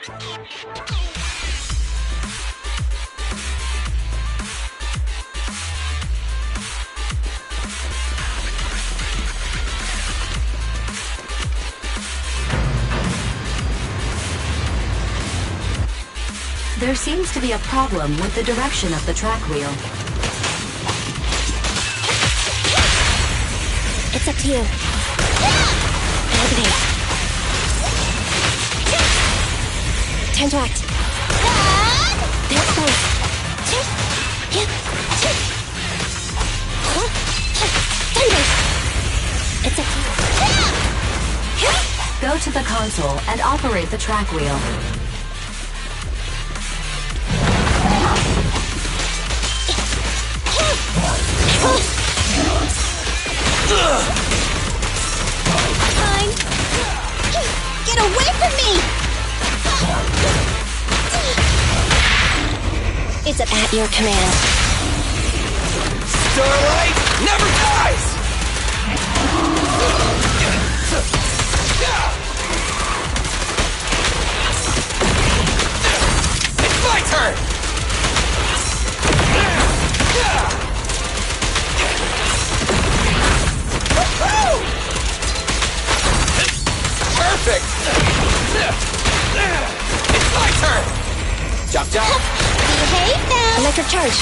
There seems to be a problem with the direction of the track wheel. It's up to you. Activate. Time to act. That's close. Thunder! It's up to you. Go to the console and operate the track wheel. Fine. Get away from me! It's at your command. Starlight never dies! It's my turn! Perfect! It's my turn! Chop chop! Behave now! Electric charge.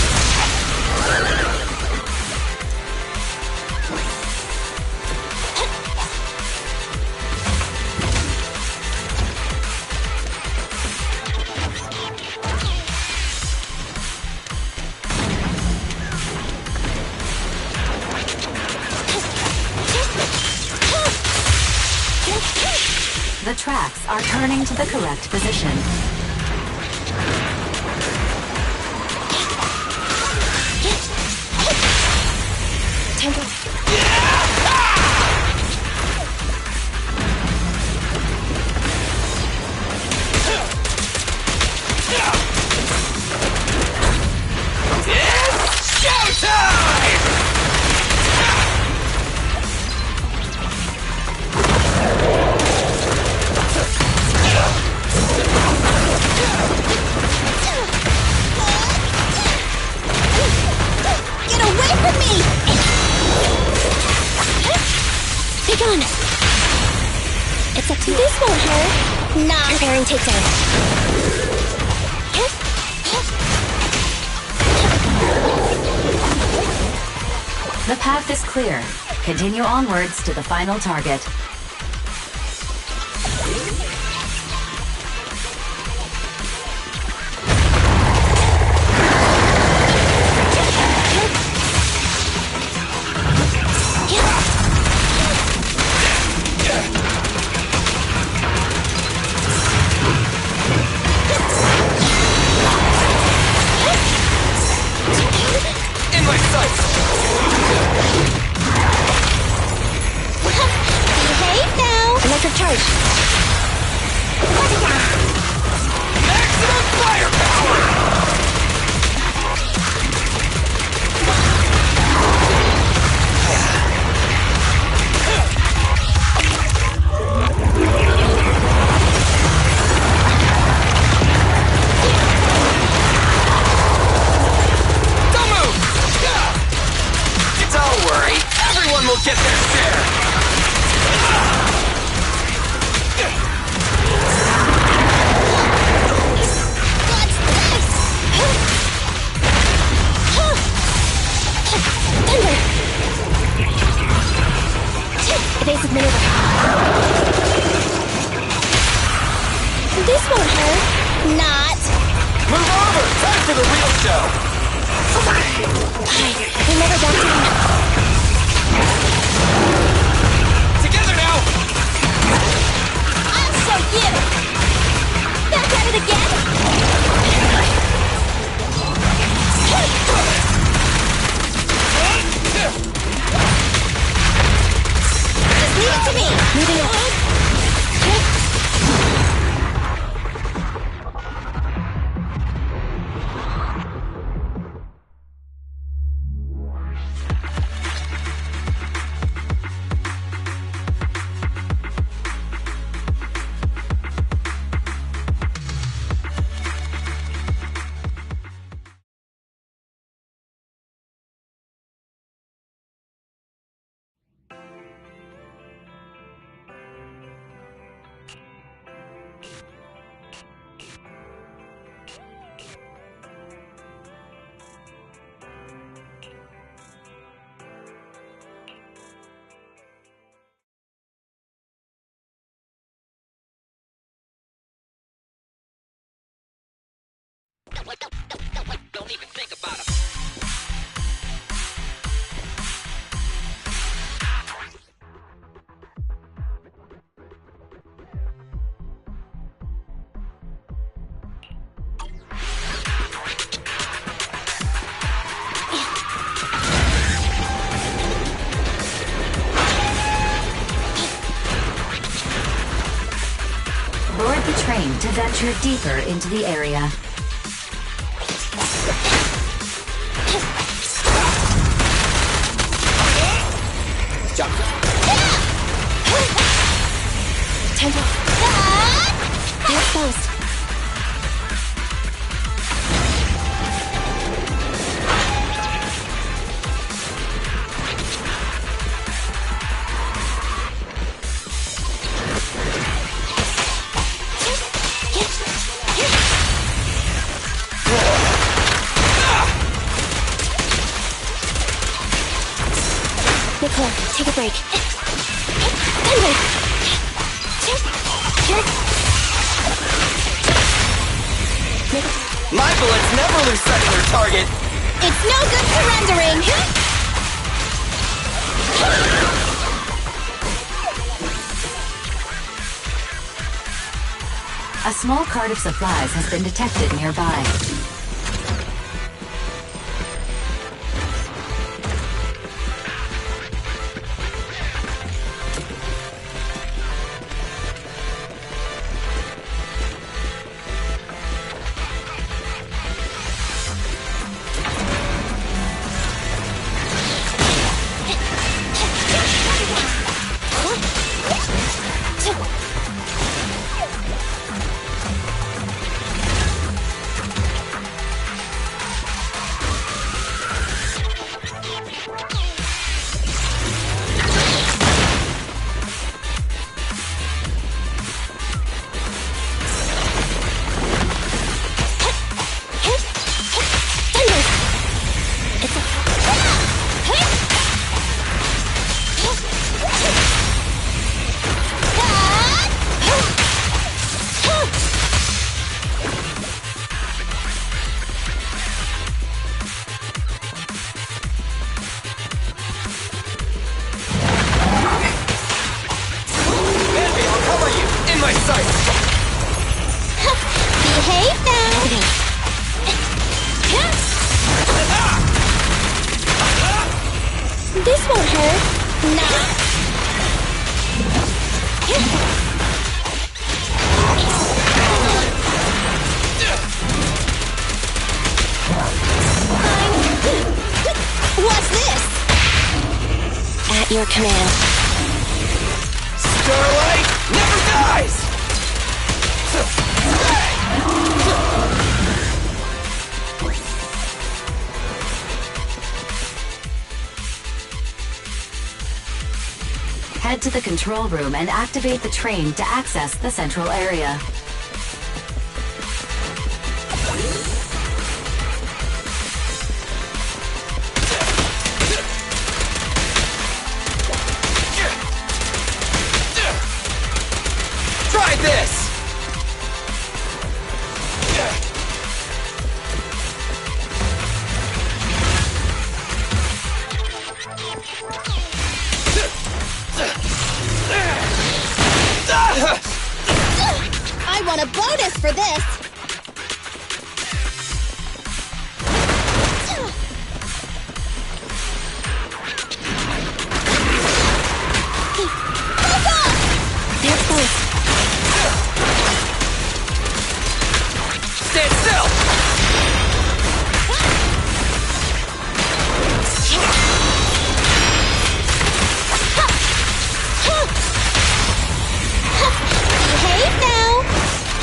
The tracks are turning to the correct position. Time to... It's showtime! Get away from me! Take on! It's up to you. This won't hurt. Not preparing takedown. The path is clear. Continue onwards to the final target. In my sights! Behave now! Electric charge. Maximum firepower! Don't move! Don't worry, everyone will get their share! What's this? Thunder! Evasive maneuver. This won't hurt. Not. Move over! Time for the real show! They never back down. Together now! I'll show you! Back at it again! Just leave it to me! Moving on. Don't even think about it. Board the train to venture deeper into the area. Jump. Tempo. They're exposed. Nicole, take a break. Anyway. My bullets never lose sight of their target. It's no good surrendering. A small cart of supplies has been detected nearby. Behave now! This won't hurt. Nah. What's this? At your command. Starlight never dies! Head to the control room and activate the train to access the central area. Try this! I want a bonus for this! They're close. Stand still! Behave now!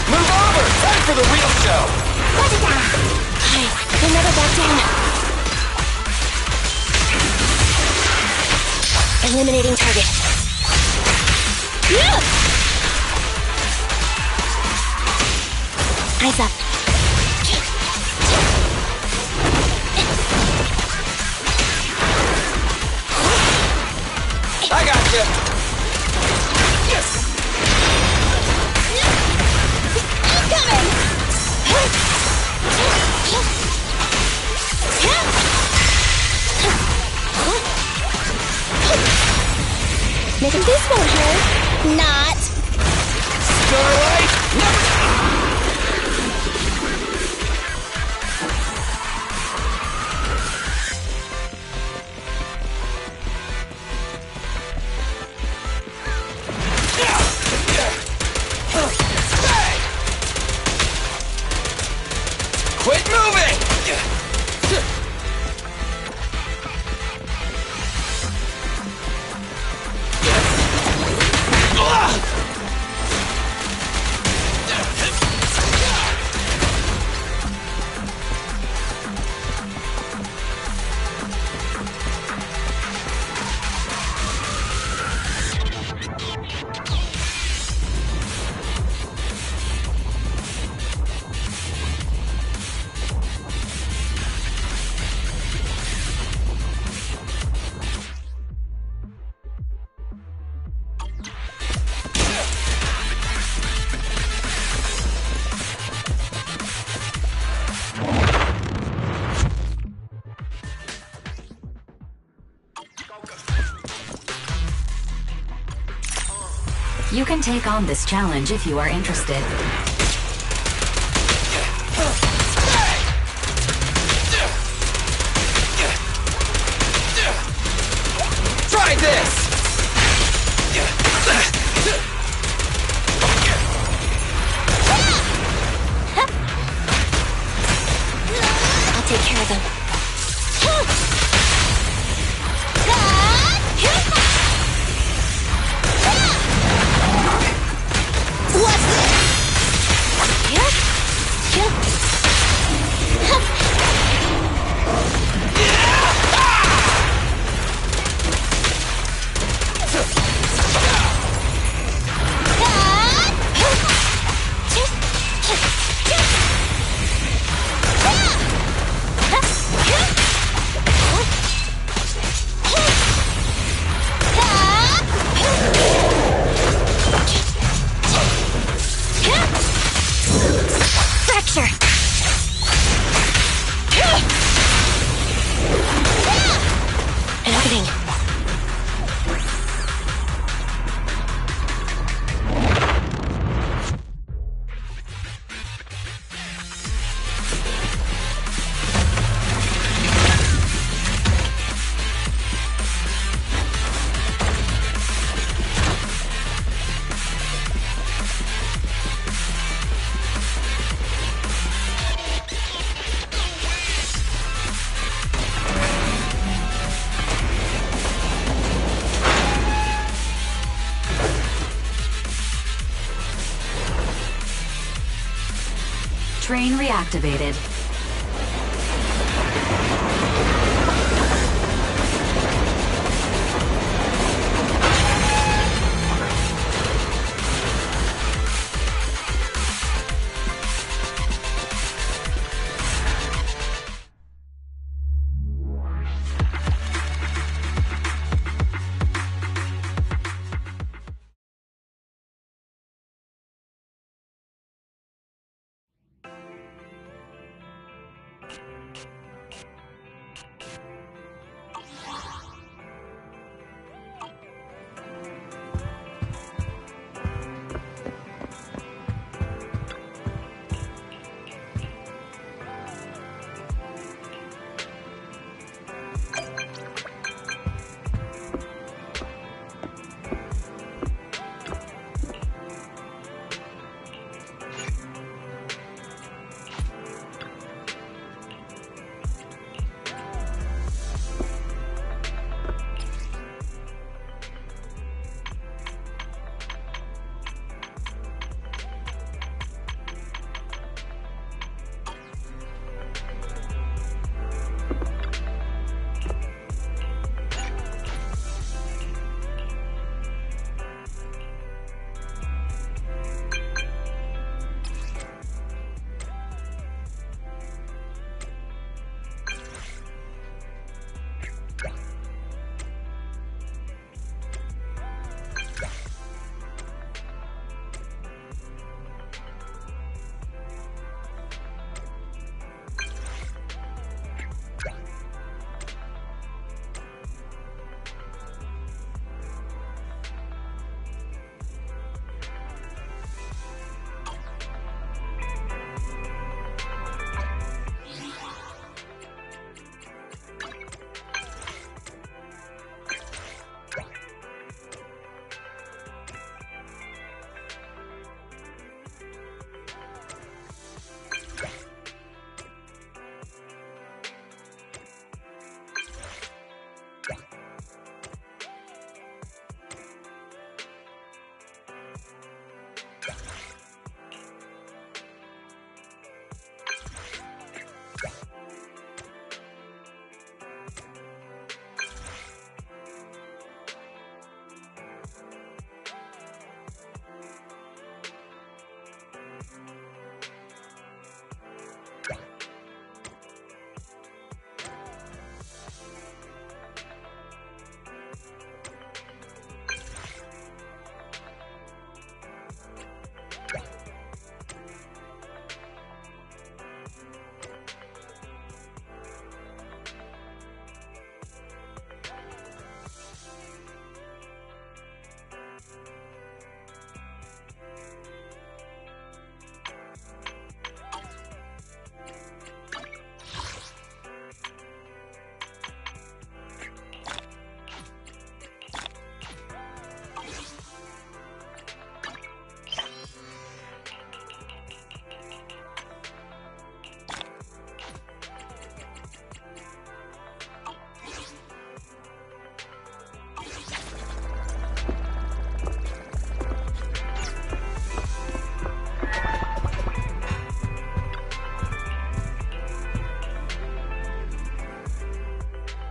Move over! Time for the real show! Guys, they'll never back down. Eliminating target. Eyes up. I got you! Incoming! This won't hurt. Not. Starlight, never... Quit moving! You can take on this challenge if you are interested. Try this! I'll take care of them. What's fracture? An opening. Train reactivated.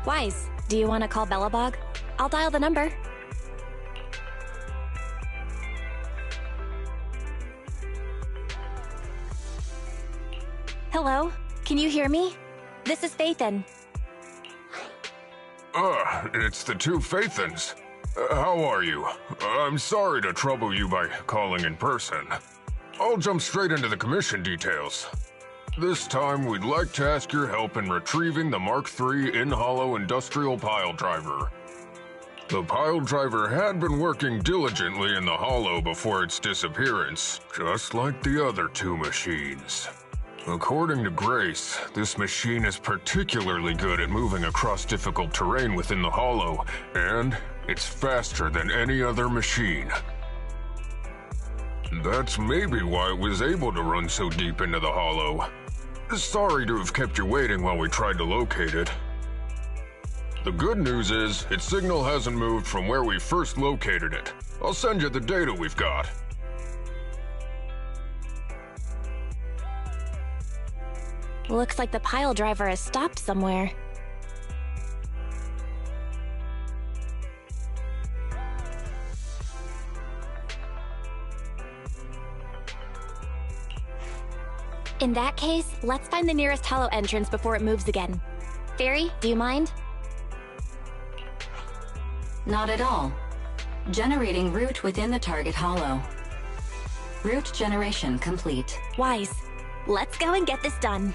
Wise, do you want to call Bellabog? I'll dial the number. Hello? Can you hear me? This is Faithin. It's the two Faithins. How are you? I'm sorry to trouble you by calling in person. I'll jump straight into the commission details. This time, we'd like to ask your help in retrieving the Mark III in-hollow industrial pile driver. The pile driver had been working diligently in the hollow before its disappearance, just like the other two machines. According to Grace, this machine is particularly good at moving across difficult terrain within the hollow, and it's faster than any other machine. That's maybe why it was able to run so deep into the hollow. Sorry to have kept you waiting while we tried to locate it. The good news is, its signal hasn't moved from where we first located it. I'll send you the data we've got. Looks like the pile driver has stopped somewhere. In that case, let's find the nearest hollow entrance before it moves again. Fairy, do you mind? Not at all. Generating route within the target hollow. Route generation complete. Wise, let's go and get this done.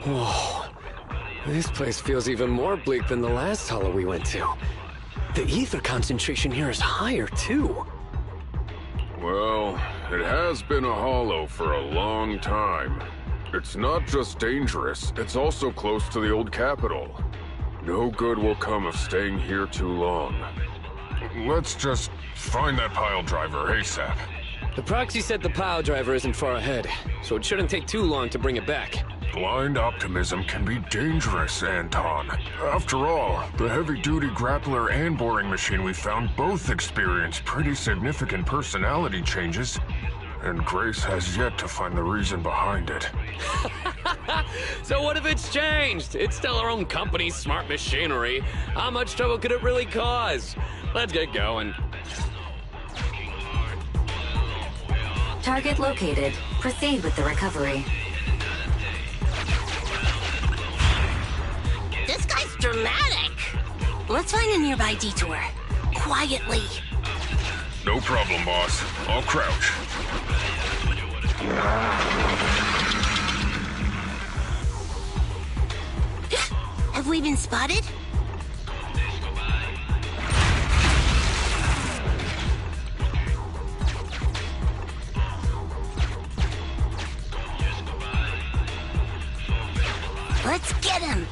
Whoa. This place feels even more bleak than the last hollow we went to. The ether concentration here is higher, too. Well, it has been a hollow for a long time. It's not just dangerous, it's also close to the old capital. No good will come of staying here too long. Let's just find that pile driver ASAP. The proxy said the pile driver isn't far ahead, so it shouldn't take too long to bring it back. Blind optimism can be dangerous, Anton. After all, the heavy-duty grappler and boring machine we found both experienced pretty significant personality changes, and Grace has yet to find the reason behind it. So what if it's changed? It's still our own company's smart machinery. How much trouble could it really cause? Let's get going. Target located. Proceed with the recovery. This guy's dramatic. Let's find a nearby detour. Quietly. No problem, boss. I'll crouch. Have we been spotted? Let's get him!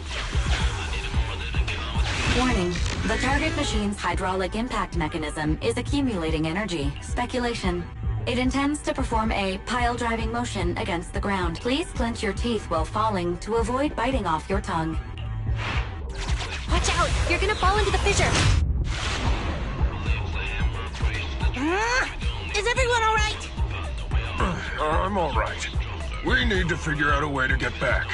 Warning. The target machine's hydraulic impact mechanism is accumulating energy. Speculation. It intends to perform a pile-driving motion against the ground. Please clench your teeth while falling to avoid biting off your tongue. Watch out! You're gonna fall into the fissure! Is everyone alright? I'm alright. We need to figure out a way to get back.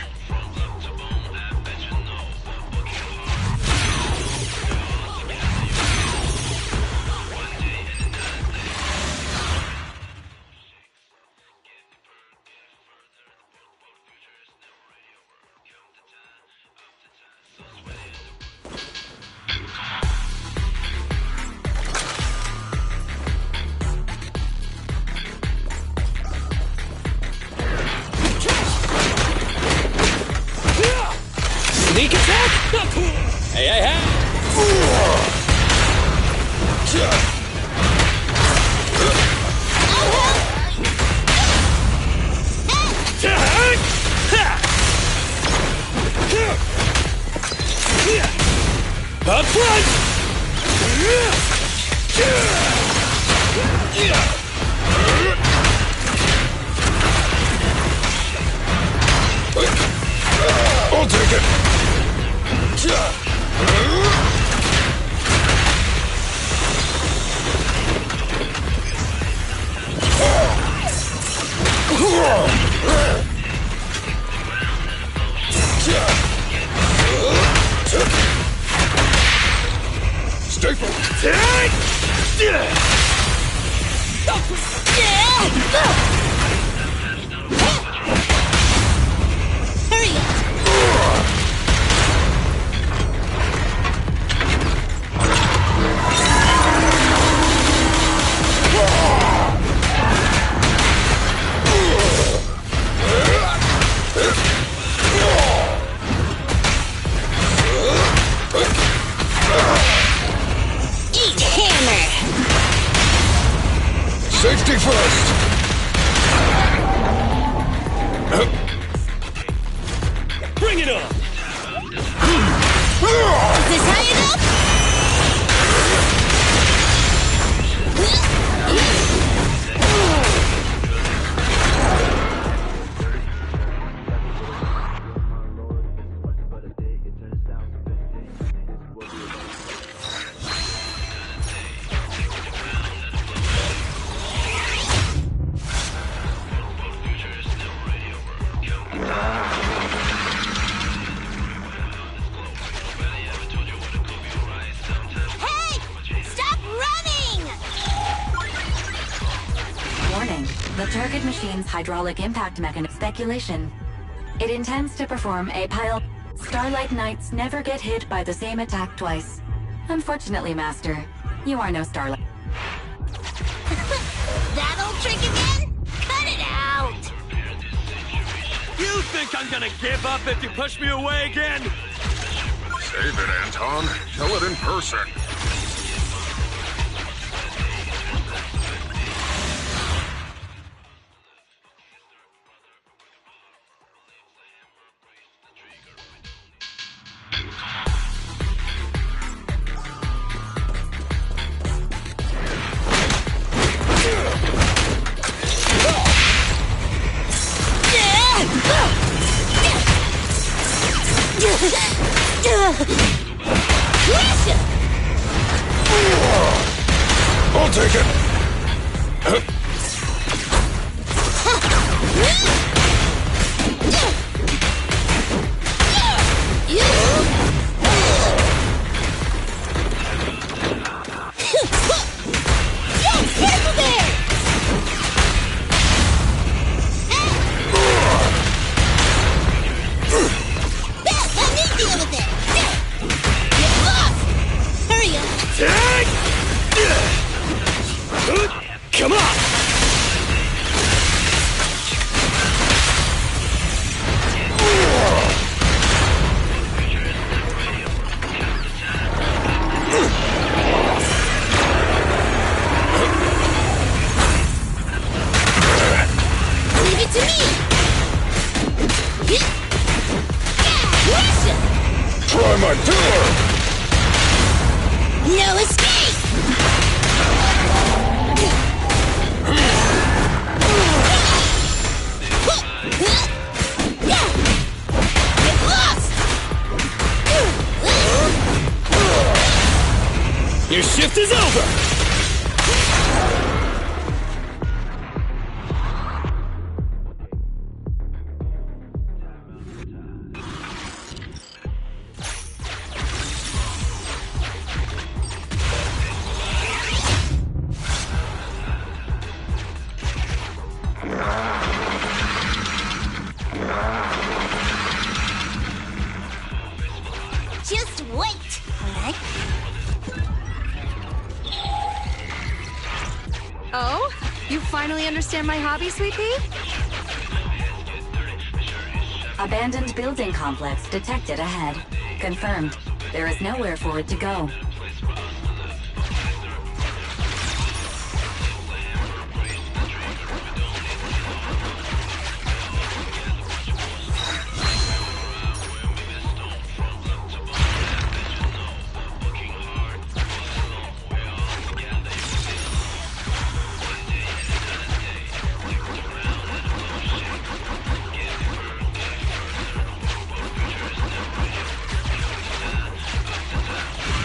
Sneak attack? Hey, hey, hey! Up front! I'll take it. Stay focused. Hurry! Eat hammer! Safety first. Bring it on! Is this high enough? Warning. The target machine's hydraulic impact mechanism speculation. It intends to perform a pile. Starlight Knights never get hit by the same attack twice. Unfortunately, Master, you are no Starlight. That old trick again? Cut it out! You think I'm gonna give up if you push me away again? Save it, Anton. Tell it in person. I'll take it. Come on! Leave it to me! Try my pillar! No escape! Get lost! Your shift is over! Just wait, alright? Oh? You finally understand my hobby, Sweet Pea? Abandoned building complex detected ahead. Confirmed. There is nowhere for it to go.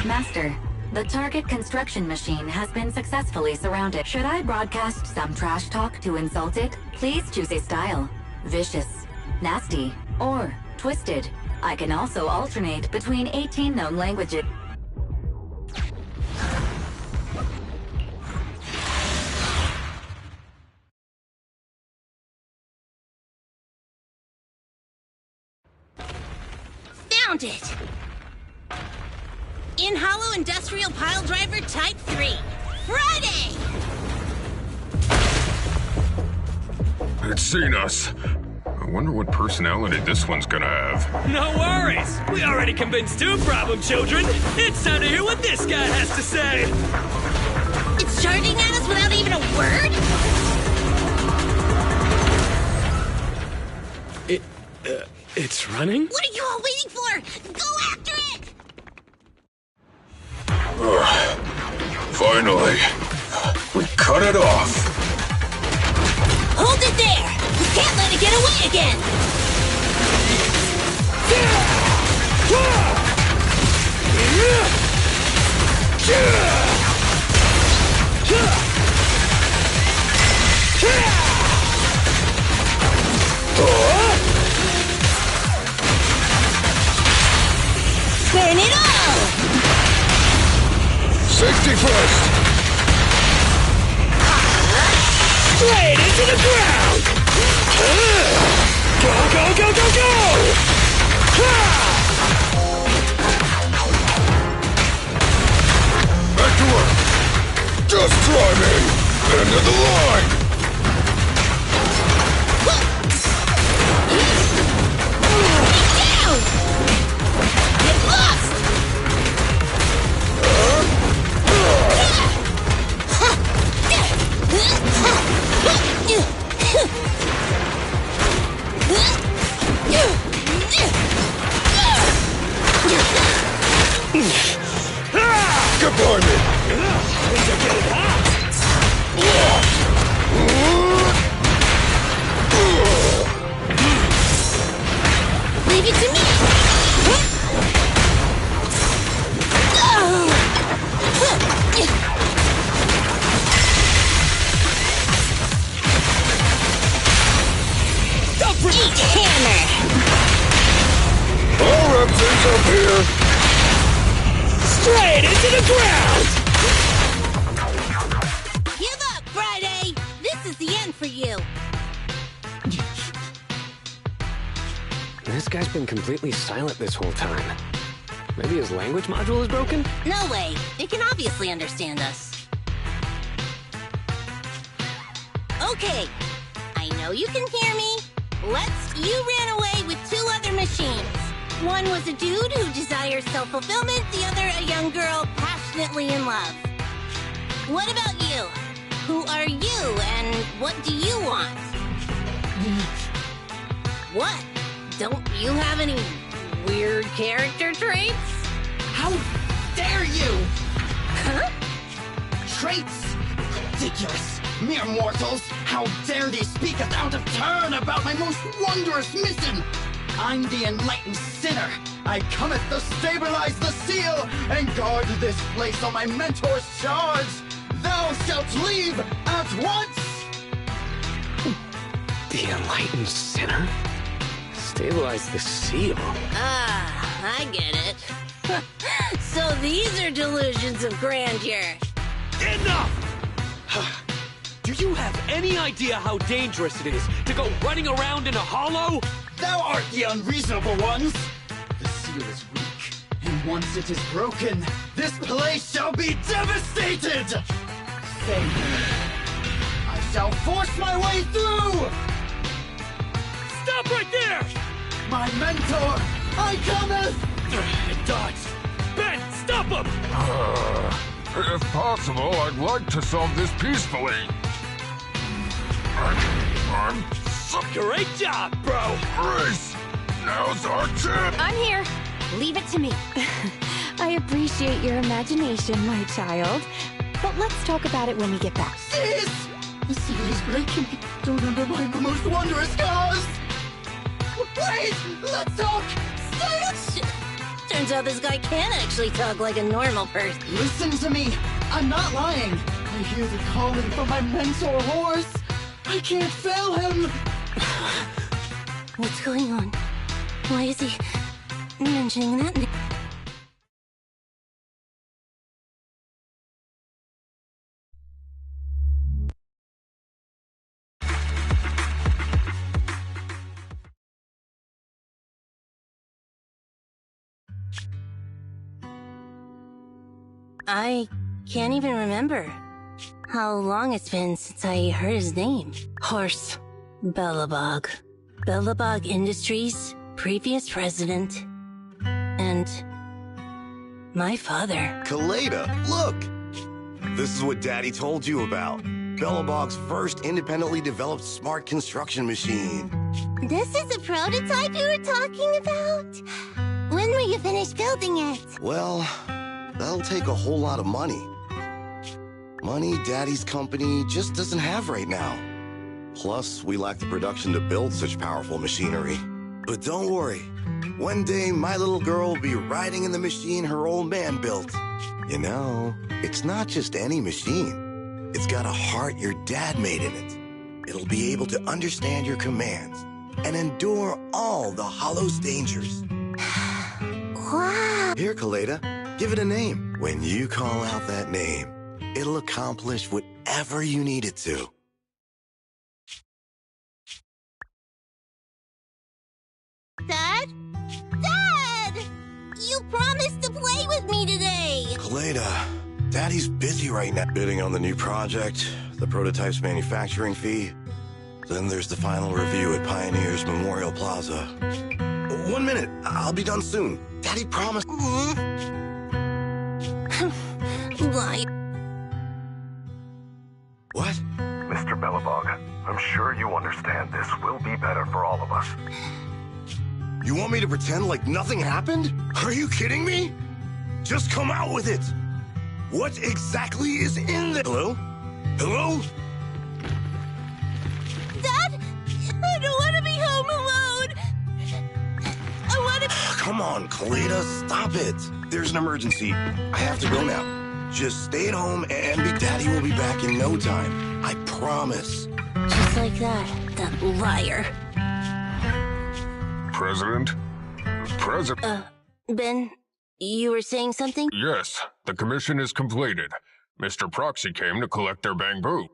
Master, the target construction machine has been successfully surrounded. Should I broadcast some trash talk to insult it? Please choose a style. Vicious, nasty, or twisted. I can also alternate between 18 known languages. Found it! In Hollow Industrial Pile Driver Type 3. Friday! It's seen us. I wonder what personality this one's gonna have. No worries! We already convinced two problem children! It's time to hear what this guy has to say! It's charging at us without even a word? It's running? What are you all waiting for? Go after it! Finally, we cut it off. Hold it there! We can't let it get away again! Burn it all! Safety first. Straight into the ground! Go, go, go, go, go! Back to work. Just try me. End of the line. Down! Get lost! Get by me. Leave it to me! Eat hammer! I'll wrap things up here. Straight into the ground! Give up, Friday! This is the end for you! This guy's been completely silent this whole time. Maybe his language module is broken? No way! It can obviously understand us. Okay, I know you can hear me. You ran away with two other machines. One was a dude who desires self-fulfillment, the other a young girl passionately in love. What about you? Who are you, and what do you want? What? Don't you have any weird character traits? How dare you! Huh? Traits? Ridiculous! Mere mortals! How dare they speak us out of turn about my most wondrous mission! I'm the enlightened sinner. I cometh to stabilize the seal and guard this place on my mentor's charge. Thou shalt leave at once! The enlightened sinner? Stabilize the seal. Ah, I get it. So these are delusions of grandeur. Enough! Do you have any idea how dangerous it is to go running around in a hollow? Thou art the unreasonable ones! The seal is weak, and once it is broken, this place shall be devastated! Save me. I shall force my way through! Stop right there! mentor! I cometh! It dodged. Ben, stop him! If possible, I'd like to solve this peacefully. I'm so Great job, bro! Grace! Now's our chance! I'm here. Leave it to me. I appreciate your imagination, my child. But let's talk about it when we get back. Sis! The city is breaking. Don't undermine the most wondrous cause! Wait! Let's talk! Sis! Turns out this guy can actually talk like a normal person. Listen to me! I'm not lying! I hear the calling from my mentor horse! I can't fail him! What's going on? Why is he mentioning that name? I can't even remember how long it's been since I heard his name. Horse. Bellabog. Bellabog Industries, previous president, and my father. Kaleda, look! This is what Daddy told you about. Bellabog's first independently developed smart construction machine. This is a prototype you were talking about? When will you finish building it? Well, that'll take a whole lot of money. Money Daddy's company just doesn't have right now. Plus, we lack the production to build such powerful machinery. But don't worry. One day, my little girl will be riding in the machine her old man built. You know, it's not just any machine. It's got a heart your dad made in it. It'll be able to understand your commands and endure all the Hollow's dangers. Wow. Here, Kaleda, give it a name. When you call out that name, it'll accomplish whatever you need it to. Dad? Dad! You promised to play with me today! Kaleda, Daddy's busy right now bidding on the new project, the prototype's manufacturing fee. Then there's the final review at Pioneer's Memorial Plaza. 1 minute, I'll be done soon. Daddy promised. Why? What? Mr. Bellabog, I'm sure you understand this will be better for all of us. You want me to pretend like nothing happened? Are you kidding me? Just come out with it. What exactly is in the... Hello? Hello? Dad? I don't want to be home alone! I want to... Come on, Kaleda, stop it. There's an emergency. I have to go now. Just stay at home and Daddy will be back in no time. I promise. Just like that liar. President? Ben, you were saying something? Yes, the commission is completed. Mr. Proxy came to collect their bamboo.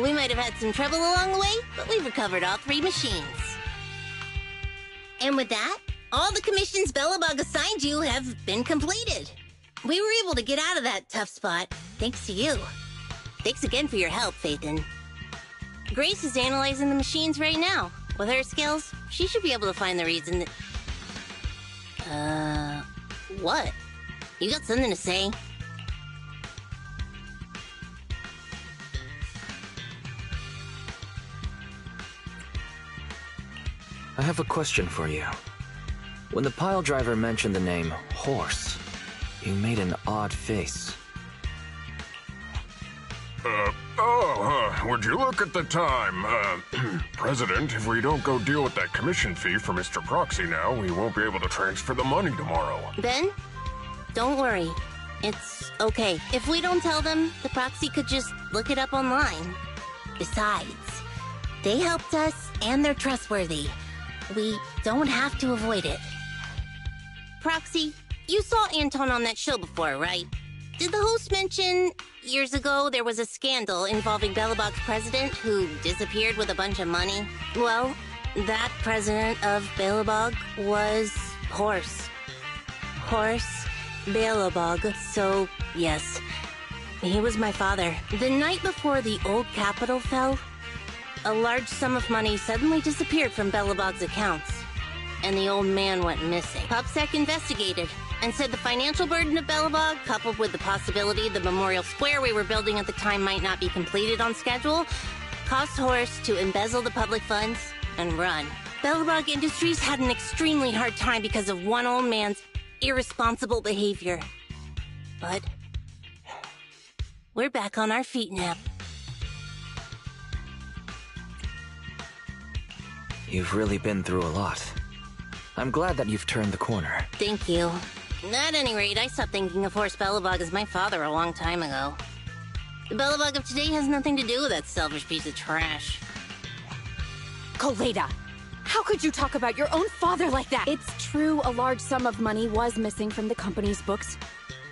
We might have had some trouble along the way, but we've recovered all 3 machines. And with that, all the commissions Belobog assigned you have been completed. We were able to get out of that tough spot, thanks to you. Thanks again for your help, Phaethon. Grace is analyzing the machines right now. With her skills, she should be able to find the reason that... what? You got something to say? I have a question for you. When the pile driver mentioned the name Horse, you made an odd face. Would you look at the time? President, if we don't go deal with that commission fee for Mr. Proxy now, we won't be able to transfer the money tomorrow. Ben, don't worry. It's okay. If we don't tell them, the Proxy could just look it up online. Besides, they helped us and they're trustworthy. We don't have to avoid it. Proxy, you saw Anton on that show before, right? Did the host mention years ago there was a scandal involving Belobog's president who disappeared with a bunch of money? Well, that president of Belobog was Horse. Horse Belobog. So, yes, he was my father. The night before the old capital fell, a large sum of money suddenly disappeared from Belobog's accounts, and the old man went missing. PubSec investigated and said the financial burden of Belobog, coupled with the possibility the memorial square we were building at the time might not be completed on schedule, caused Horace to embezzle the public funds and run. Belobog Industries had an extremely hard time because of one old man's irresponsible behavior. But we're back on our feet now. You've really been through a lot. I'm glad that you've turned the corner. Thank you. At any rate, I stopped thinking of Horst Belobog as my father a long time ago. The Belobog of today has nothing to do with that selfish piece of trash. Koleda, how could you talk about your own father like that? It's true a large sum of money was missing from the company's books,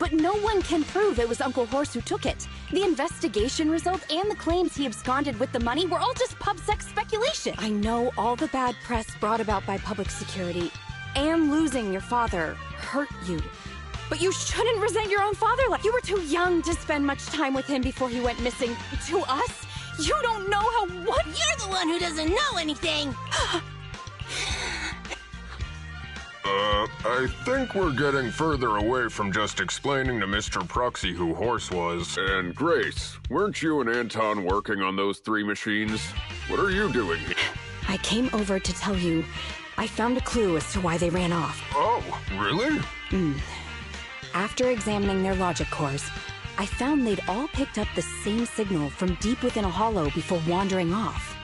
but no one can prove it was Uncle Horse who took it. The investigation result and the claims he absconded with the money were all just PubSec speculation. I know all the bad press brought about by public security and losing your father hurt you. But you shouldn't resent your own father like you were too young to spend much time with him before he went missing. To us, you don't know how what— You're the one who doesn't know anything! I think we're getting further away from just explaining to Mr. Proxy who Horse was. And Grace, weren't you and Anton working on those 3 machines? What are you doing here? I came over to tell you I found a clue as to why they ran off. Oh, really? After examining their logic cores, I found they'd all picked up the same signal from deep within a hollow before wandering off.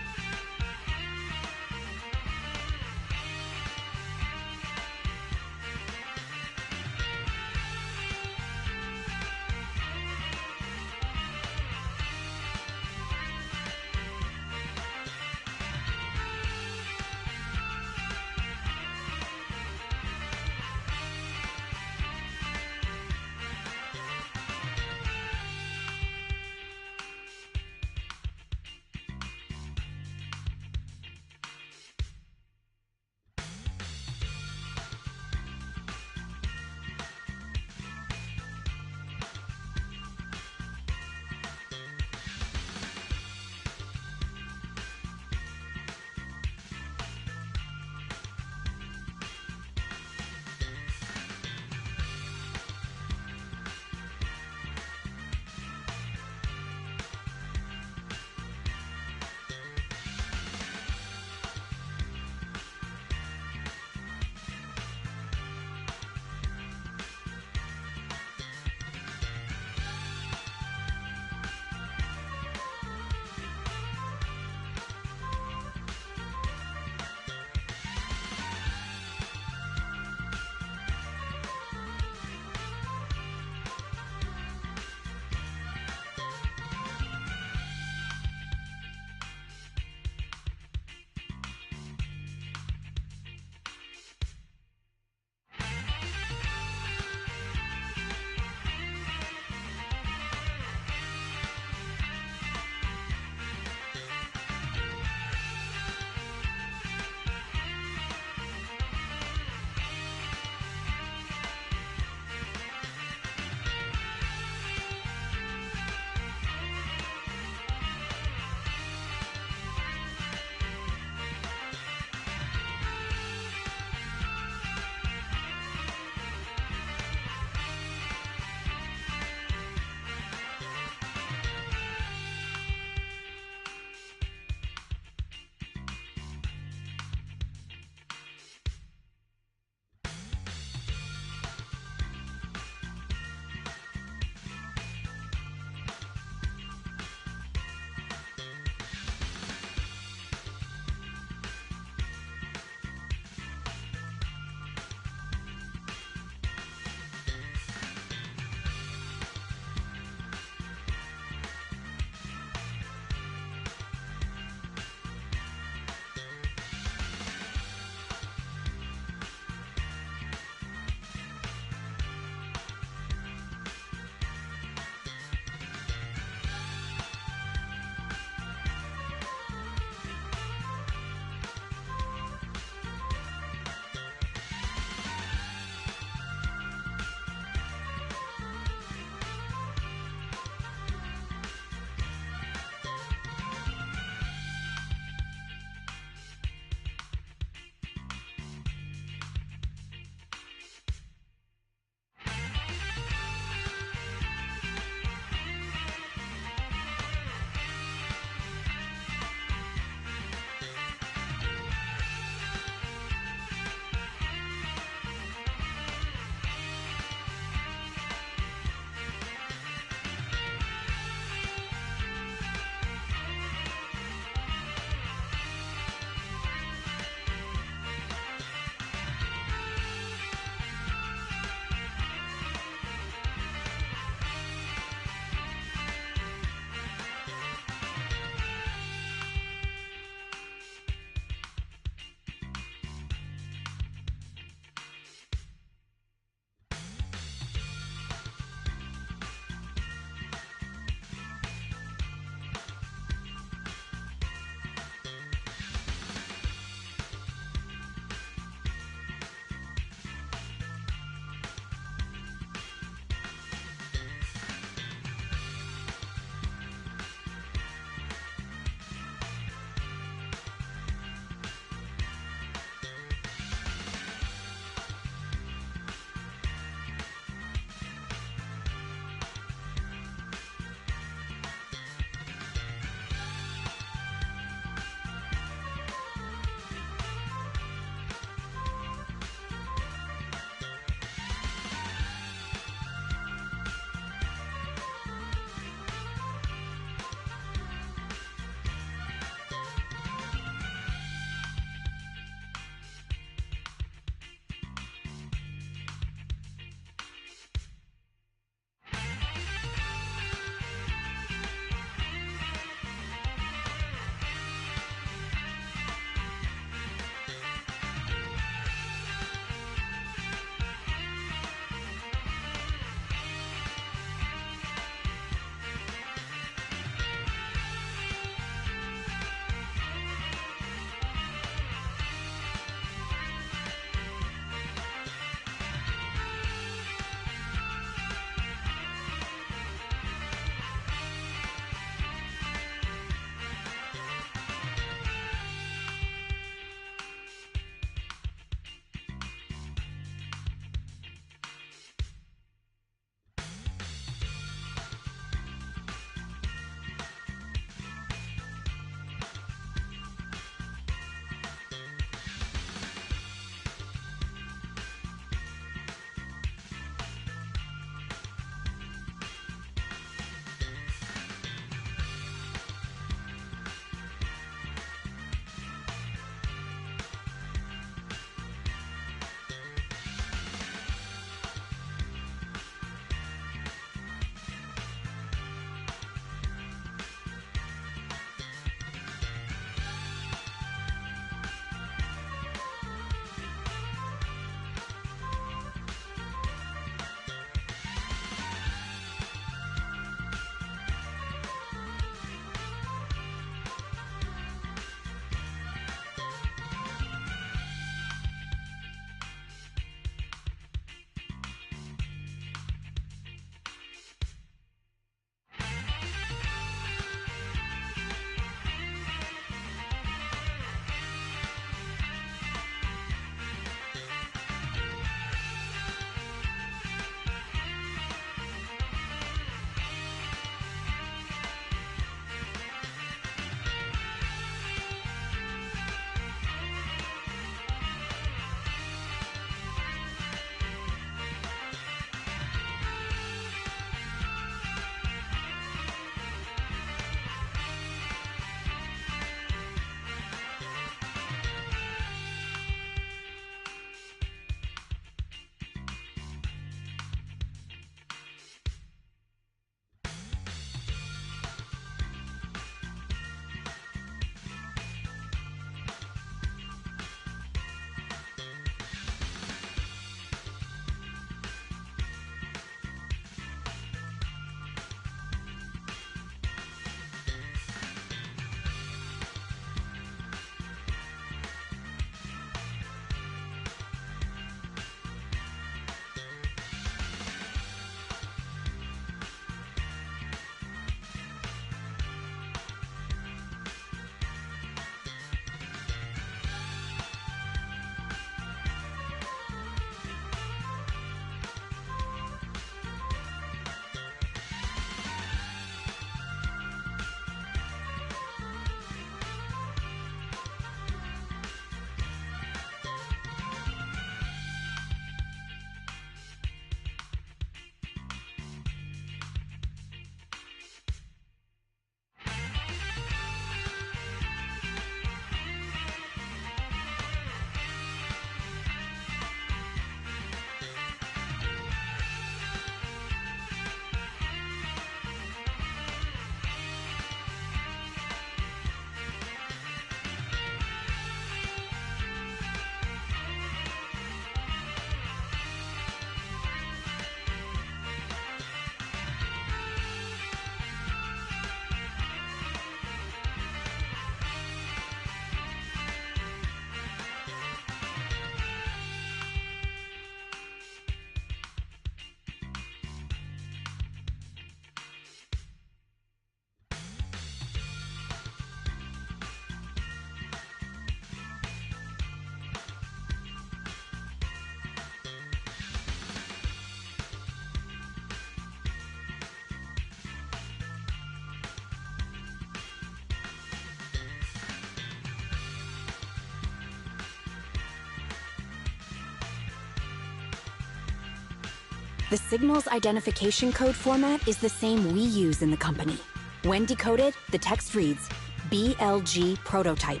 The signal's identification code format is the same we use in the company. When decoded, the text reads, BLG prototype.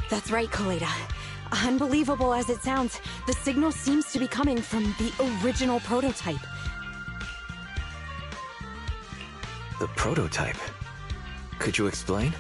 That's right, Koleda. Unbelievable as it sounds, the signal seems to be coming from the original prototype. The prototype? Could you explain?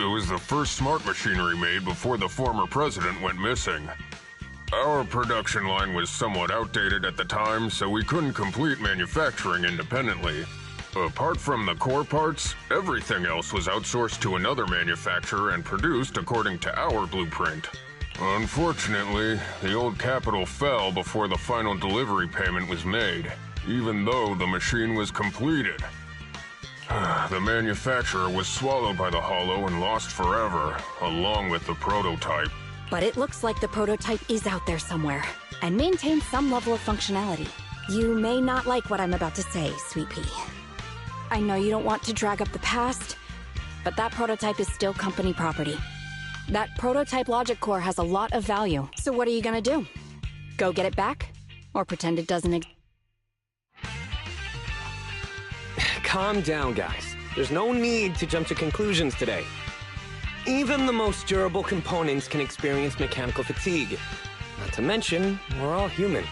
It was the first smart machinery made before the former president went missing. Our production line was somewhat outdated at the time, so we couldn't complete manufacturing independently. Apart from the core parts, everything else was outsourced to another manufacturer and produced according to our blueprint. Unfortunately, the old capital fell before the final delivery payment was made, even though the machine was completed. The manufacturer was swallowed by the Hollow and lost forever, along with the prototype. But it looks like the prototype is out there somewhere, and maintains some level of functionality. You may not like what I'm about to say, Sweet Pea. I know you don't want to drag up the past, but that prototype is still company property. That prototype logic core has a lot of value, so what are you gonna do? Go get it back? Or pretend it doesn't exist? Calm down, guys. There's no need to jump to conclusions today. Even the most durable components can experience mechanical fatigue. Not to mention, we're all human.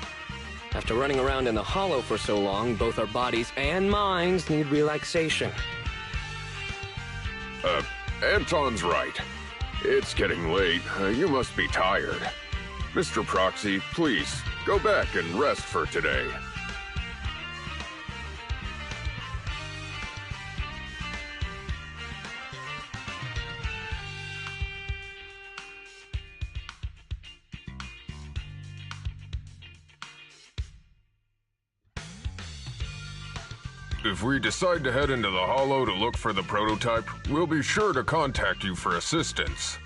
After running around in the Hollow for so long, both our bodies and minds need relaxation. Anton's right. It's getting late. You must be tired. Mr. Proxy, please, go back and rest for today. If we decide to head into the Hollow to look for the prototype, we'll be sure to contact you for assistance.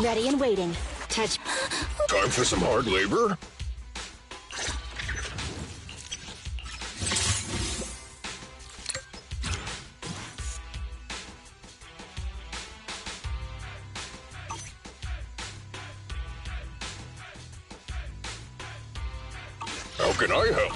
Ready and waiting. Touch. Time for some hard labor? How can I help?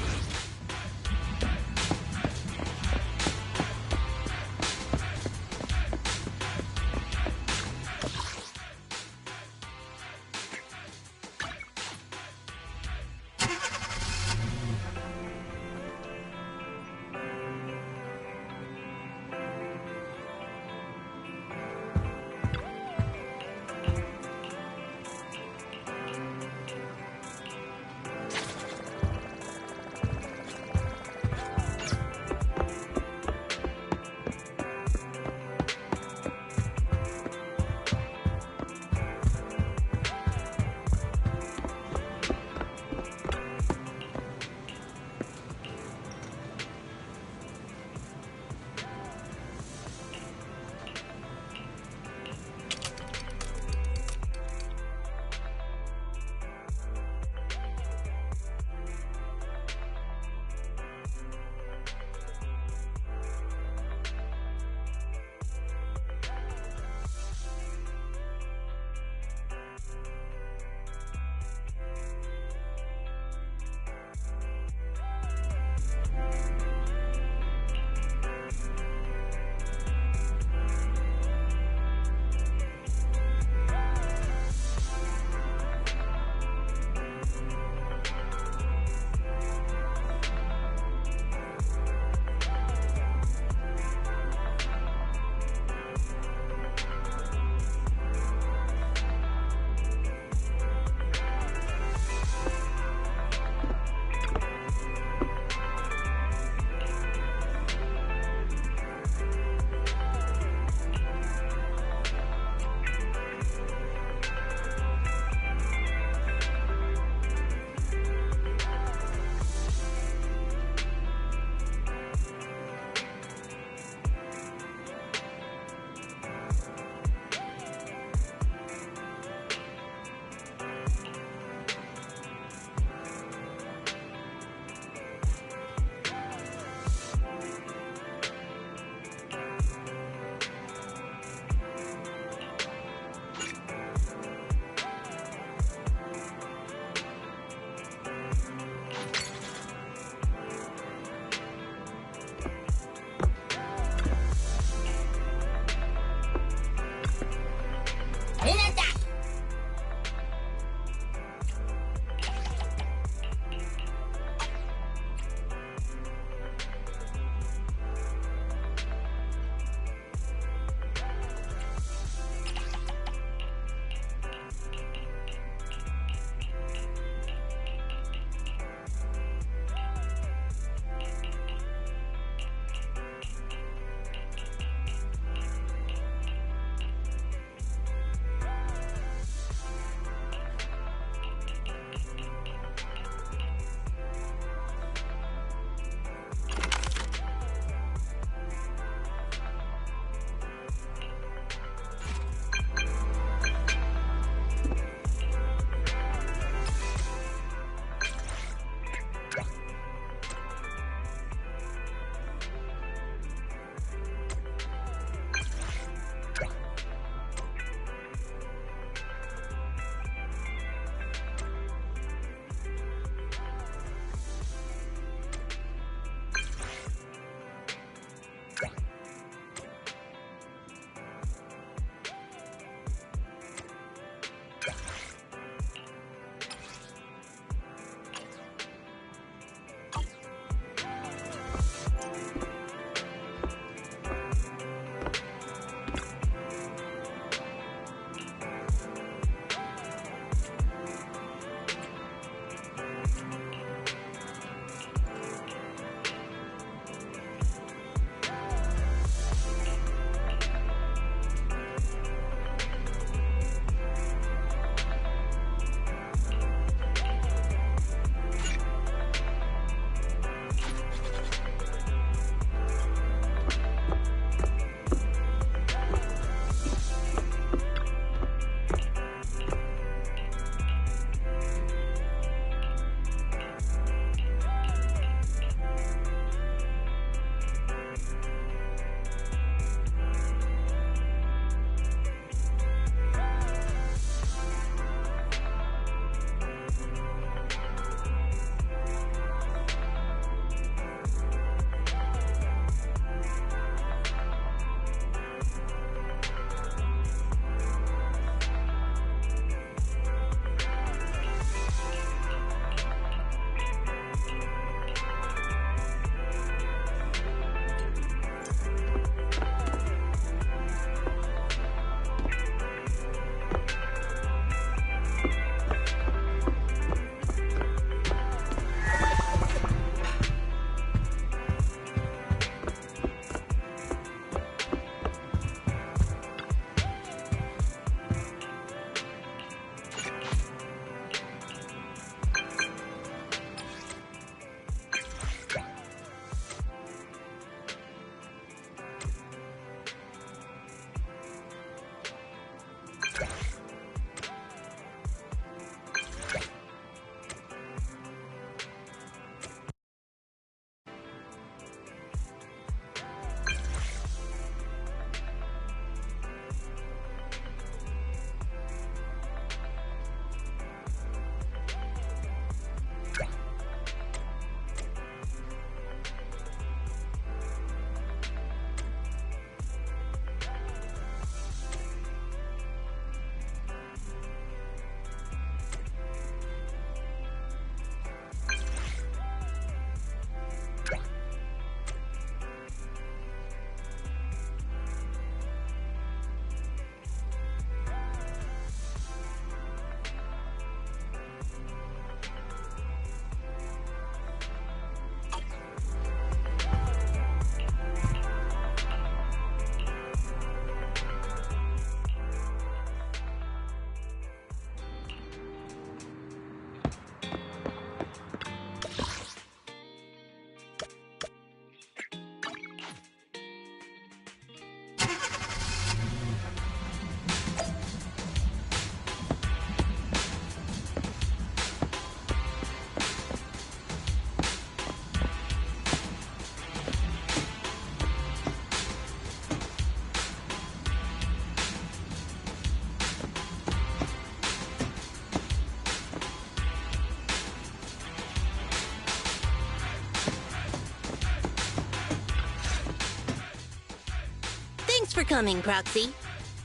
for coming, Proxy.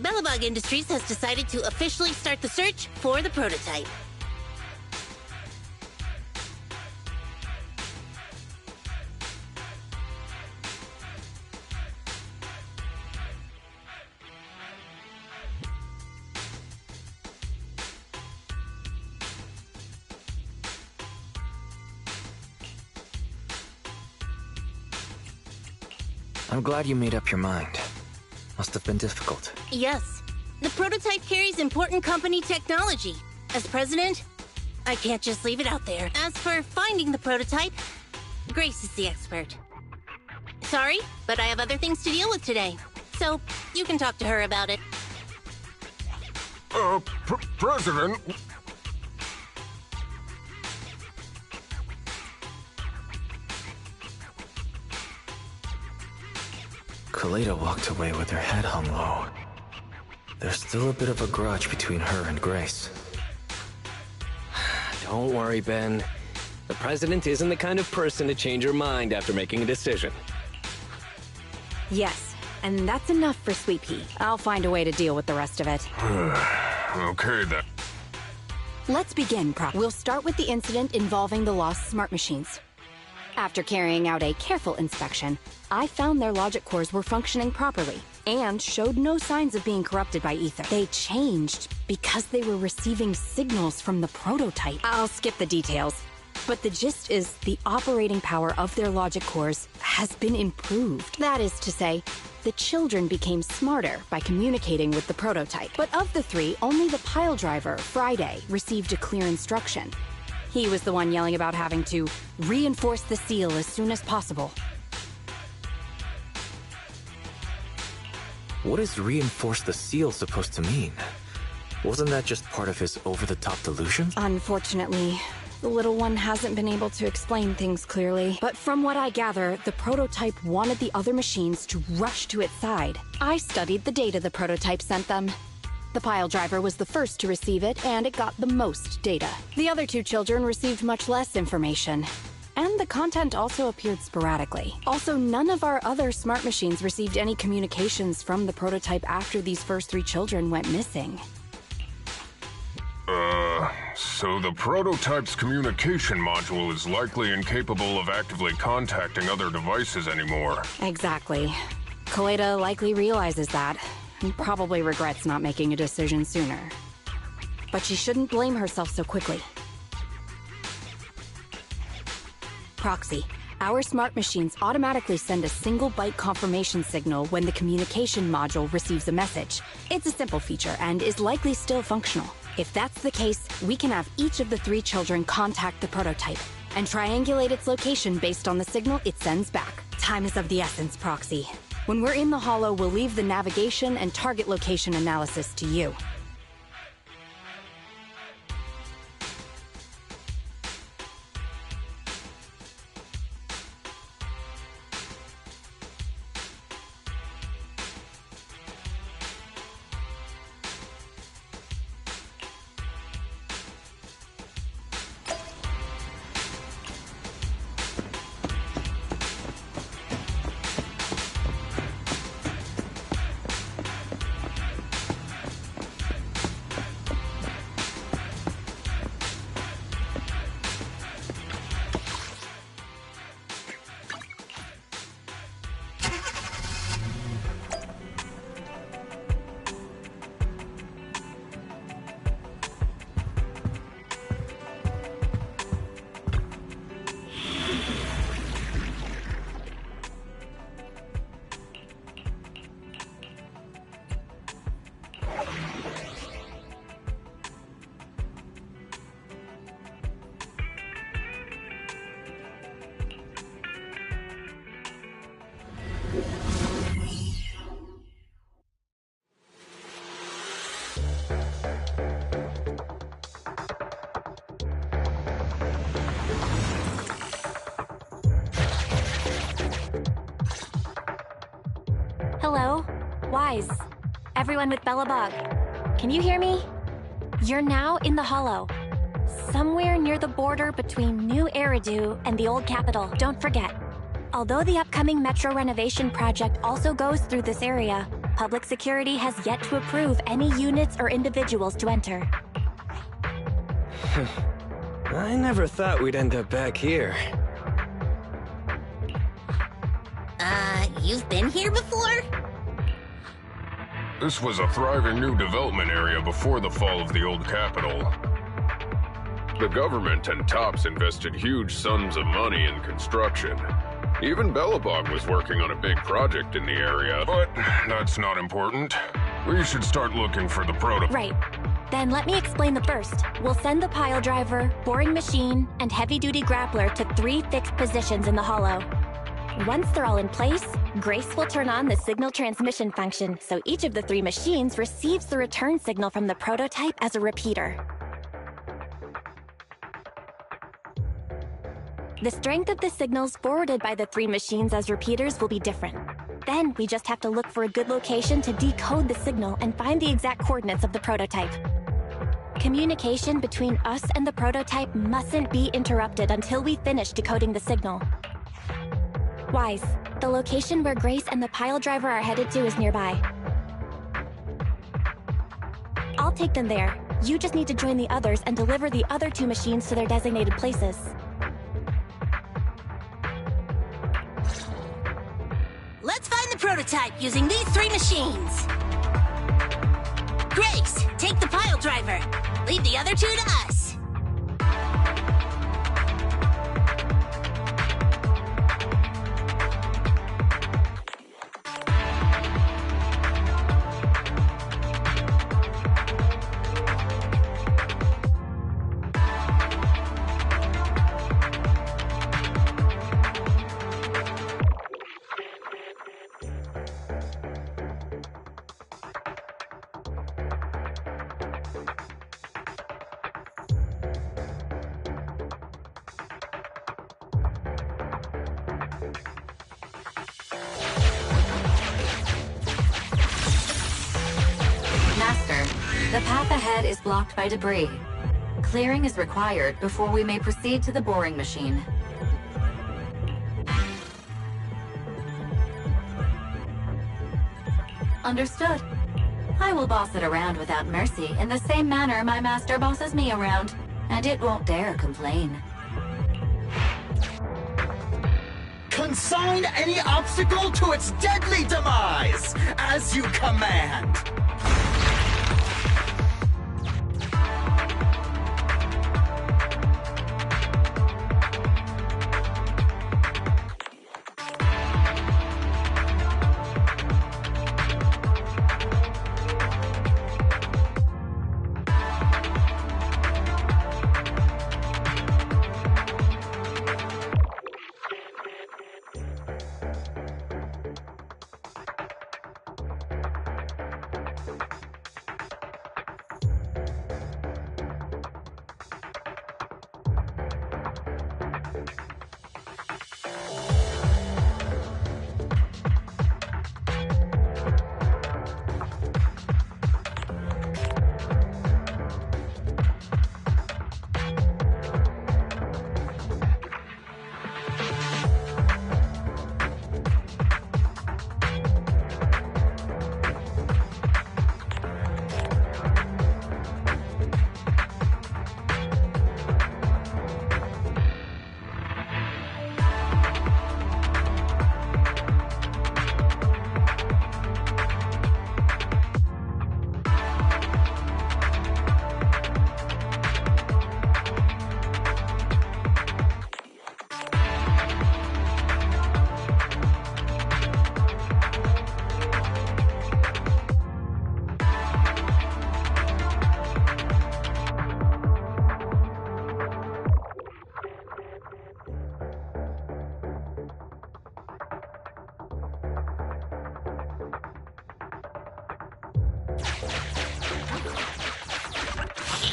Bellabog Industries has decided to officially start the search for the prototype. I'm glad you made up your mind. Must have been difficult. Yes. The prototype carries important company technology. As president, I can't just leave it out there. As for finding the prototype, Grace is the expert. Sorry, but I have other things to deal with today. So, you can talk to her about it. President? Kaleda walked away with her head hung low. There's still a bit of a grudge between her and Grace. Don't worry, Ben. The president isn't the kind of person to change her mind after making a decision. Yes, and that's enough for Sweet Pea. I'll find a way to deal with the rest of it. Okay, then. Let's begin, Proc. We'll start with the incident involving the lost smart machines. After carrying out a careful inspection, I found their logic cores were functioning properly and showed no signs of being corrupted by ether. They changed because they were receiving signals from the prototype. I'll skip the details, but the gist is the operating power of their logic cores has been improved. That is to say, the children became smarter by communicating with the prototype. But of the three, only the pile driver, Friday, received a clear instruction. He was the one yelling about having to reinforce the seal as soon as possible. What is reinforce the seal supposed to mean? Wasn't that just part of his over-the-top delusions? Unfortunately, the little one hasn't been able to explain things clearly. But from what I gather, the prototype wanted the other machines to rush to its side. I studied the data the prototype sent them. The pile driver was the first to receive it, and it got the most data. The other two children received much less information. And the content also appeared sporadically. Also, none of our other smart machines received any communications from the prototype after these first three children went missing. So the prototype's communication module is likely incapable of actively contacting other devices anymore. Exactly. Kaleda likely realizes that, and probably regrets not making a decision sooner. But she shouldn't blame herself so quickly. Proxy, our smart machines automatically send a single byte confirmation signal when the communication module receives a message. It's a simple feature and is likely still functional. If that's the case, we can have each of the three children contact the prototype and triangulate its location based on the signal it sends back. Time is of the essence, Proxy. When we're in the Hollow, we'll leave the navigation and target location analysis to you. Hello? Wise. Everyone with Bellabog. Can you hear me? You're now in the Hollow. Somewhere near the border between New Eridu and the Old Capital. Don't forget, although the upcoming metro renovation project also goes through this area, Public security has yet to approve any units or individuals to enter. I never thought we'd end up back here. You've been here before? This was a thriving new development area before the fall of the old capital. The government and TOPS invested huge sums of money in construction. Even Bellabog was working on a big project in the area. But that's not important. We should start looking for the prototype. Right. Then let me explain the first. We'll send the pile driver, boring machine, and heavy-duty grappler to 3 fixed positions in the hollow. Once they're all in place, Grace will turn on the signal transmission function, so each of the 3 machines receives the return signal from the prototype as a repeater. The strength of the signals forwarded by the 3 machines as repeaters will be different. Then we just have to look for a good location to decode the signal and find the exact coordinates of the prototype. Communication between us and the prototype mustn't be interrupted until we finish decoding the signal. Wise, the location where Grace and the pile driver are headed to is nearby. I'll take them there. You just need to join the others and deliver the other 2 machines to their designated places. Let's find the prototype using these 3 machines. Grace, take the pile driver. Leave the other 2 to us. The path ahead is blocked by debris. Clearing is required before we may proceed to the boring machine. Understood. I will boss it around without mercy in the same manner my master bosses me around, and it won't dare complain. Consign any obstacle to its deadly demise, as you command.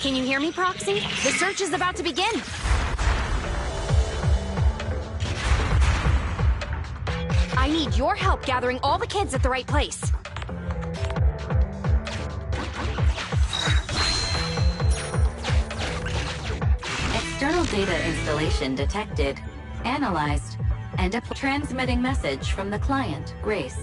Can you hear me, Proxy? The search is about to begin! I need your help gathering all the kids at the right place. External data installation detected, analyzed, and transmitting message from the client, Grace.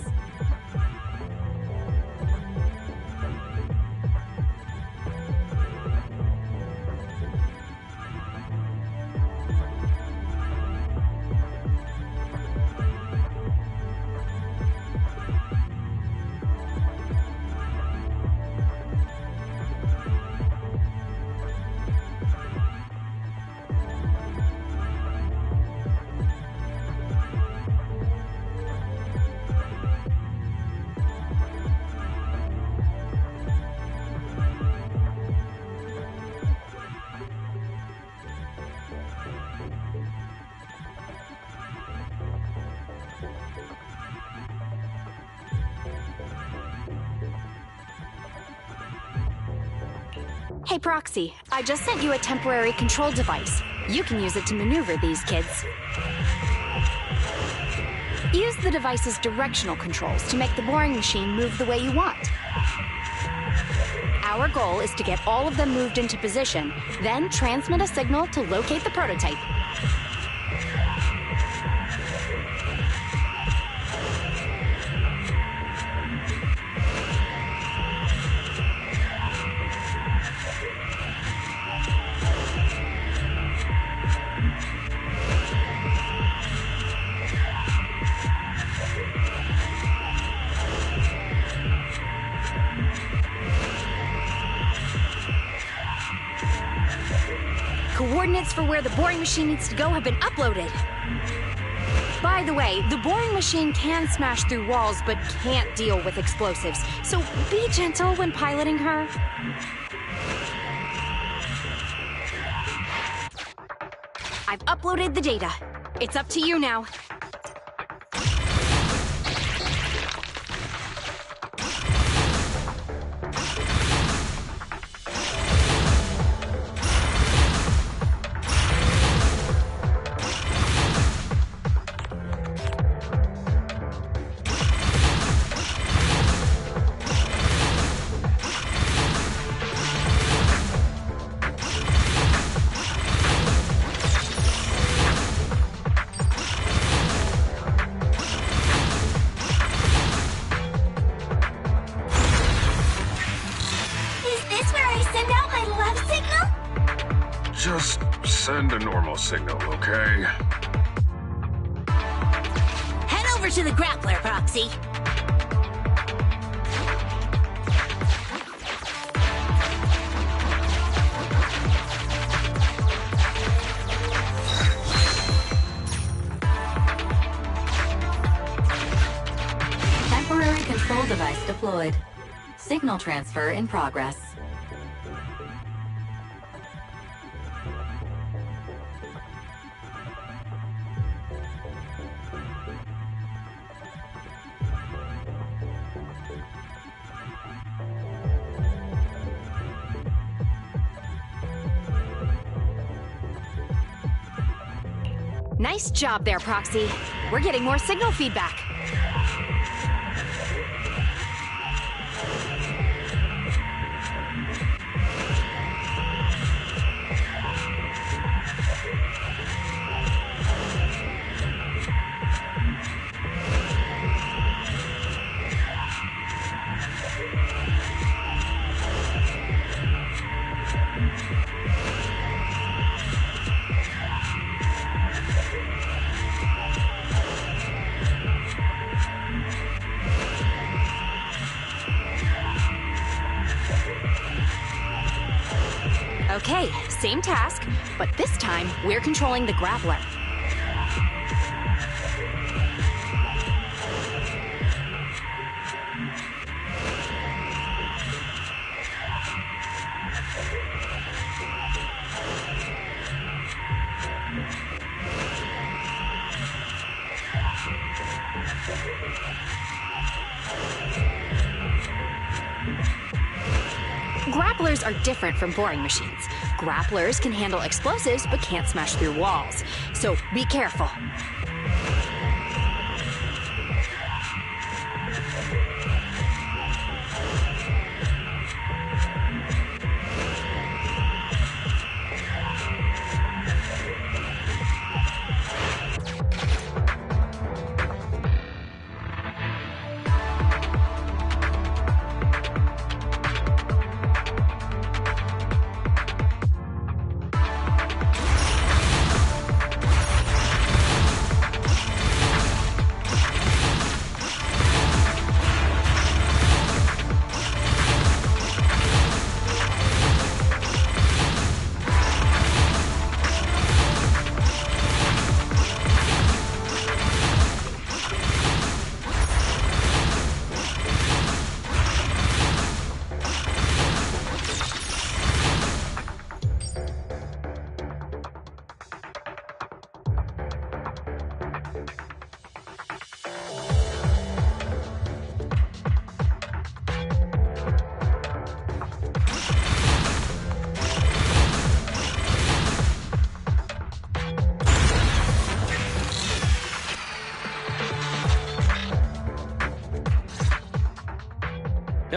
Hey, Proxy, I just sent you a temporary control device. You can use it to maneuver these kids. Use the device's directional controls to make the boring machine move the way you want. Our goal is to get all of them moved into position, then transmit a signal to locate the prototype. Coordinates for where the boring machine needs to go have been uploaded. By the way, the boring machine can smash through walls but can't deal with explosives, so be gentle when piloting her. I've uploaded the data. It's up to you now. Just send a normal signal, okay? Head over to the grappler, Proxy. Temporary control device deployed. Signal transfer in progress. Nice job there, Proxy. We're getting more signal feedback. Okay, same task, but this time we're controlling the grappler. Grapplers are different from boring machines. Grapplers can handle explosives but can't smash through walls. So be careful.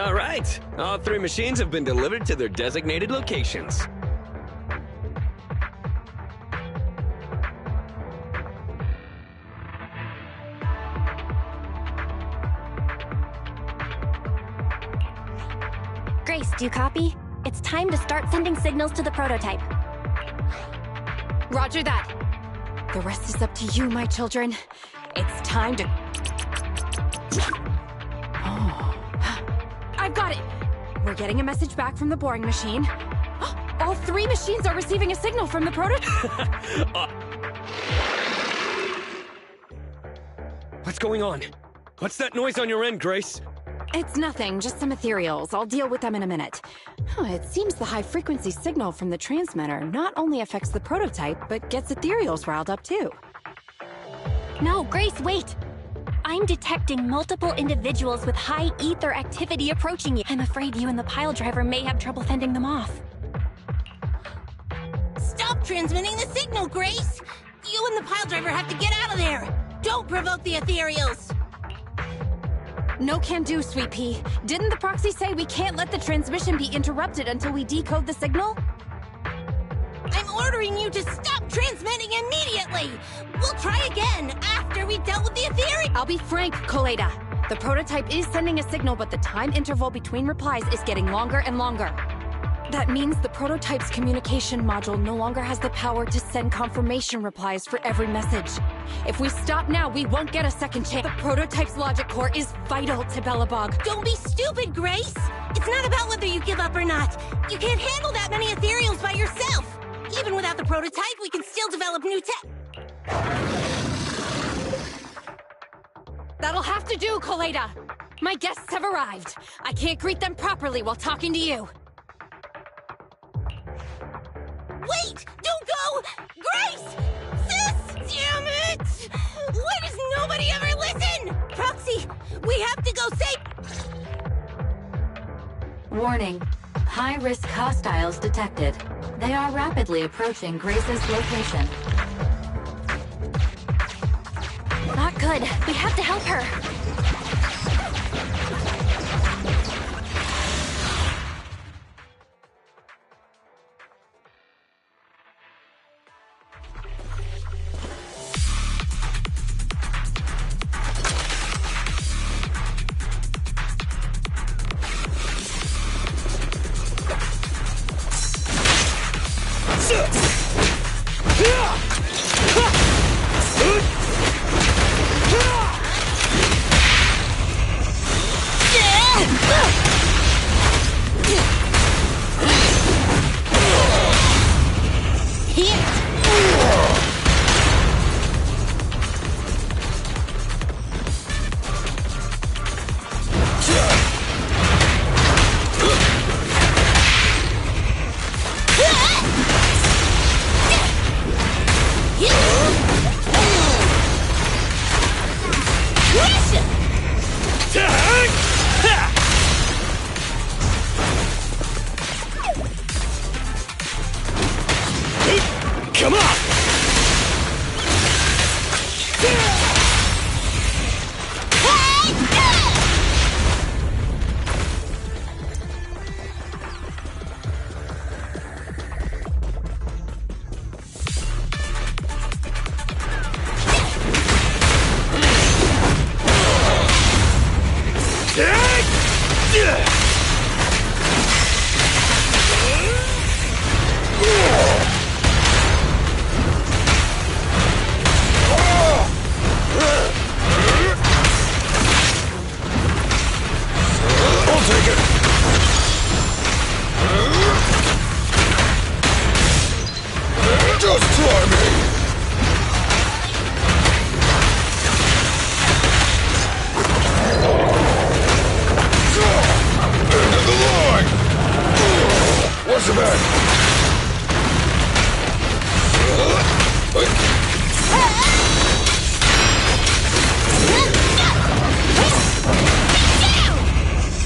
All right. All 3 machines have been delivered to their designated locations. Grace, do you copy? It's time to start sending signals to the prototype. Roger that. The rest is up to you, my children. It's time to... Oh. I've got it! We're getting a message back from the boring machine. All 3 machines are receiving a signal from the prototype. What's going on? What's that noise on your end, Grace? It's nothing, just some ethereals. I'll deal with them in a minute. It seems the high-frequency signal from the transmitter not only affects the prototype, but gets ethereals riled up too. No, Grace, wait! I'm detecting multiple individuals with high ether activity approaching you. I'm afraid you and the pile driver may have trouble fending them off. Stop transmitting the signal, Grace! You and the pile driver have to get out of there! Don't provoke the ethereals! No can do, Sweet Pea. Didn't the proxy say we can't let the transmission be interrupted until we decode the signal? I'm ordering you to stop transmitting immediately! We'll try again after we've dealt with the ethereal. I'll be frank, Koleda. The prototype is sending a signal, but the time interval between replies is getting longer and longer. That means the prototype's communication module no longer has the power to send confirmation replies for every message. If we stop now, we won't get a second chance. The prototype's logic core is vital to Belobog. Don't be stupid, Grace! It's not about whether you give up or not. You can't handle that many ethereals by yourself. Even without the prototype, we can still develop new tech. That'll have to do, Koleda. My guests have arrived. I can't greet them properly while talking to you. Wait! Don't go! Grace! Sis! Damn it! Why does nobody ever listen? Proxy, we have to go save... Warning. High-risk hostiles detected. They are rapidly approaching Grace's location. Not good. We have to help her. Come on!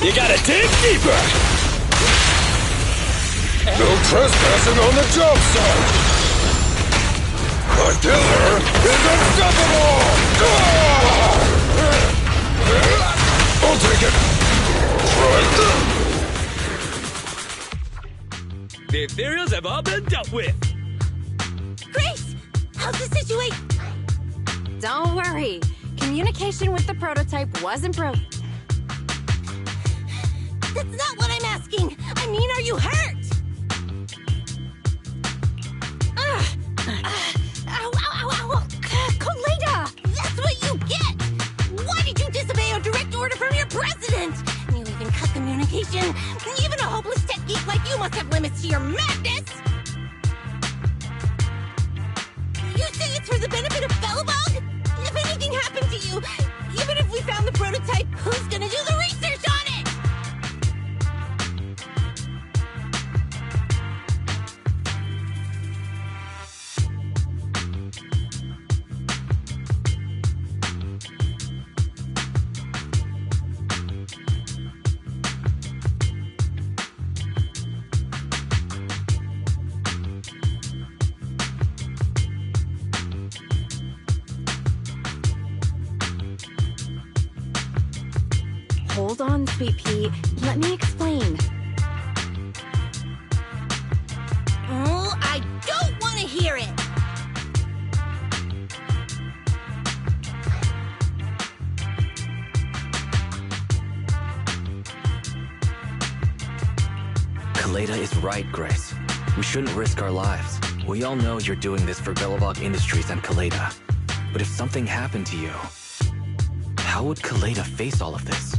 You gotta dig deeper! No trespassing on the job site! The killer is unstoppable! I'll take it! Right there! dealt with! Grace! How's the situation? Don't worry. Communication with the prototype wasn't broken. That's not what I'm asking! I mean, are you hurt? Ow, ow, ow, ow! Koleda! That's what you get! Why did you disobey a direct order from your president? You even cut communication? Even a hopeless tech geek like you must have limits to your madness! You say it's for the benefit of Belobog? If anything happened to you, even if we found the prototype, who's gonna do the research on it? Hold on, Sweet Pea. Let me explain. Oh, I don't want to hear it! Koleda is right, Grace. We shouldn't risk our lives. We all know you're doing this for Belobog Industries and Koleda. But if something happened to you, how would Koleda face all of this?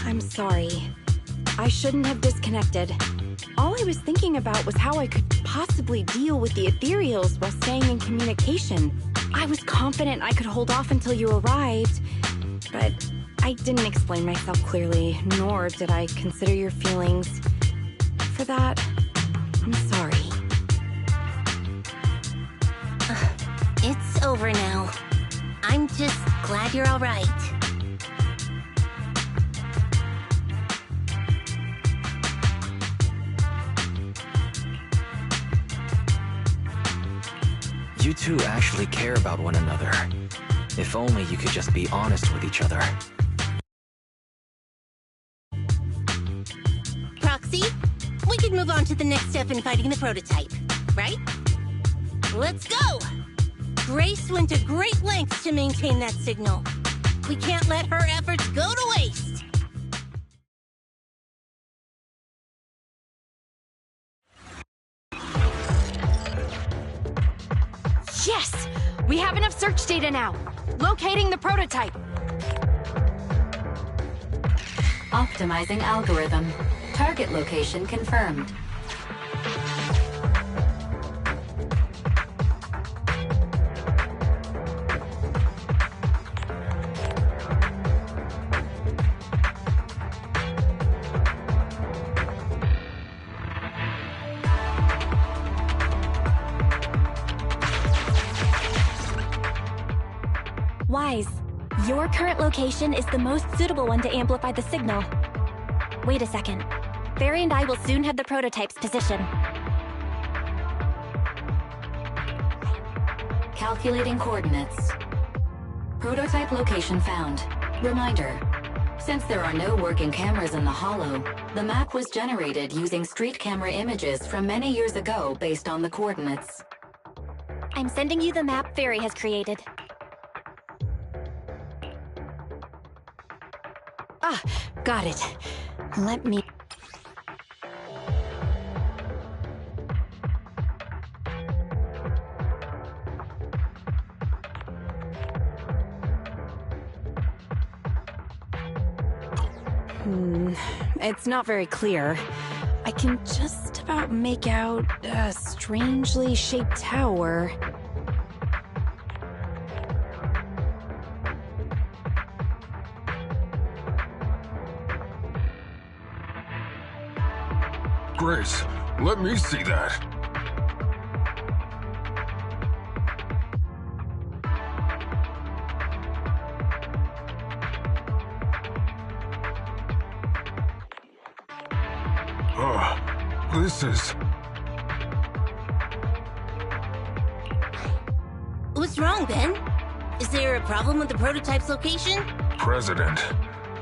I'm sorry. I shouldn't have disconnected. All I was thinking about was how I could possibly deal with the ethereals while staying in communication. I was confident I could hold off until you arrived, but I didn't explain myself clearly, nor did I consider your feelings. For that, I'm sorry. It's over now. I'm just glad you're all right. You two actually care about one another. If only you could just be honest with each other. Proxy, we can move on to the next step in fighting the prototype, right? Let's go! Grace went to great lengths to maintain that signal. We can't let her efforts go to waste. Yes! We have enough search data now. Locating the prototype. Optimizing algorithm. Target location confirmed. Wise, your current location is the most suitable one to amplify the signal. Wait a second. Barry and I will soon have the prototype's position. Calculating coordinates. Prototype location found. Reminder. Since there are no working cameras in the hollow, the map was generated using street camera images from many years ago based on the coordinates. I'm sending you the map Barry has created. Ah, got it. Let me... It's not very clear. I can just about make out a strangely shaped tower. Grace, let me see that. This is... What's wrong, Ben? Is there a problem with the prototype's location? President.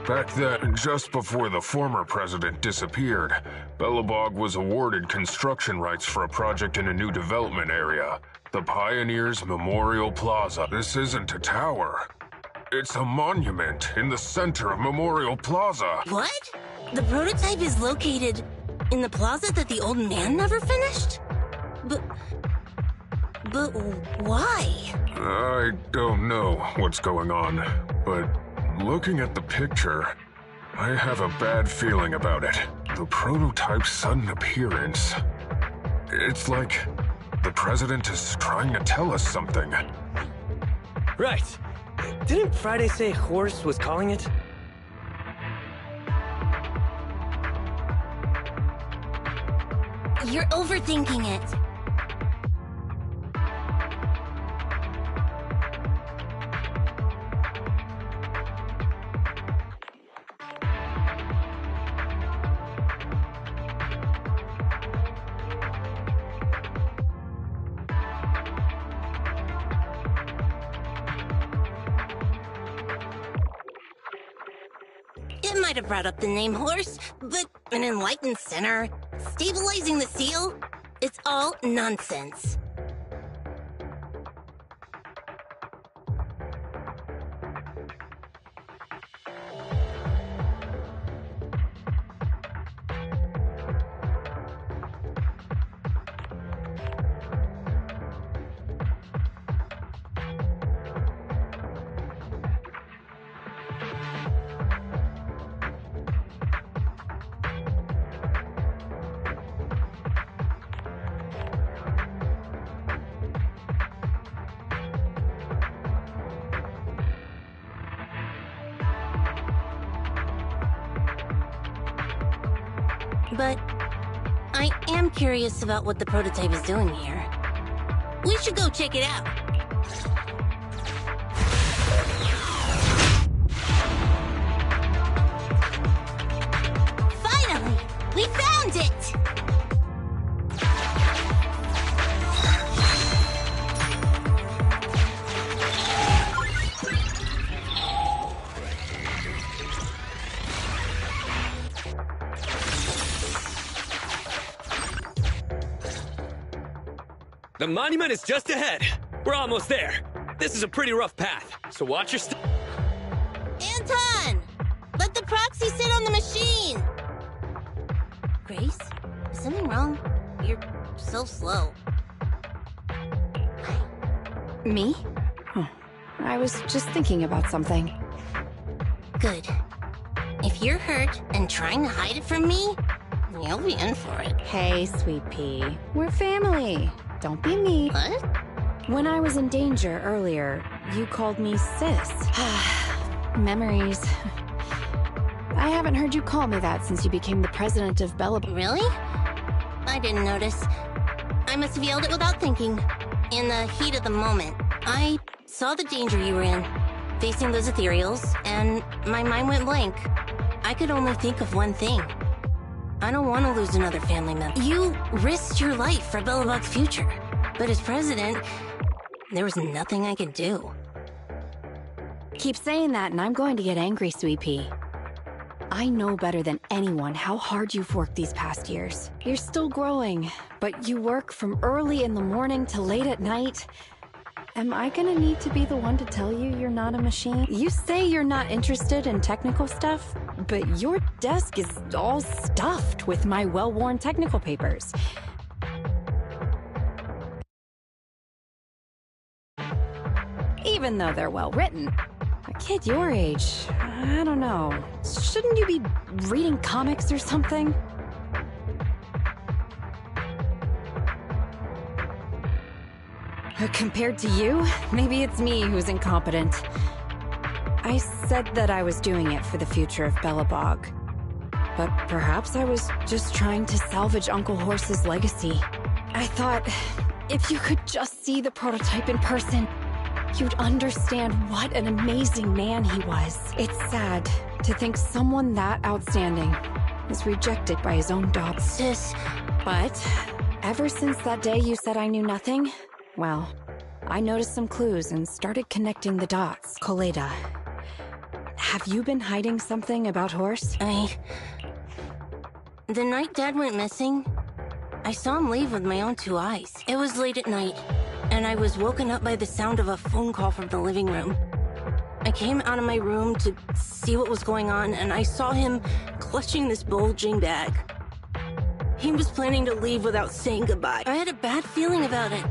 Back then, just before the former president disappeared, Belobog was awarded construction rights for a project in a new development area, the Pioneers Memorial Plaza. This isn't a tower. It's a monument in the center of Memorial Plaza. What? The prototype is located in the plaza that the old man never finished? But why? I don't know what's going on, but looking at the picture, I have a bad feeling about it. The prototype's sudden appearance. It's like the president is trying to tell us something. Right. Didn't Friday say Horse was calling it? You're overthinking it. It might have brought up the name Horse, but an enlightened center, stabilizing the seal, it's all nonsense. But I am curious about what the prototype is doing here. We should go check it out. Finally! We found it! The monument is just ahead. We're almost there. This is a pretty rough path, so watch your step. Anton! Let the proxy sit on the machine! Grace? Is something wrong? You're so slow. Me? Huh. I was just thinking about something. Good. If you're hurt and trying to hide it from me, you'll be in for it. Hey, sweet pea. We're family. Don't be mean. What? When I was in danger earlier, you called me sis. Memories. I haven't heard you call me that since you became the president of Belobog. Really? I didn't notice. I must have yelled it without thinking. In the heat of the moment, I saw the danger you were in, facing those ethereals, and my mind went blank. I could only think of one thing. I don't want to lose another family member. You risked your life for Belobog's future, but as president, there was nothing I could do. Keep saying that and I'm going to get angry, sweet pea. I know better than anyone how hard you've worked these past years. You're still growing, but you work from early in the morning to late at night. Am I gonna need to be the one to tell you you're not a machine? You say you're not interested in technical stuff, but your desk is all stuffed with my well-worn technical papers. Even though they're well-written. A kid your age, I don't know. Shouldn't you be reading comics or something? Compared to you, maybe it's me who's incompetent. I said that I was doing it for the future of Belobog. But perhaps I was just trying to salvage Uncle Horse's legacy. I thought, if you could just see the prototype in person, you'd understand what an amazing man he was. It's sad to think someone that outstanding was rejected by his own daughter. Sis. But ever since that day you said I knew nothing, well, I noticed some clues and started connecting the dots. Kaleda. Have you been hiding something about Horse? The night Dad went missing, I saw him leave with my own 2 eyes. It was late at night, and I was woken up by the sound of a phone call from the living room. I came out of my room to see what was going on, and I saw him clutching this bulging bag. He was planning to leave without saying goodbye. I had a bad feeling about it,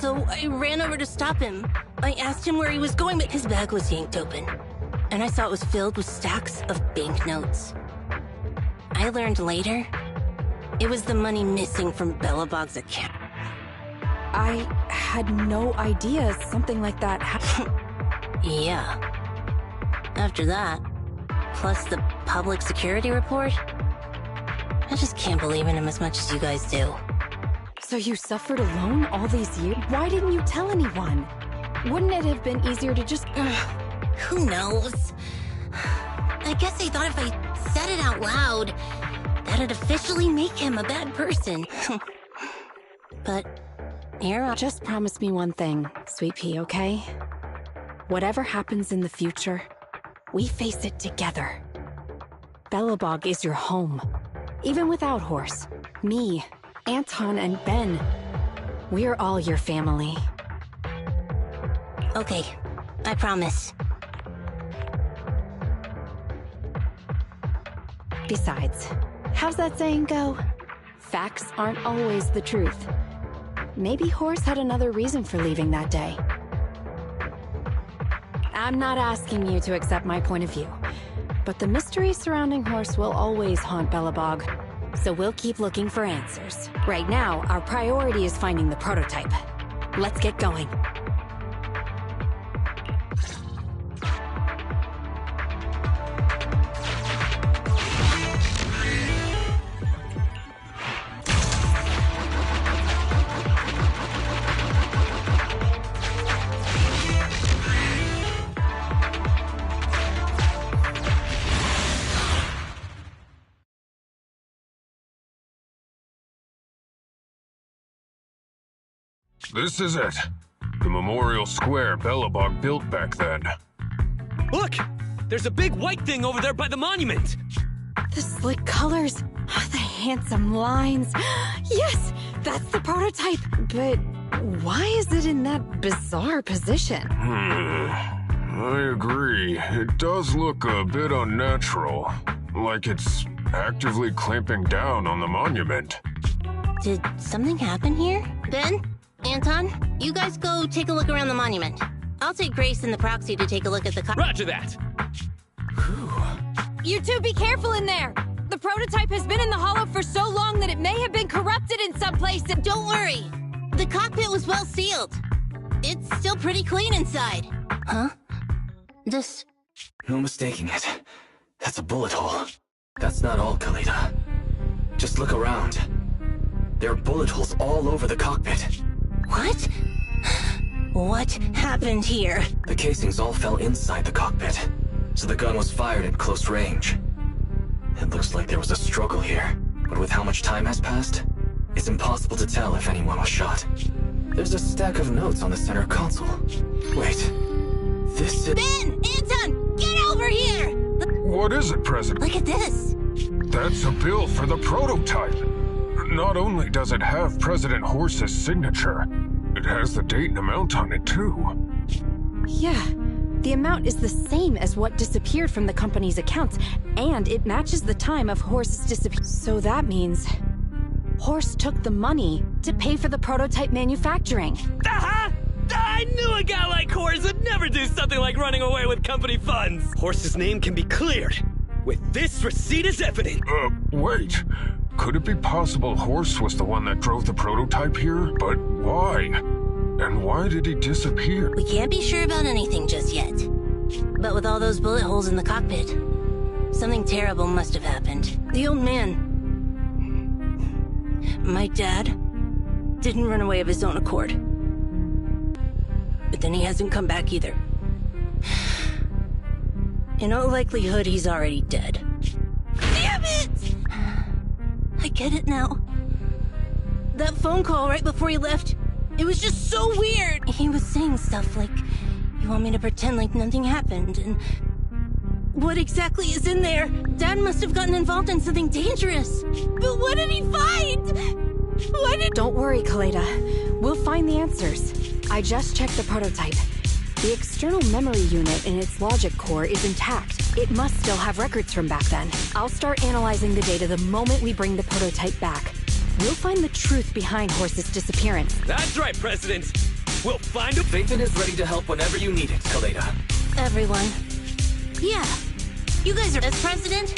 so I ran over to stop him. I asked him where he was going, but his bag was yanked open, and I saw it was filled with stacks of banknotes. I learned later, it was the money missing from Belobog's account. I had no idea something like that happened. Yeah. After that, plus the public security report, I just can't believe in him as much as you guys do. So you suffered alone all these years? Why didn't you tell anyone? Wouldn't it have been easier to just... Who knows? I guess I thought if I said it out loud, that'd officially make him a bad person. But here I... Just promise me one thing, Sweet Pea, okay? Whatever happens in the future, we face it together. Belobog is your home. Even without Horse, me, Anton, and Ben, we're all your family. Okay, I promise. Besides, how's that saying go? Facts aren't always the truth. Maybe Horse had another reason for leaving that day. I'm not asking you to accept my point of view, but the mystery surrounding Horse will always haunt Belobog, so we'll keep looking for answers. Right now, our priority is finding the prototype. Let's get going. This is it. The memorial square Belobog built back then. Look! There's a big white thing over there by the monument! The slick colors, the handsome lines. Yes, that's the prototype. But why is it in that bizarre position? I agree. It does look a bit unnatural. Like it's actively clamping down on the monument. Did something happen here? Ben? Anton? You guys go take a look around the monument. I'll take Grace and the proxy to take a look at the... Roger that! You two be careful in there! The prototype has been in the hollow for so long that it may have been corrupted in some places. Don't worry! The cockpit was well sealed. It's still pretty clean inside. Huh? This... No mistaking it. That's a bullet hole. That's not all, Kaleda. Just look around. There are bullet holes all over the cockpit. What? What happened here? The casings all fell inside the cockpit, so the gun was fired at close range. It looks like there was a struggle here, but with how much time has passed, it's impossible to tell if anyone was shot. There's a stack of notes on the center console. Wait, this is... Ben! Anton! Get over here! What is it, President? Look at this! That's a bill for the prototype. Not only does it have President Horse's signature, it has the date and amount on it, too. Yeah, the amount is the same as what disappeared from the company's accounts, and it matches the time of Horse's disappearance. So that means Horse took the money to pay for the prototype manufacturing. Aha! I knew a guy like Horse would never do something like running away with company funds. Horse's name can be cleared with this receipt as evidence. Wait. Could it be possible Horse was the one that drove the prototype here? But why? And why did he disappear? We can't be sure about anything just yet. But with all those bullet holes in the cockpit, something terrible must have happened. The old man... my dad didn't run away of his own accord. But then he hasn't come back either. In all likelihood, he's already dead. Damn it! I get it now. That phone call right before he left, it was just so weird. He was saying stuff like, you want me to pretend like nothing happened, and What exactly is in there? Dad must have gotten involved in something dangerous. But what did he find? Don't worry, Kaleda. We'll find the answers. I just checked the prototype. The external memory unit in its logic core is intact. It must still have records from back then. I'll start analyzing the data the moment we bring the prototype back. We'll find the truth behind Horse's disappearance. That's right, President. We'll find him. Phaethon is ready to help whenever you need it, Kaleda. Everyone. Yeah. You guys are... As president,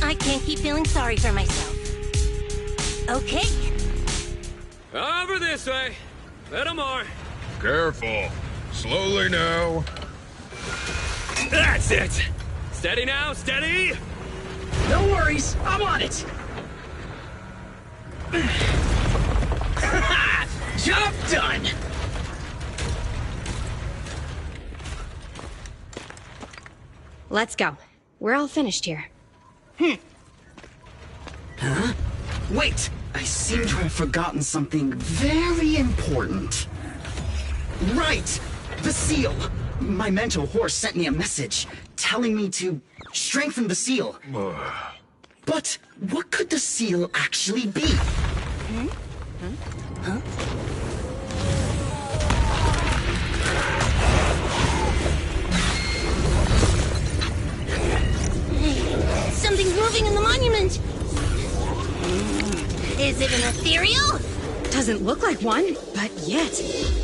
I can't keep feeling sorry for myself. Okay. Over this way. Little more. Careful. Slowly now. That's it. Steady now, steady. No worries, I'm on it. Job done. Let's go. We're all finished here. Huh? Wait, I seem to have forgotten something very important. Right! The seal! My mentor Horse sent me a message telling me to strengthen the seal. But what could the seal actually be? Huh? Hey, something's moving in the monument! Is it an ethereal? Doesn't look like one, but yet,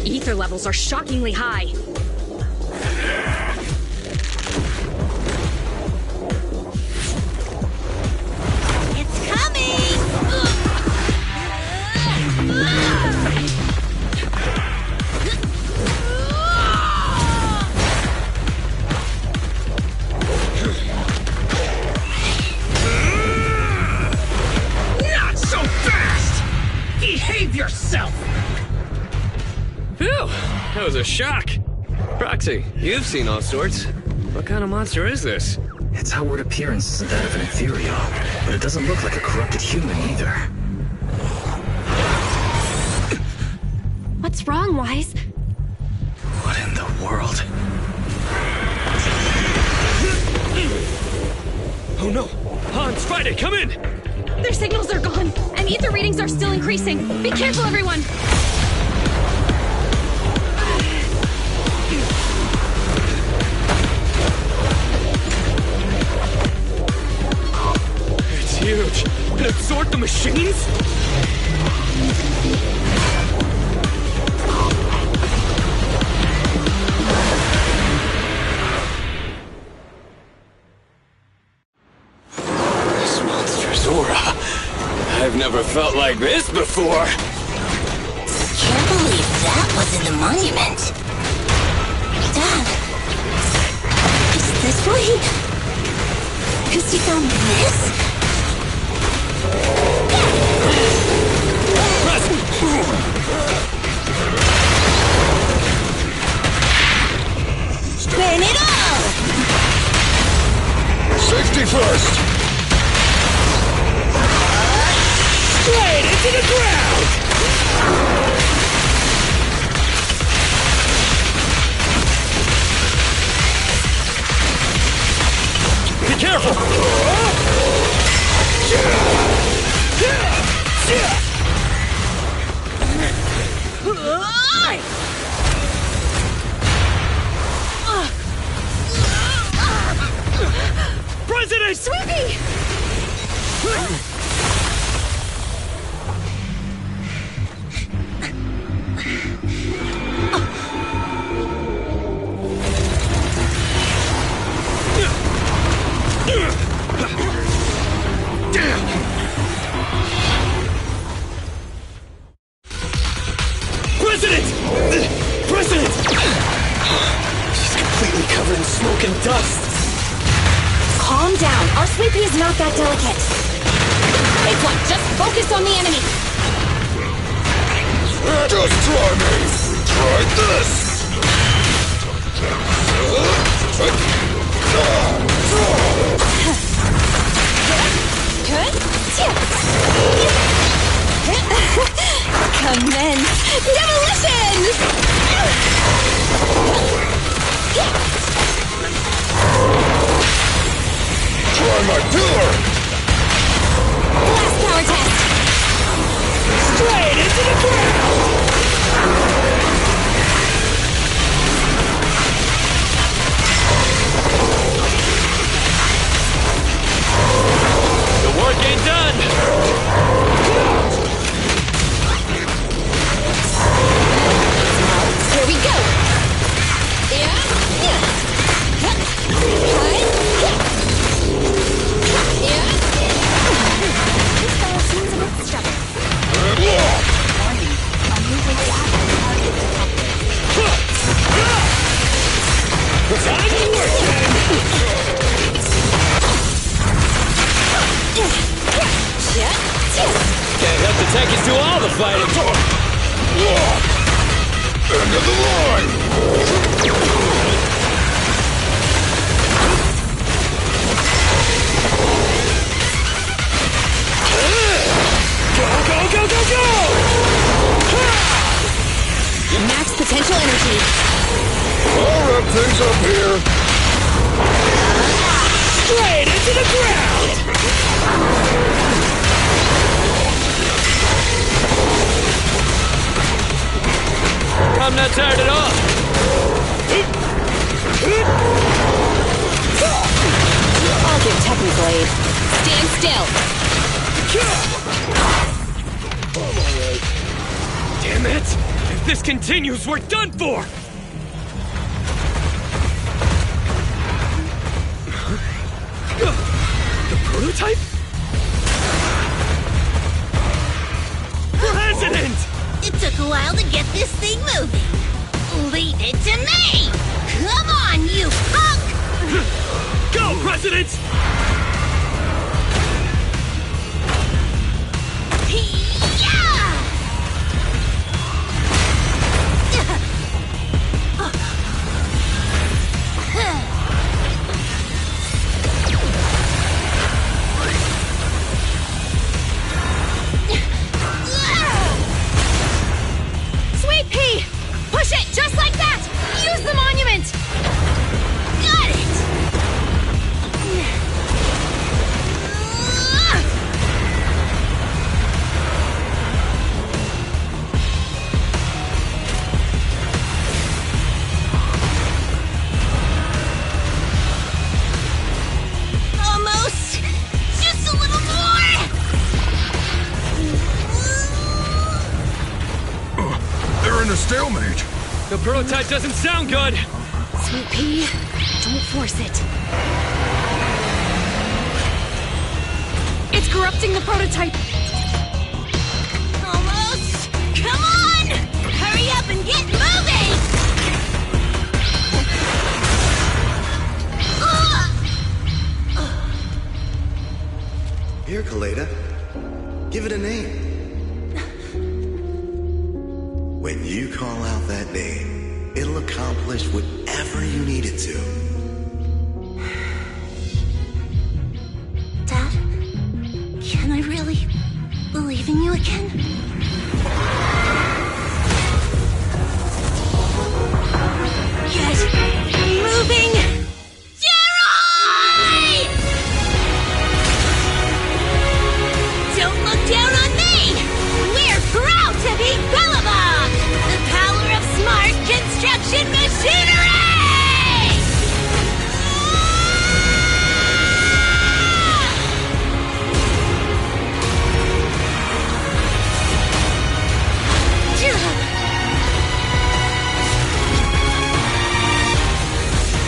ether levels are shockingly high. It's coming! Not so fast! Behave yourself! Phew, that was a shock. Proxy, you've seen all sorts. What kind of monster is this? Its outward appearance isn't that of an ethereal, but it doesn't look like a corrupted human either. What's wrong, Wise? What in the world? Oh no! Hans, Friday, come in! Their signals are gone, and ether readings are still increasing. Be careful, everyone! It's huge! It absorbed the machines? This monster's aura. I've never felt like this before. Can't believe that was in the monument. Dad, is this why he found this? Burn it all! Safety first! Straight into the ground! Be careful! President! Sweepy! President! President! She's completely covered in smoke and dust. Calm down. Our Sweepy is not that delicate. It's what? Just focus on the enemy. Just try me! Try this! Commence demolition! Destroy my pillar! Last power test! Straight into the ground! The work ain't done! Here we go! This fellow seems a bit stubborn. Warning. Unusually active target detected. Time to work, Can't help the techies do all the fighting! End of the line! Go! Max potential energy. I'll wrap things up here. Straight into the ground! I'm not tired at all. I'll give technical aid. Stand still. Damn it! If this continues, we're done for! The prototype? President! It took a while to get this thing moving. Leave it to me! Come on, you punk! Go, President! Sweet pea! Push it just like that! Use the monument! Got it! Almost! Just a little more! They're in a stalemate. The prototype doesn't sound good. Sweet pea, don't force it. It's corrupting the prototype! Almost! Come on! Hurry up and get moving! Here, Kaleda. Give it a name. When you call out that name, it'll accomplish whatever you need it to. Dad, can I really believe in you again? Get moving! Jerry! Don't look down on me! We're proud to be Bellabog! The power of smart construction machinery!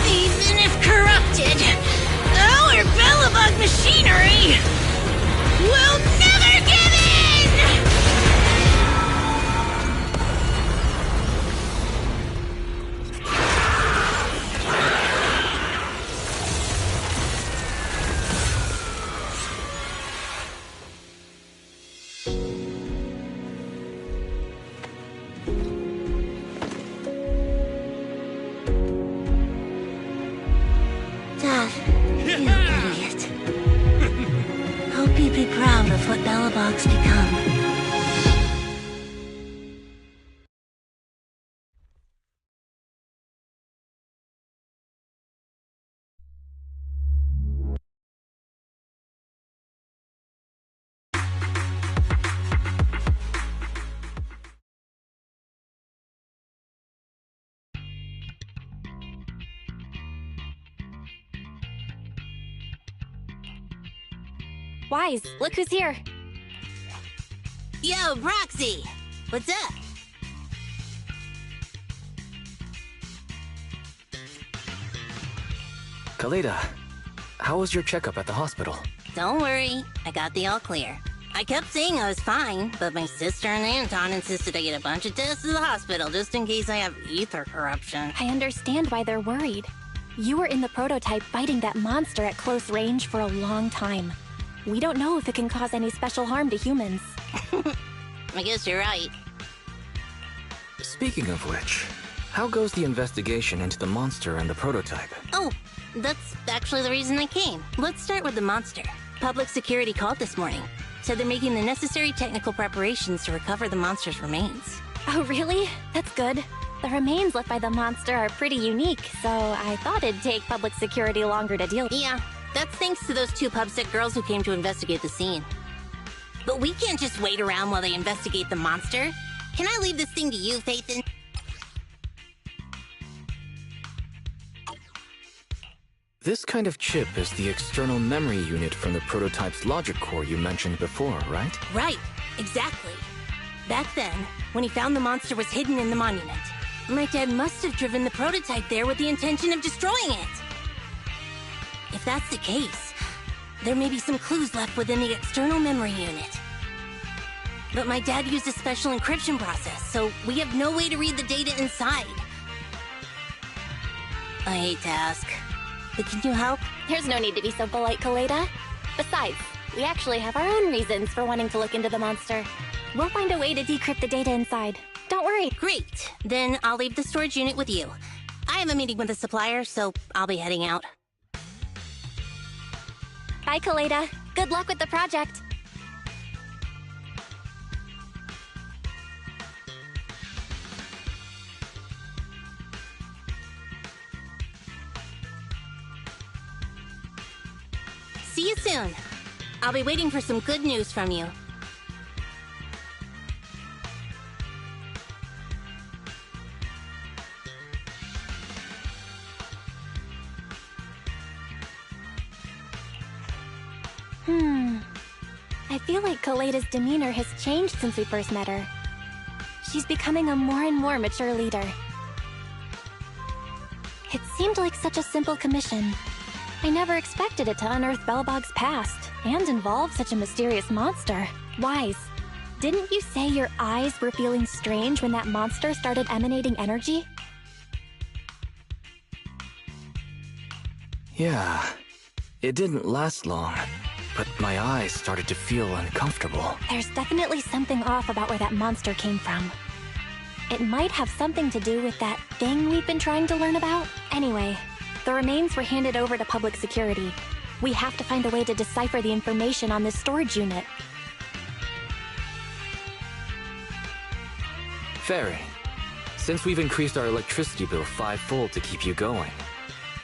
Even if corrupted, our Bellabog machinery will never give in! Dad, you idiot. Hope you'd be proud of what Bellabog's become. Wise, look who's here. Yo, Proxy! What's up? Kaleda, how was your checkup at the hospital? Don't worry, I got the all clear. I kept saying I was fine, but my sister and Anton insisted I get a bunch of tests at the hospital just in case I have ether corruption. I understand why they're worried. You were in the prototype fighting that monster at close range for a long time. We don't know if it can cause any special harm to humans. I guess you're right. Speaking of which, how goes the investigation into the monster and the prototype? Oh, that's actually the reason I came. Let's start with the monster. Public security called this morning. Said they're making the necessary technical preparations to recover the monster's remains. Oh, really? That's good. The remains left by the monster are pretty unique, so I thought it'd take public security longer to deal with. Yeah, that's thanks to those two pubsec girls who came to investigate the scene. But we can't just wait around while they investigate the monster. Can I leave this thing to you, Phaethon? This kind of chip is the external memory unit from the prototype's logic core you mentioned before, right? Right, exactly. Back then, when he found the monster was hidden in the monument, my dad must have driven the prototype there with the intention of destroying it. If that's the case, there may be some clues left within the external memory unit. But my dad used a special encryption process, so we have no way to read the data inside. I hate to ask, but can you help? There's no need to be so polite, Kaleda. Besides, we actually have our own reasons for wanting to look into the monster. We'll find a way to decrypt the data inside. Don't worry. Great. Then I'll leave the storage unit with you. I have a meeting with the supplier, so I'll be heading out. Bye, Kaleda. Good luck with the project. See you soon. I'll be waiting for some good news from you. I feel like Kaleda's demeanor has changed since we first met her. She's becoming a more and more mature leader. It seemed like such a simple commission. I never expected it to unearth Belobog's past and involve such a mysterious monster. Wise, didn't you say your eyes were feeling strange when that monster started emanating energy? Yeah, it didn't last long, but my eyes started to feel uncomfortable. There's definitely something off about where that monster came from. It might have something to do with that thing we've been trying to learn about. Anyway, the remains were handed over to public security. We have to find a way to decipher the information on this storage unit. Fairy, since we've increased our electricity bill 5-fold to keep you going,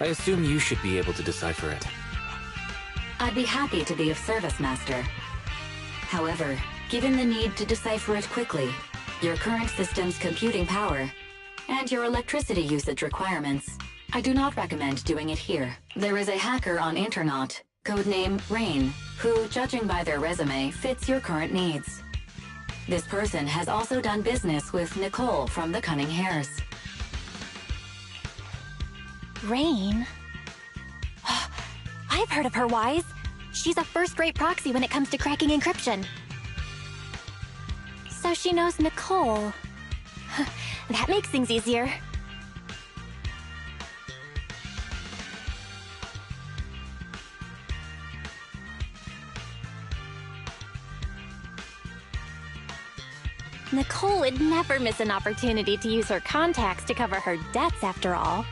I assume you should be able to decipher it. I'd be happy to be of service, Master. However, given the need to decipher it quickly, your current system's computing power, and your electricity usage requirements, I do not recommend doing it here. There is a hacker on Internaut, codename Rain, who, judging by their resume, fits your current needs. This person has also done business with Nicole from the Cunning Hares. Rain? I've heard of her, Wise. She's a first-rate proxy when it comes to cracking encryption. So she knows Nicole. That makes things easier. Nicole would never miss an opportunity to use her contacts to cover her debts, after all.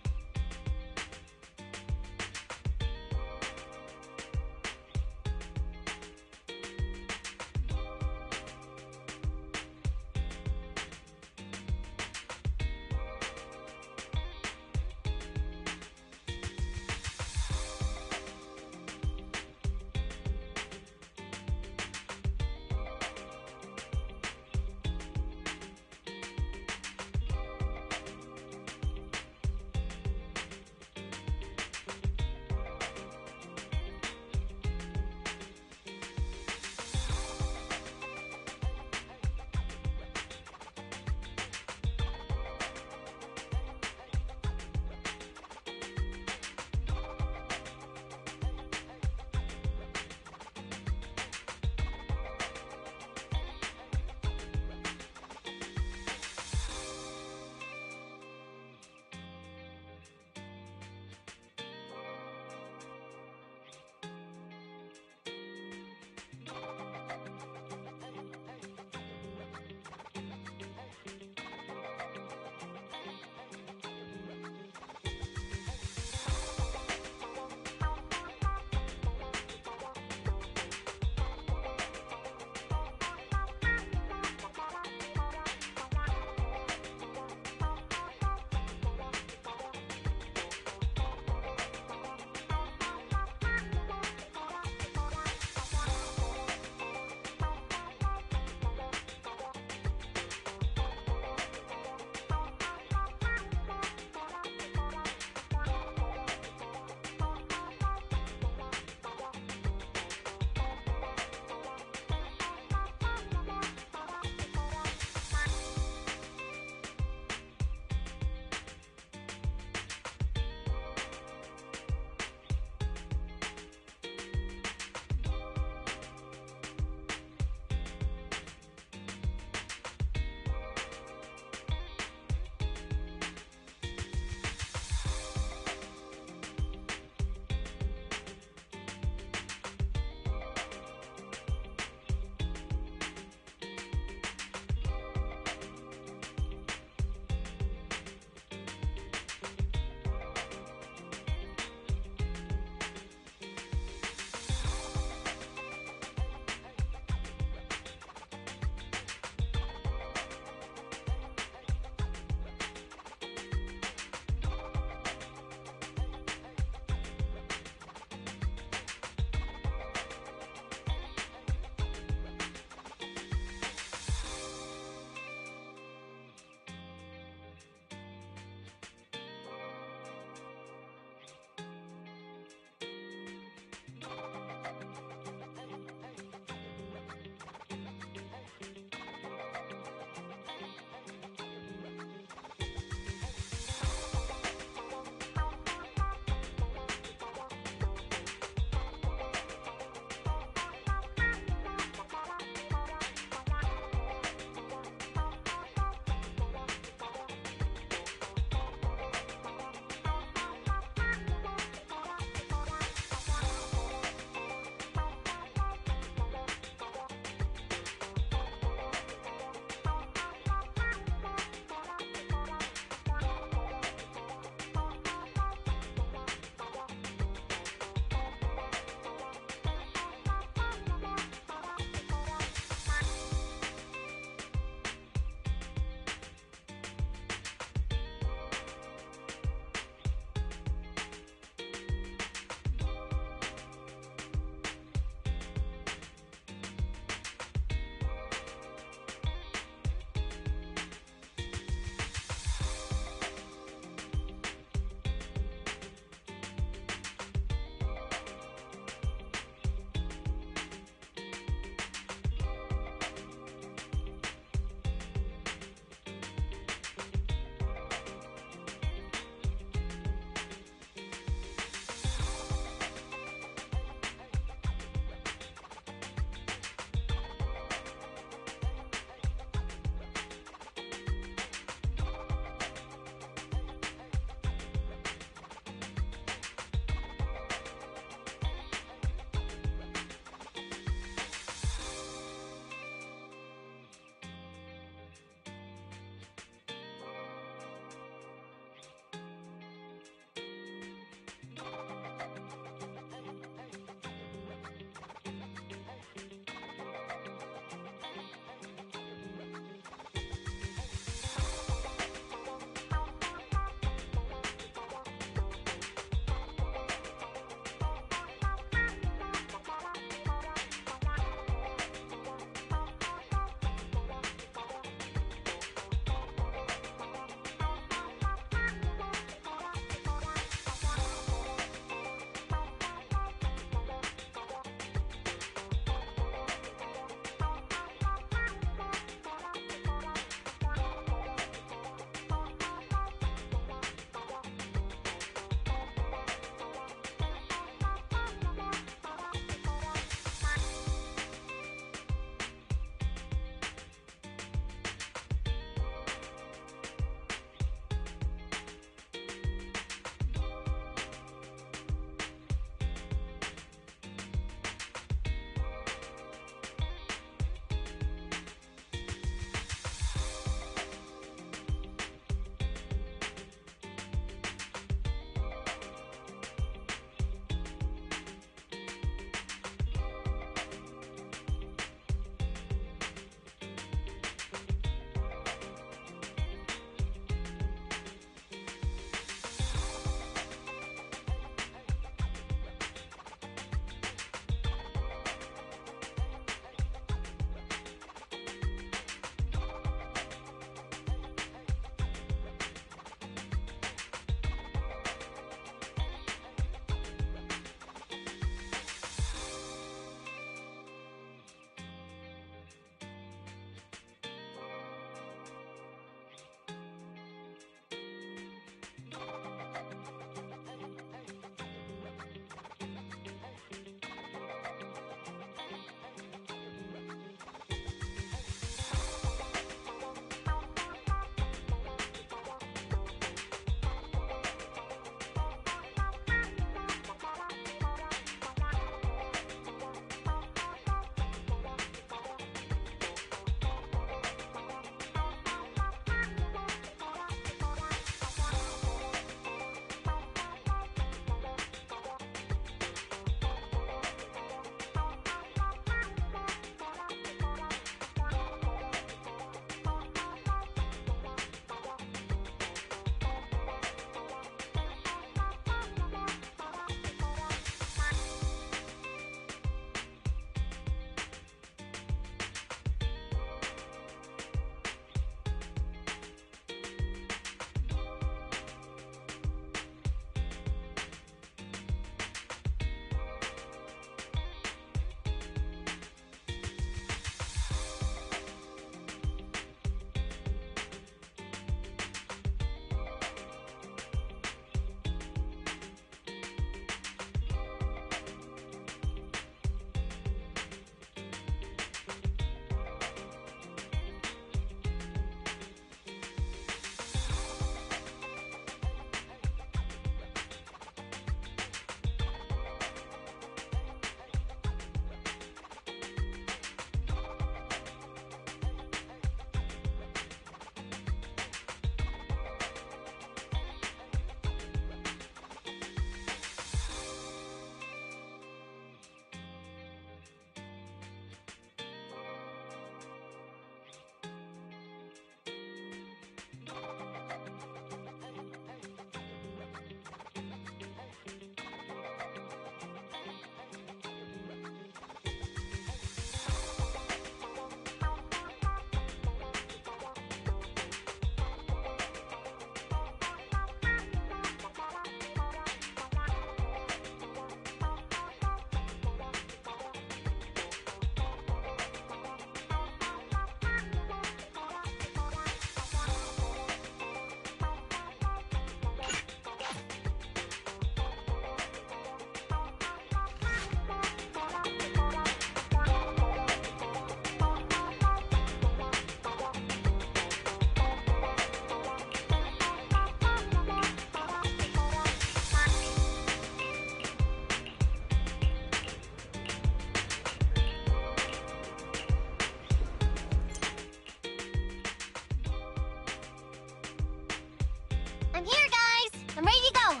I'm here, guys! I'm ready to go!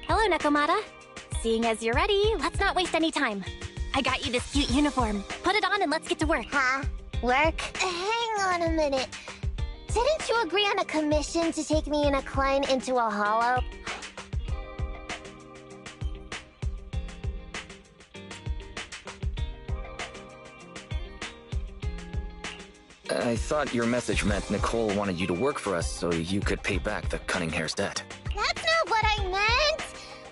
Hello, Nekomata. Seeing as you're ready, let's not waste any time. I got you this cute uniform. Put it on and let's get to work. Huh? Work? Hang on a minute. Didn't you agree on a commission to take me and a client into a hollow? I thought your message meant Nicole wanted you to work for us so you could pay back the Cunninghair's debt. That's not what I meant!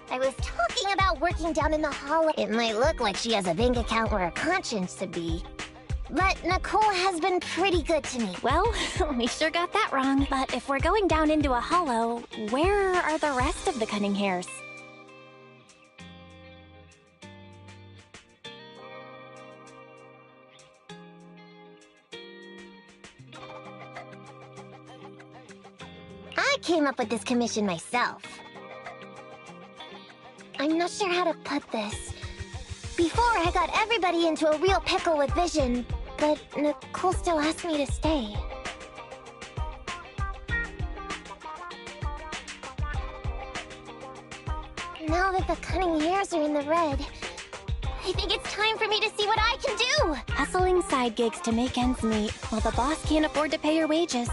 I was talking about working down in the hollow. It might look like she has a bank account where her conscience should be. But Nicole has been pretty good to me. Well, we sure got that wrong. But if we're going down into a hollow, where are the rest of the Cunninghairs? I came up with this commission myself. I'm not sure how to put this. Before, I got everybody into a real pickle with Vision, but Nicole still asked me to stay. Now that the Cunninghairs are in the red, I think it's time for me to see what I can do! Hustling side gigs to make ends meet, while the boss can't afford to pay her wages.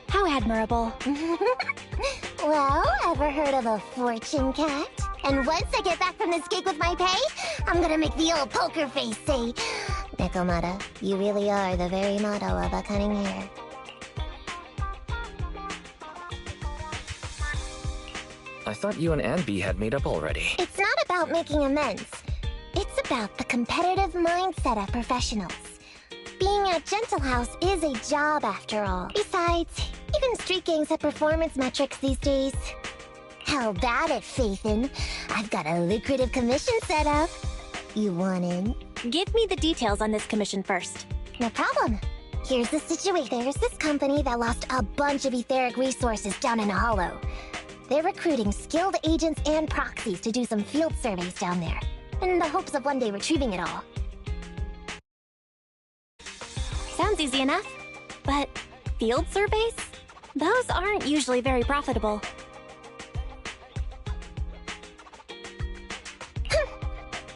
How admirable. Well, ever heard of a fortune cat? And once I get back from this gig with my pay, I'm gonna make the old poker face say, Nekomata, you really are the very motto of a Cunninghair. I thought you and Anby had made up already. It's not about making amends. It's about the competitive mindset of professionals. Being at Gentle House is a job after all. Besides, even street gangs have performance metrics these days. How about it, Faithin? I've got a lucrative commission set up. You want in? Give me the details on this commission first. No problem. Here's the situation. There's this company that lost a bunch of etheric resources down in a hollow. They're recruiting skilled agents and proxies to do some field surveys down there, in the hopes of one day retrieving it all. Sounds easy enough. But field surveys? Those aren't usually very profitable.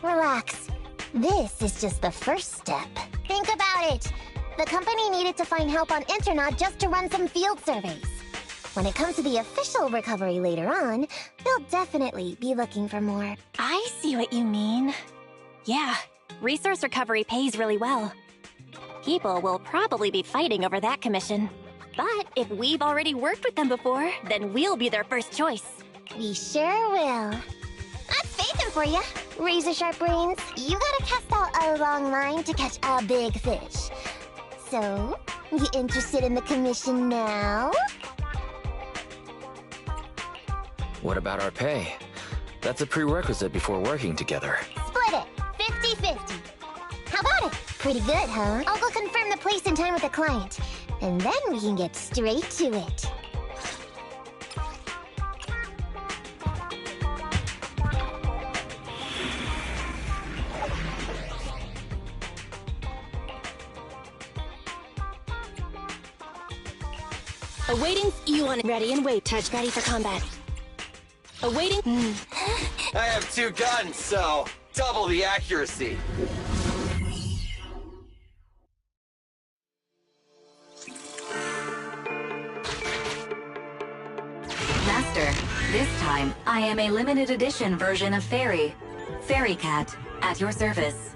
Relax. This is just the first step. Think about it. The company needed to find help on Internaut just to run some field surveys. When it comes to the official recovery later on, they'll definitely be looking for more. I see what you mean. Yeah, resource recovery pays really well. People will probably be fighting over that commission. But if we've already worked with them before, then we'll be their first choice. We sure will. That's Faithin for you. Razor-sharp brains. You gotta cast out a long line to catch a big fish. So, you interested in the commission now? What about our pay? That's a prerequisite before working together. Split it. 50-50. How about it? Pretty good, huh? I'll go confirm the place and time with the client. And then we can get straight to it. Awaiting you on ready and wait. Touch ready for combat. Awaiting. I have 2 guns, so double the accuracy. Master, this time I am a limited edition version of Fairy. Fairy Cat, at your service.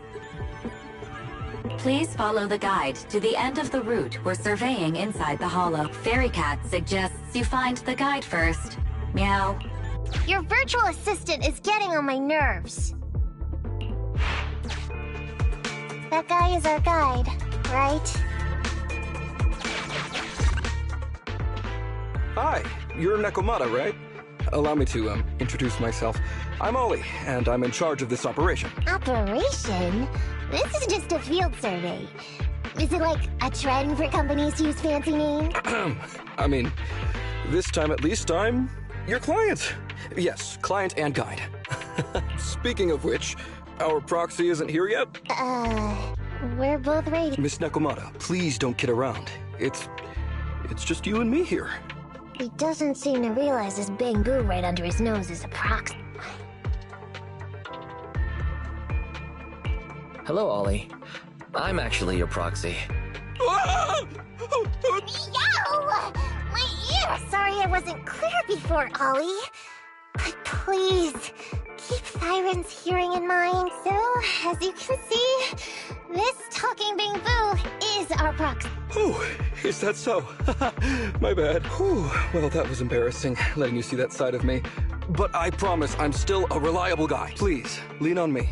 Please follow the guide to the end of the route we're surveying inside the hollow. Fairy Cat suggests you find the guide first. Meow. Your virtual assistant is getting on my nerves. That guy is our guide, right? Hi, you're Nekomata, right? Allow me to, introduce myself. I'm Ollie, and I'm in charge of this operation. Operation? This is just a field survey. Is it like a trend for companies to use fancy names? I mean, this time at least I'm your client. Yes, client and guide. Speaking of which, our proxy isn't here yet? We're both ready. Miss Nekomata, please don't kid around. It's just you and me here. He doesn't seem to realize this bamboo right under his nose is a proxy. Hello, Ollie. I'm actually your proxy. Yow! My ear! Sorry I wasn't clear before, Ollie. But please, keep Siren's hearing in mind. So, as you can see, this talking bamboo is our proxy. Oh, is that so? My bad. Whew. Well, that was embarrassing, letting you see that side of me. But I promise I'm still a reliable guy. Please, lean on me.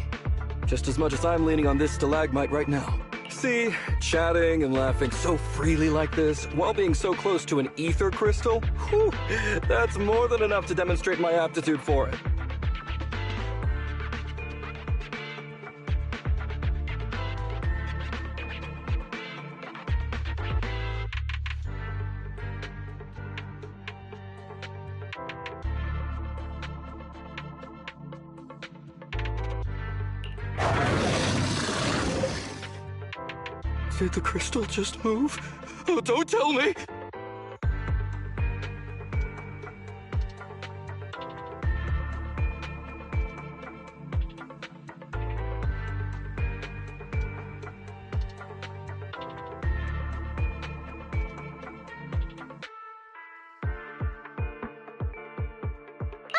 Just as much as I'm leaning on this stalagmite right now. See, chatting and laughing so freely like this, while being so close to an ether crystal, whew, that's more than enough to demonstrate my aptitude for it. Did the crystal just move? Oh, don't tell me!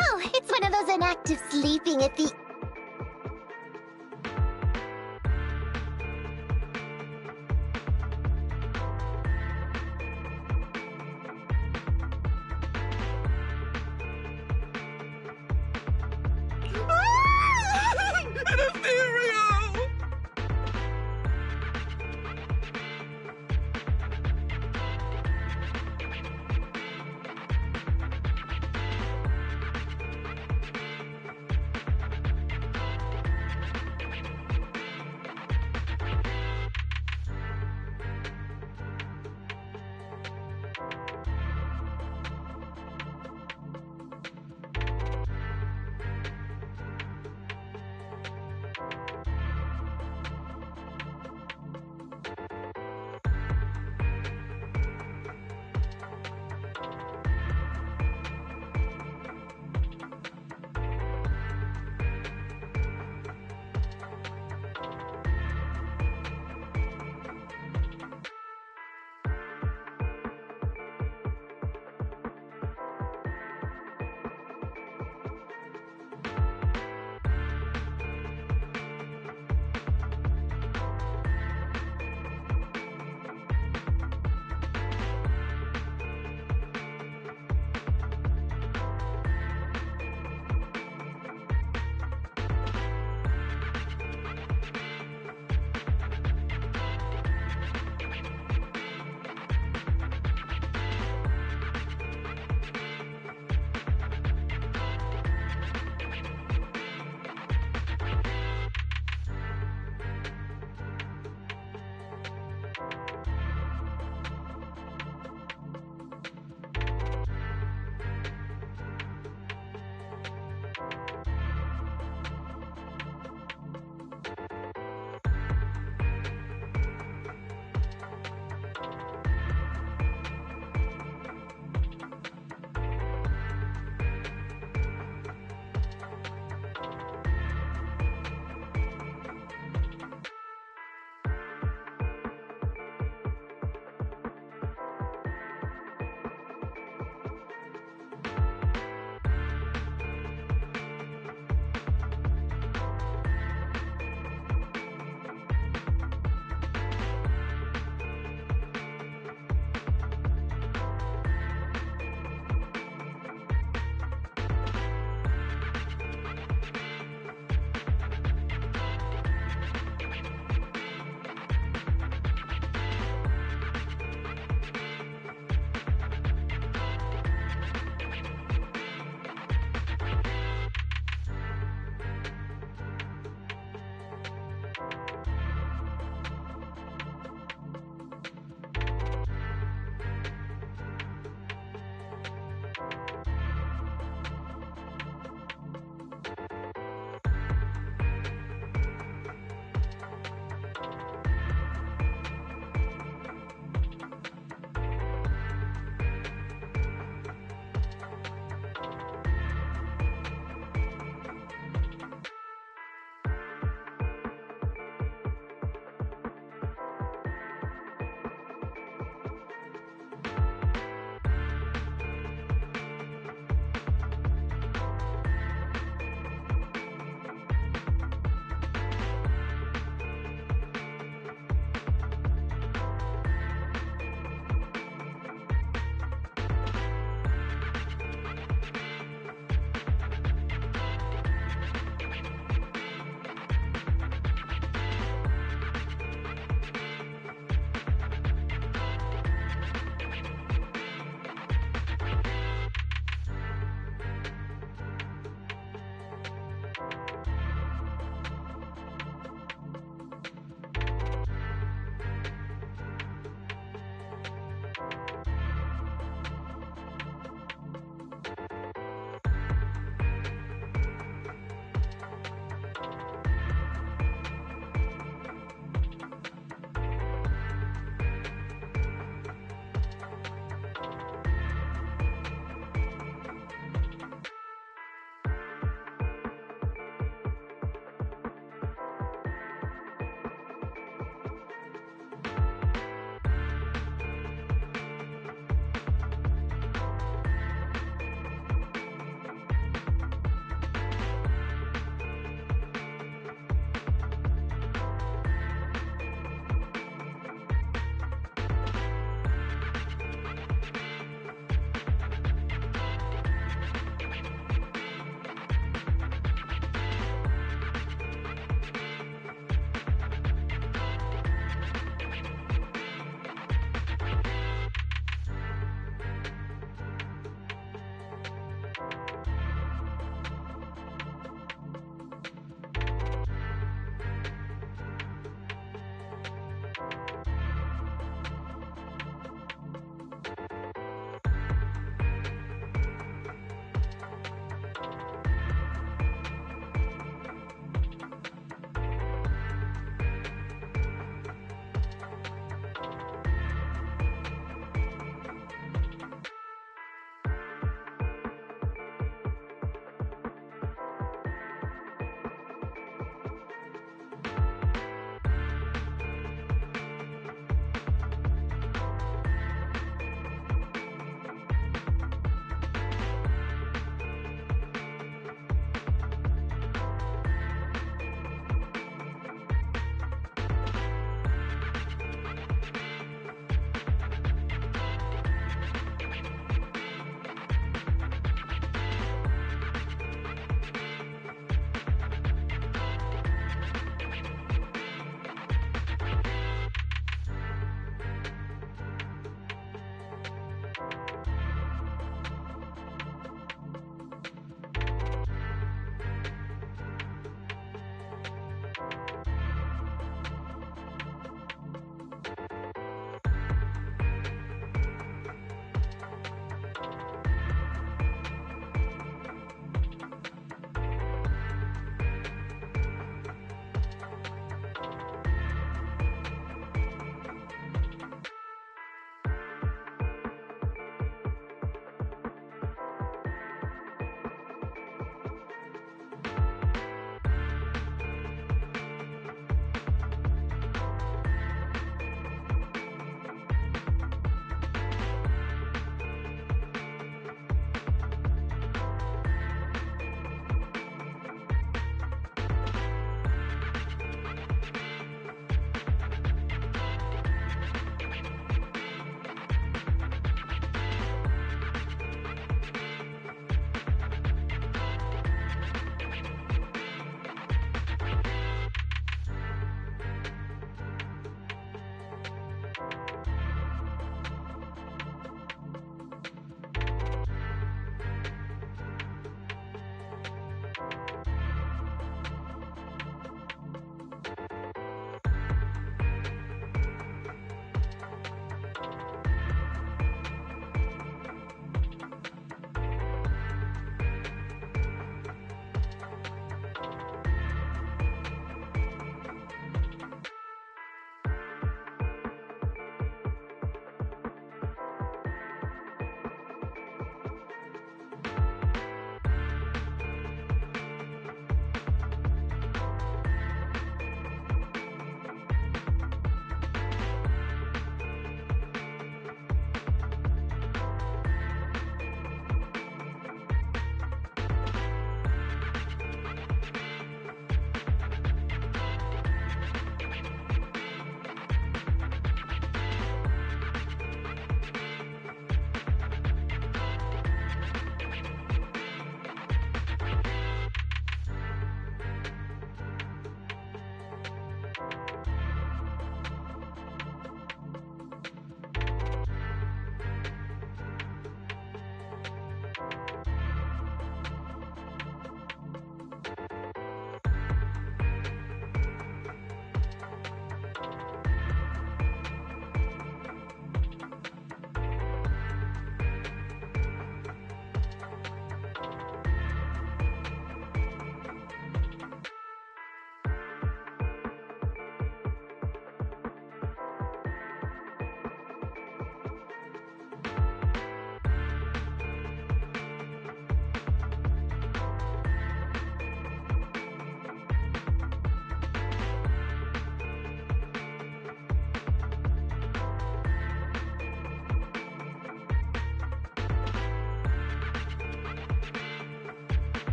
Oh, it's one of those inactive sleeping at the...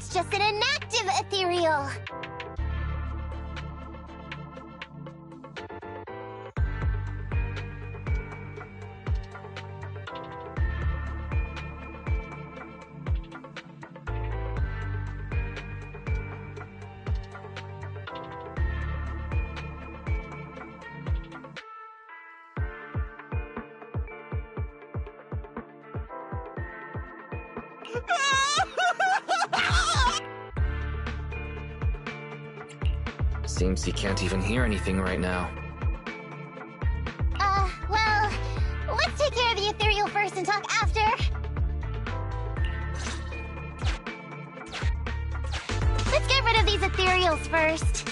it's just an inactive ethereal. Seems he can't even hear anything right now. Well, let's take care of the ethereal first and talk after. Let's get rid of these ethereals first.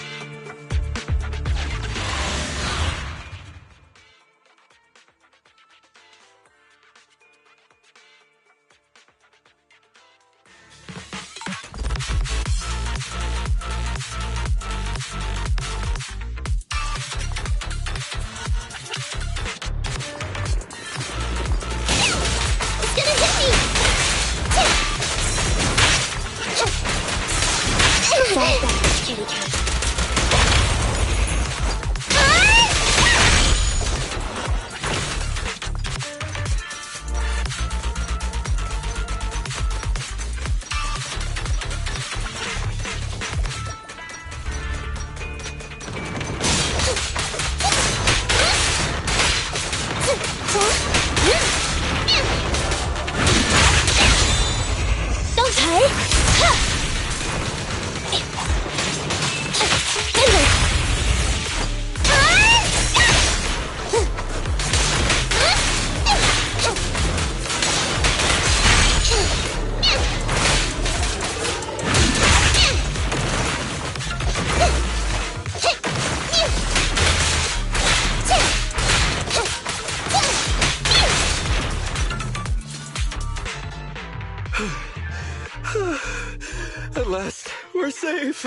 At last, we're safe.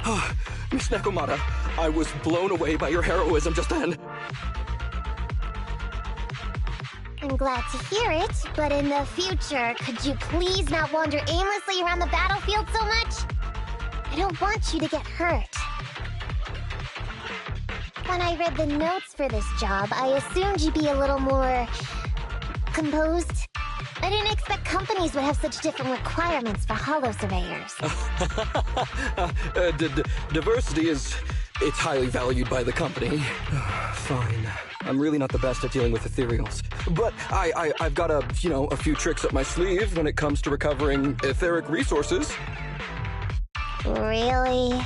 Oh, Miss Nekomata, I was blown away by your heroism just then. I'm glad to hear it, but in the future, could you please not wander aimlessly around the battlefield so much? I don't want you to get hurt. When I read the notes for this job, I assumed you'd be a little more composed. I didn't expect companies would have such different requirements for holo surveyors. Diversity it's highly valued by the company. Fine. I'm really not the best at dealing with ethereals. But I've got a few tricks up my sleeve when it comes to recovering etheric resources. Really?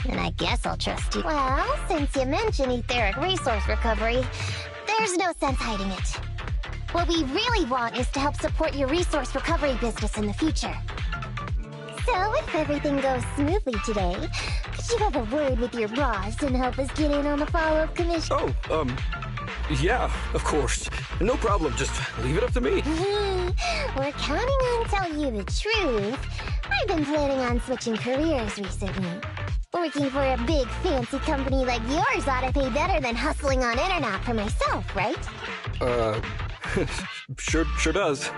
Then I guess I'll trust you. Well, since you mentioned etheric resource recovery, there's no sense hiding it. What we really want is to help support your resource recovery business in the future. So, if everything goes smoothly today, could you have a word with your boss and help us get in on the follow-up commission? Yeah, of course. No problem, just leave it up to me. We're counting on telling you the truth. I've been planning on switching careers recently. Working for a big fancy company like yours ought to pay better than hustling on internet for myself, right? Sure does.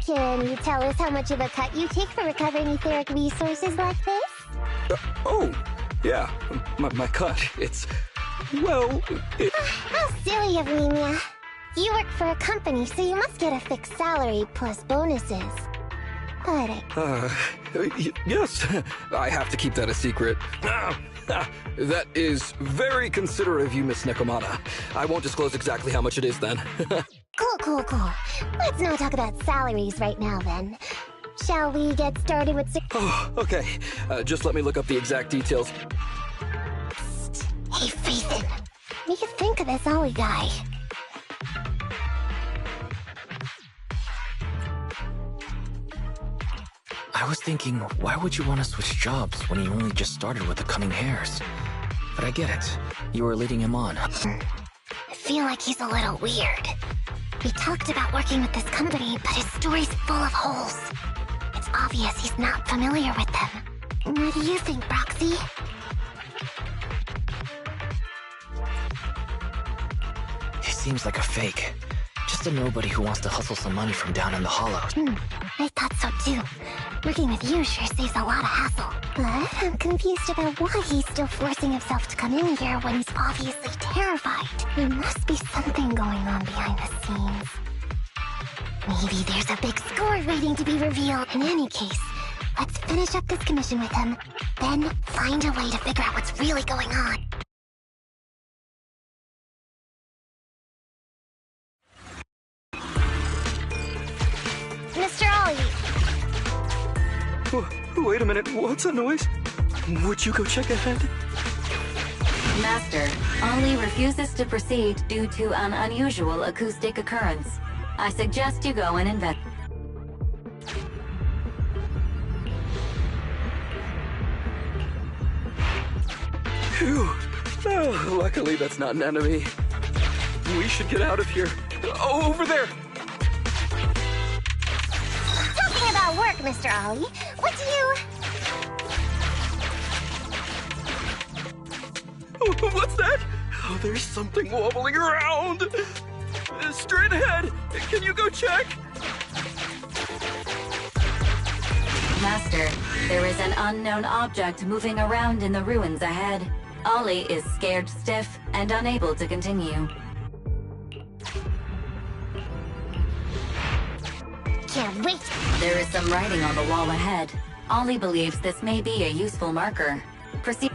Can you tell us how much of a cut you take for recovering etheric resources like this? Yeah. My cut, it's... well, it... How silly of me, Mia. You work for a company, so you must get a fixed salary plus bonuses. But yes. I have to keep that a secret. That is very considerate of you, Miss Nekomata. I won't disclose exactly how much it is then. Cool. Let's not talk about salaries right now, then. Shall we get started with... Okay. Just let me look up the exact details. Psst. Hey, Faithin. What do you think of this Ollie guy? I was thinking, why would you want to switch jobs when you only just started with the cunning hairs? But I get it. You were leading him on. I feel like he's a little weird. We talked about working with this company, but his story's full of holes. It's obvious he's not familiar with them. What do you think, Proxy? He seems like a fake. Just just a nobody who wants to hustle some money from down in the hollows. I thought so too. Working with you sure saves a lot of hassle. But I'm confused about why he's still forcing himself to come in here when he's obviously terrified. There must be something going on behind the scenes. Maybe there's a big score waiting to be revealed. In any case, let's finish up this commission with him, then find a way to figure out what's really going on. Mr. Ollie! Wait a minute, what's that noise? Would you go check ahead? Master, Ollie refuses to proceed due to an unusual acoustic occurrence. I suggest you go and investigate. Phew. Oh, luckily that's not an enemy. We should get out of here. Oh, over there! Talking about work, Mr. Ollie, what do you... Oh, what's that? Oh, there's something wobbling around! Straight ahead! Can you go check? Master, there is an unknown object moving around in the ruins ahead. Ollie is scared stiff and unable to continue. Can't wait! There is some writing on the wall ahead. Ollie believes this may be a useful marker. Proceed.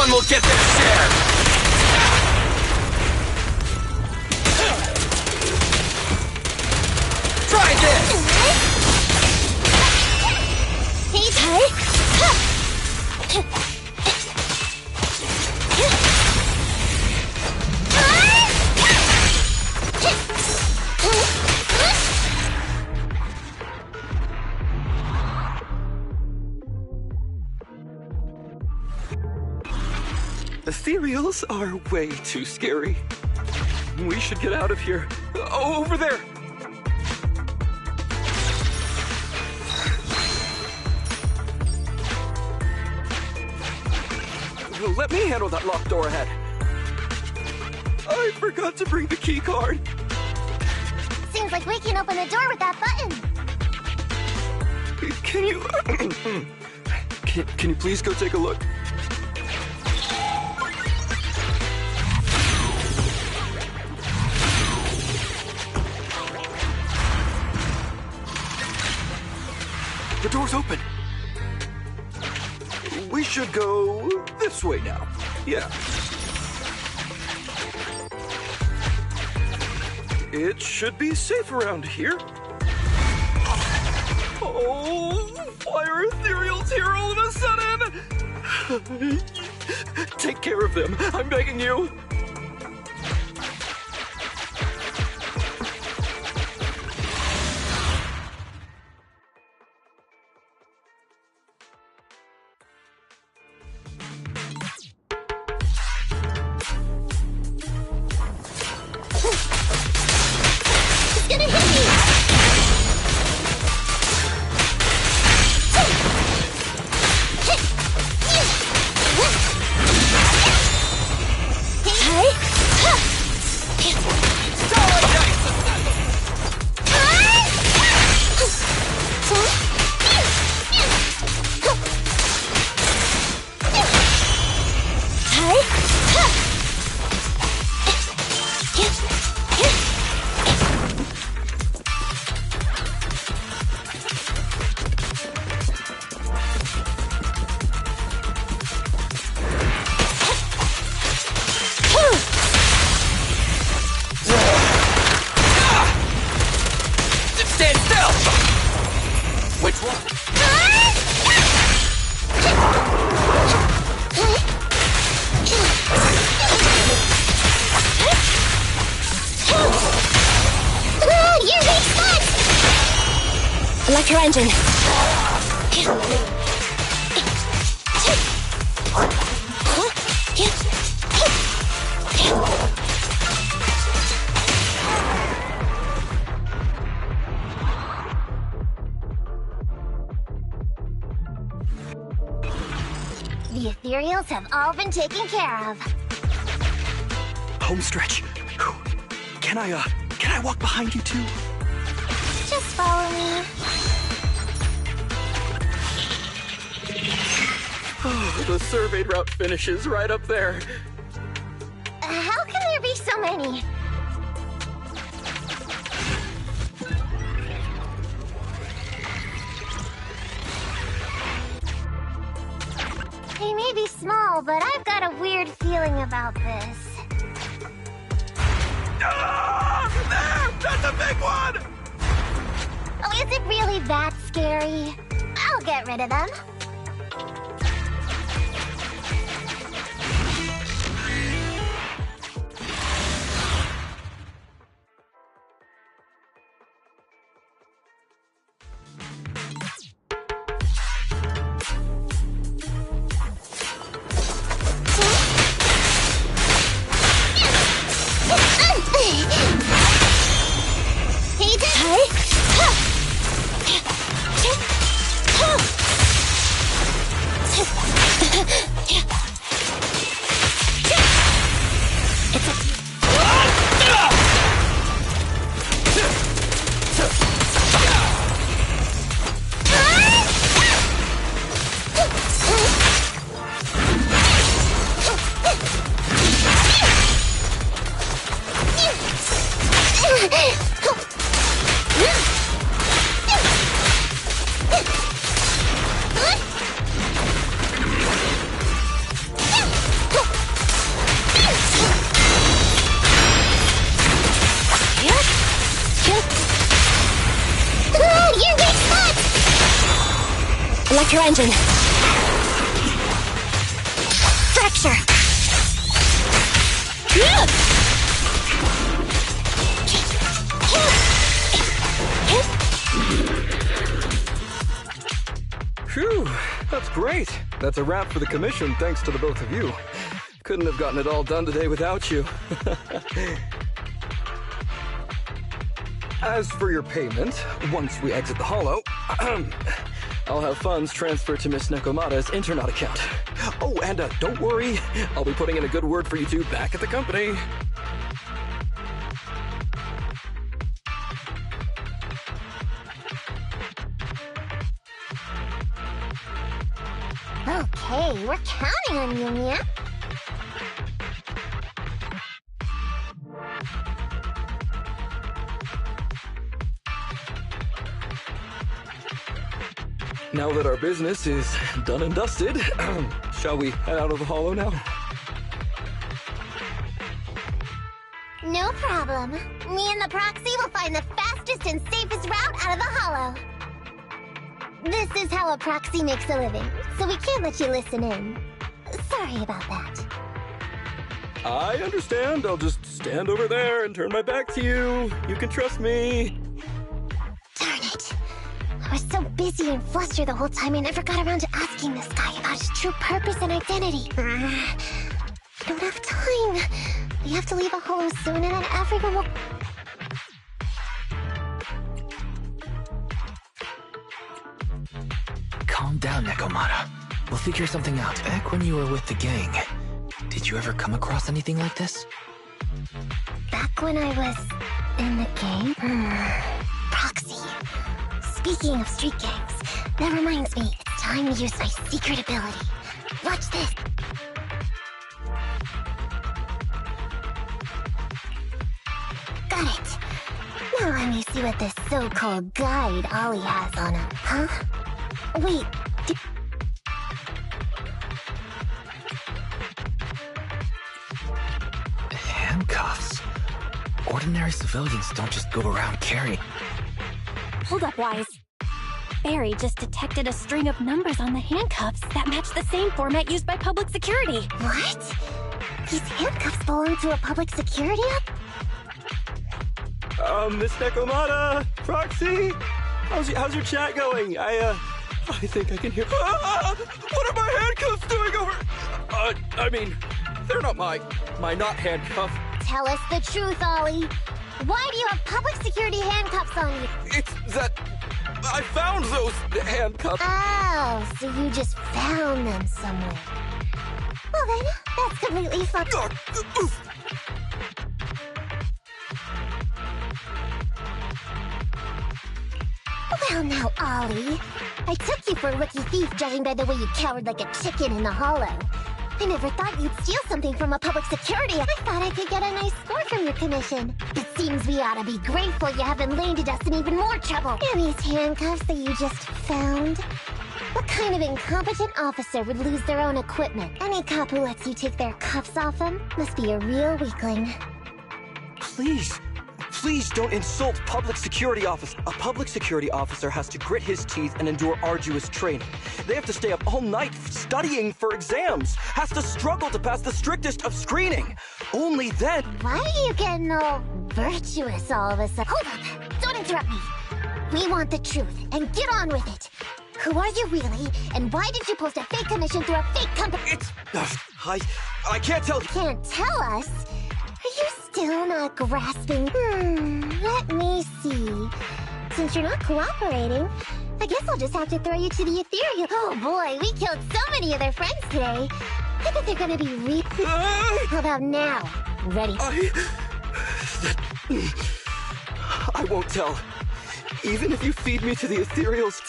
We'll get their share! Try this! Ethereals are way too scary. We should get out of here. Oh, over there! Let me handle that locked door ahead. I forgot to bring the key card. Seems like we can open the door with that button. Can you... can you please go take a look? The door's open. We should go this way now. Yeah. It should be safe around here. Oh, why are ethereals here all of a sudden? Take care of them, I'm begging you. engine. The ethereals have all been taken care of. Home stretch. Can I walk behind you too? Just follow me. Oh, the surveyed route finishes right up there. How can there be so many? They may be small, but I've got a weird feeling about this. There! That's a big one! Oh, is it really that scary? I'll get rid of them. Electro engine. Fracture. Phew, that's great. That's a wrap for the commission, thanks to the both of you. Couldn't have gotten it all done today without you. As for your payment, once we exit the Hollow, I'll have funds transferred to Miss Nekomata's Internaut account. Oh, and don't worry, I'll be putting in a good word for you two back at the company. Okay, we're counting on you, Mia. Now that our business is done and dusted, shall we head out of the Hollow now? No problem. Me and the Proxy will find the fastest and safest route out of the Hollow. This is how a Proxy makes a living, so we can't let you listen in. Sorry about that. I understand. I'll just stand over there and turn my back to you. You can trust me. Darn it. I was so busy and flustered the whole time I never got around to asking this guy about his true purpose and identity. I don't have time. We have to leave a Hollow soon and then everyone will... Calm down, Nekomata. We'll figure something out. Back when you were with the gang, did you ever come across anything like this? Back when I was in the gang? Proxy. Speaking of street gangs, that reminds me, it's time to use my secret ability. Watch this. Got it. Now let me see what this so-called guide Ollie has on him, huh? Wait, Handcuffs? Ordinary civilians don't just go around carrying... Hold up, Wise. Barry just detected a string of numbers on the handcuffs that match the same format used by public security. What? These handcuffs belong to a public security up? Miss Nekomata! Proxy! How's your chat going? I think I can hear. What are my handcuffs doing over? I mean, they're not my not handcuff. Tell us the truth, Ollie. Why do you have public security handcuffs on you? It's that I found those handcuffs. Oh, so you just found them somewhere. Well then, that's completely fine. Well now, Ollie. I took you for a rookie thief judging by the way you cowered like a chicken in the hollow. I never thought you'd steal something from a public security. I thought I could get a nice score from your commission. It seems we ought to be grateful you haven't landed us in even more trouble. And these handcuffs that you just found? What kind of incompetent officer would lose their own equipment? Any cop who lets you take their cuffs off them must be a real weakling. Please don't insult public security officers. A public security officer has to grit his teeth and endure arduous training. They have to stay up all night studying for exams, has to struggle to pass the strictest of screening. Only then... Why are you getting all virtuous all of a sudden? Hold on, don't interrupt me. We want the truth, and get on with it. Who are you really, and why did you post a fake commission through a fake company? I can't tell you. Can't tell us? Are you still not grasping? Let me see. Since you're not cooperating, I guess I'll just have to throw you to the ethereal. Oh boy, we killed so many of their friends today. I bet they're gonna be How about now? Ready? I won't tell. Even if you feed me to the ethereals.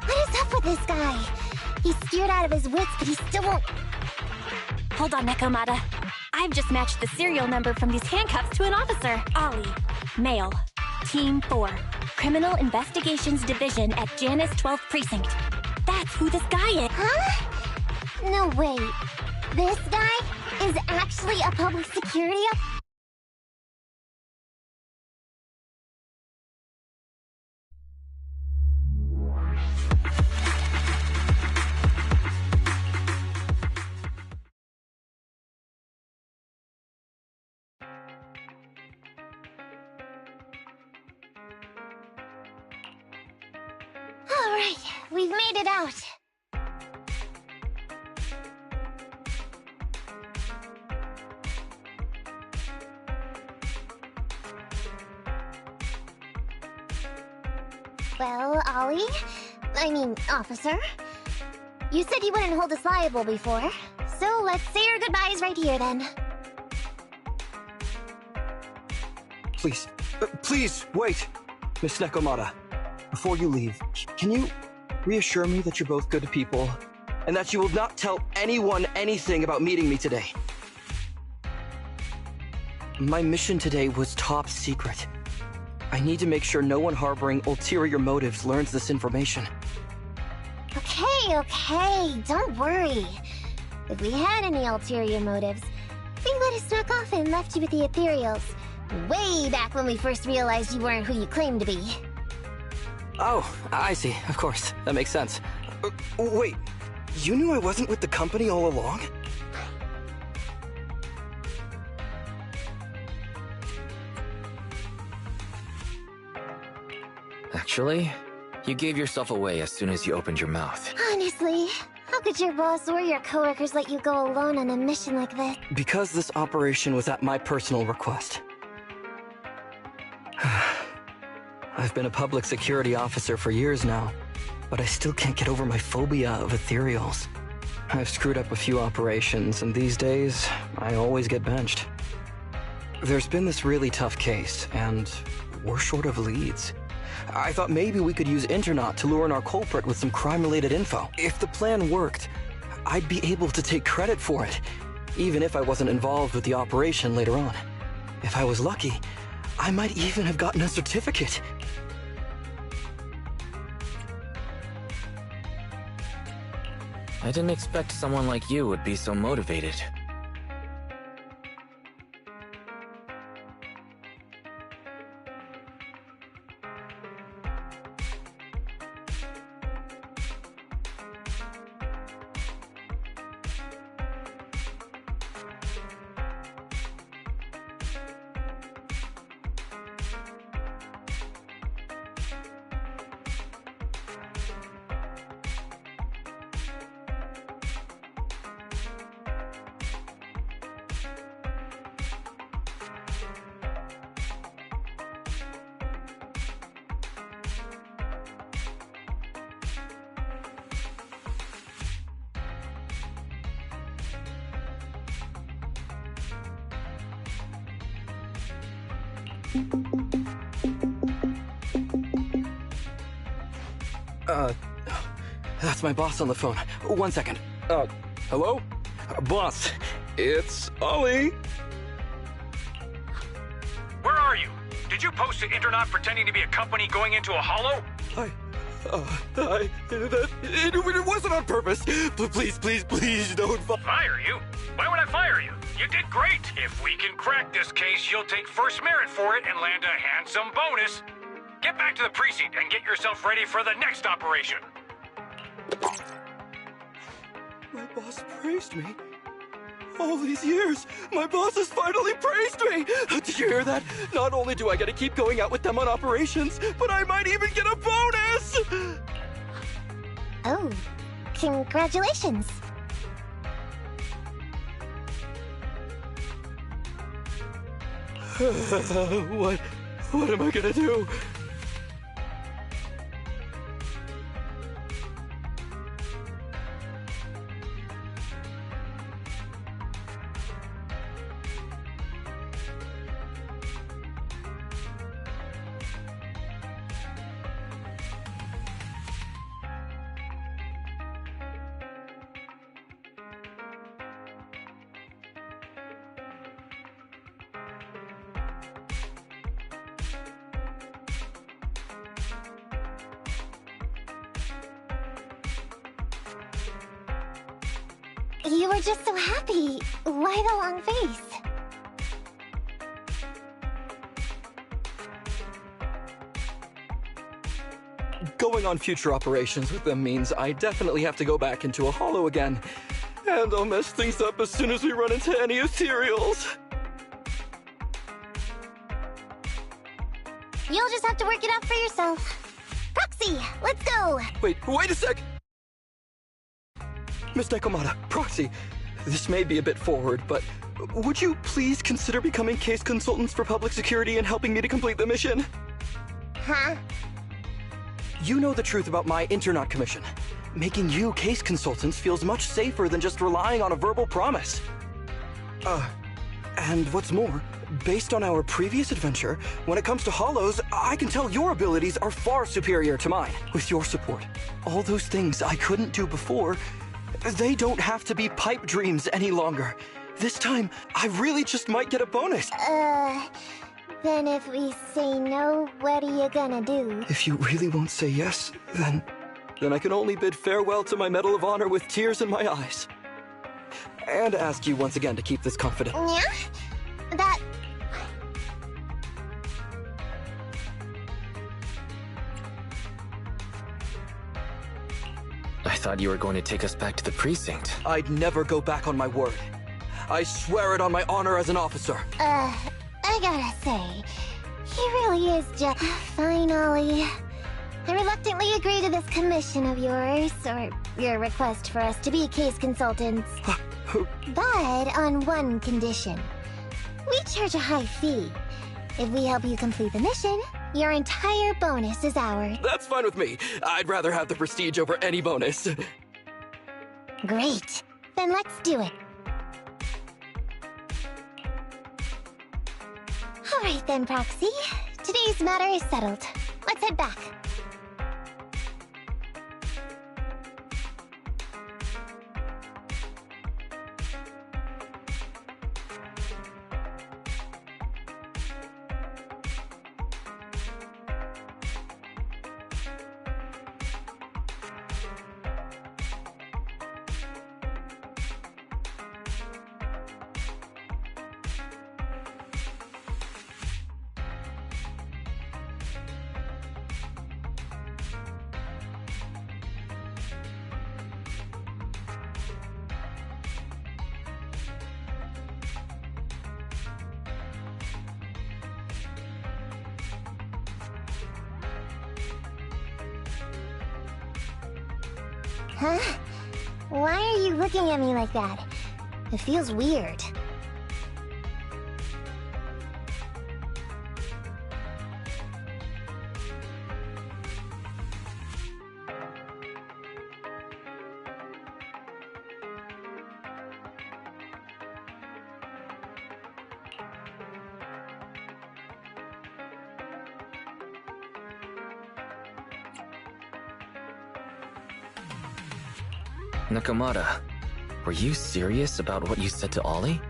What is up with this guy? He's scared out of his wits, but he still won't... Hold on, Nekomata. I've just matched the serial number from these handcuffs to an officer. Ollie, male, Team 4, Criminal Investigations Division at Janus 12th Precinct. That's who this guy is. Huh? No, wait. This guy is actually a public security officer? Alright, we've made it out. Well, Ollie? Officer? You said you wouldn't hold us liable before, so let's say our goodbyes right here then. Please, wait. Miss Nekomata, before you leave, can you reassure me that you're both good people, and that you will not tell anyone anything about meeting me today? My mission today was top secret. I need to make sure no one harboring ulterior motives learns this information. Okay, don't worry. If we had any ulterior motives, we let us snuck off and left you with the ethereals. Way back when we first realized you weren't who you claimed to be. Oh, I see. Of course. That makes sense. Wait, you knew I wasn't with the company all along? Actually, you gave yourself away as soon as you opened your mouth. Honestly, how could your boss or your coworkers let you go alone on a mission like this? Because this operation was at my personal request. I've been a public security officer for years now, but I still can't get over my phobia of ethereals. I've screwed up a few operations, and these days, I always get benched. There's been this really tough case, and we're short of leads. I thought maybe we could use Internaut to lure in our culprit with some crime-related info. If the plan worked, I'd be able to take credit for it, even if I wasn't involved with the operation later on. If I was lucky, I might even have gotten a certificate. I didn't expect someone like you would be so motivated. That's my boss on the phone. 1 second. Hello? Boss, it's Ollie. Where are you? Did you post to Internet pretending to be a company going into a hollow? It wasn't on purpose. Please don't Fire you? Why would I fire you? You did great. If we can crack this case, you'll take first merit for it and land a handsome bonus. Get back to the precinct and get yourself ready for the next operation. My boss praised me. All these years, my boss has finally praised me! Did you hear that? Not only do I get to keep going out with them on operations, but I might even get a bonus! Oh, congratulations. What am I gonna do? You were just so happy. Why the long face? Going on future operations with them means I definitely have to go back into a hollow again. And I'll mess things up as soon as we run into any ethereals. You'll just have to work it out for yourself. Proxy, let's go! Wait a sec! Miss Nekomata, Proxy, this may be a bit forward, but would you please consider becoming case consultants for public security and helping me to complete the mission? Huh? You know the truth about my Internaut commission. Making you case consultants feels much safer than just relying on a verbal promise. And what's more, based on our previous adventure, when it comes to hollows, I can tell your abilities are far superior to mine. With your support, all those things I couldn't do before, they don't have to be pipe dreams any longer. This time, I really just might get a bonus. Then if we say no, what are you gonna do? If you really won't say yes, then I can only bid farewell to my Medal of Honor with tears in my eyes. And ask you once again to keep this confident. Yeah? That... I thought you were going to take us back to the precinct. I'd never go back on my word. I swear it on my honor as an officer. I gotta say, he really is just... Fine, Ollie. I reluctantly agree to this commission of yours, or your request for us to be case consultants. But on one condition. We charge a high fee. If we help you complete the mission, your entire bonus is ours. That's fine with me. I'd rather have the prestige over any bonus. Great. Then let's do it. Alright then, Proxy. Today's matter is settled. Let's head back. Huh? Why are you looking at me like that? It feels weird. Nakamata, were you serious about what you said to Ollie?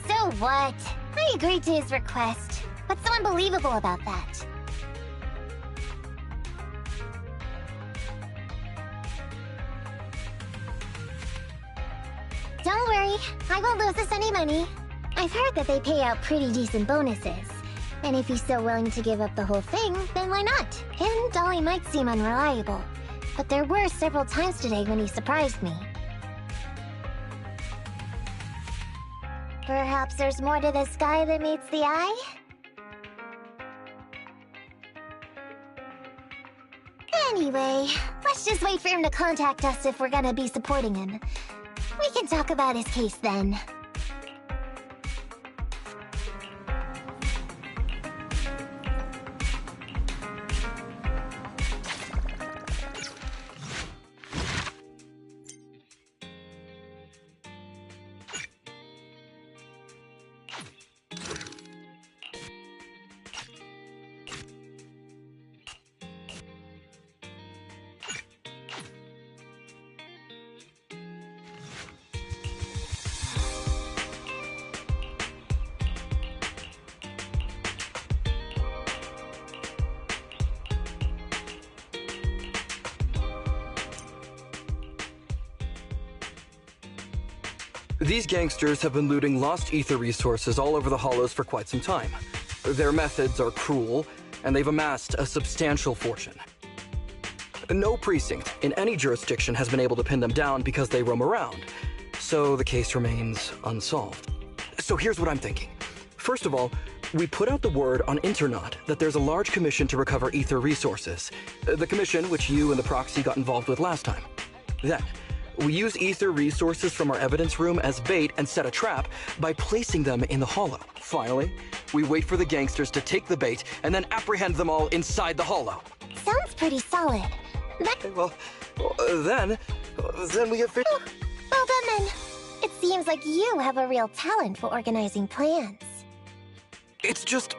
So what? I agreed to his request. What's so unbelievable about that? Don't worry, I won't lose us any money. I've heard that they pay out pretty decent bonuses. And if he's so willing to give up the whole thing, then why not? And Ollie might seem unreliable. But there were several times today when he surprised me. Perhaps there's more to the sky than meets the eye? Anyway, let's just wait for him to contact us if we're gonna be supporting him. We can talk about his case then. These gangsters have been looting lost ether resources all over the Hollows for quite some time. Their methods are cruel, and they've amassed a substantial fortune. No precinct in any jurisdiction has been able to pin them down because they roam around, so the case remains unsolved. So here's what I'm thinking. First of all, we put out the word on Internet that there's a large commission to recover ether resources. The commission which you and the proxy got involved with last time. Then, we use ether resources from our evidence room as bait and set a trap by placing them in the hollow. Finally, we wait for the gangsters to take the bait and then apprehend them all inside the hollow. Sounds pretty solid. Then we have... Well done then. It seems like you have a real talent for organizing plans. It's just...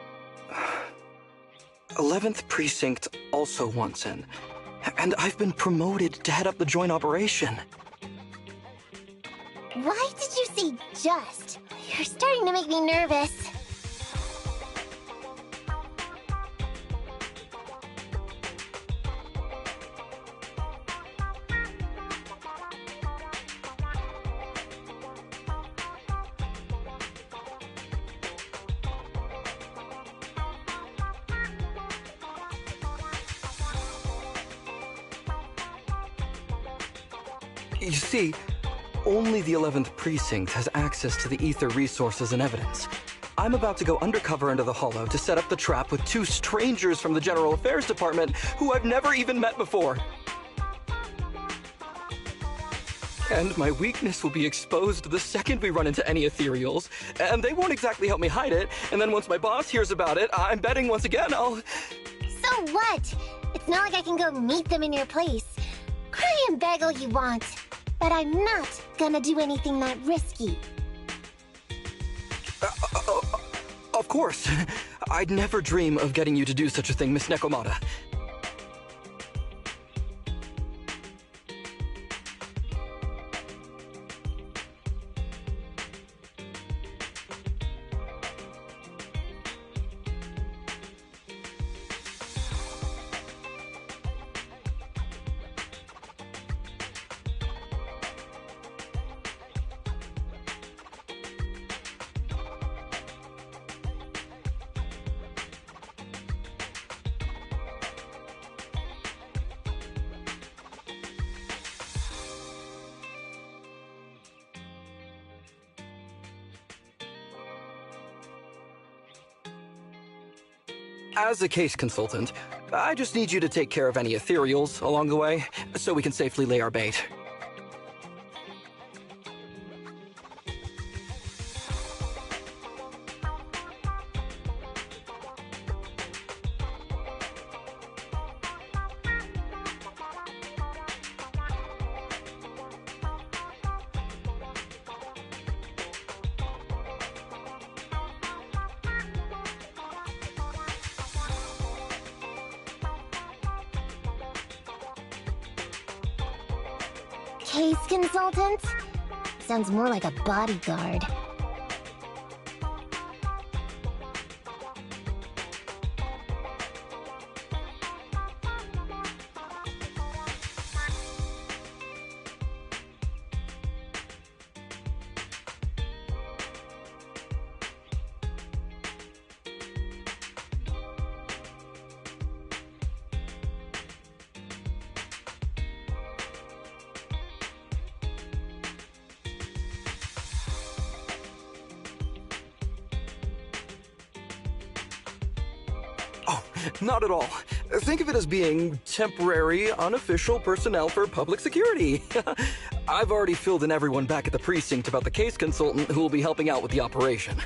11th Precinct also wants in. And I've been promoted to head up the joint operation. Why did you say just? You're starting to make me nervous. You see, only the 11th Precinct has access to the ether resources and evidence. I'm about to go undercover into the Hollow to set up the trap with two strangers from the General Affairs Department who I've never even met before. And my weakness will be exposed the second we run into any ethereals, and they won't exactly help me hide it, and then once my boss hears about it, I'm betting once again I'll... So what? It's not like I can go meet them in your place. Cry and beg all you want. But I'm not gonna do anything that risky. Of course. I'd never dream of getting you to do such a thing, Miss Nakamata. As a case consultant, I just need you to take care of any ethereals along the way, so we can safely lay our bait. Case consultant? Sounds more like a bodyguard. Not at all. Think of it as being temporary, unofficial personnel for public security. I've already filled in everyone back at the precinct about the case consultant who will be helping out with the operation.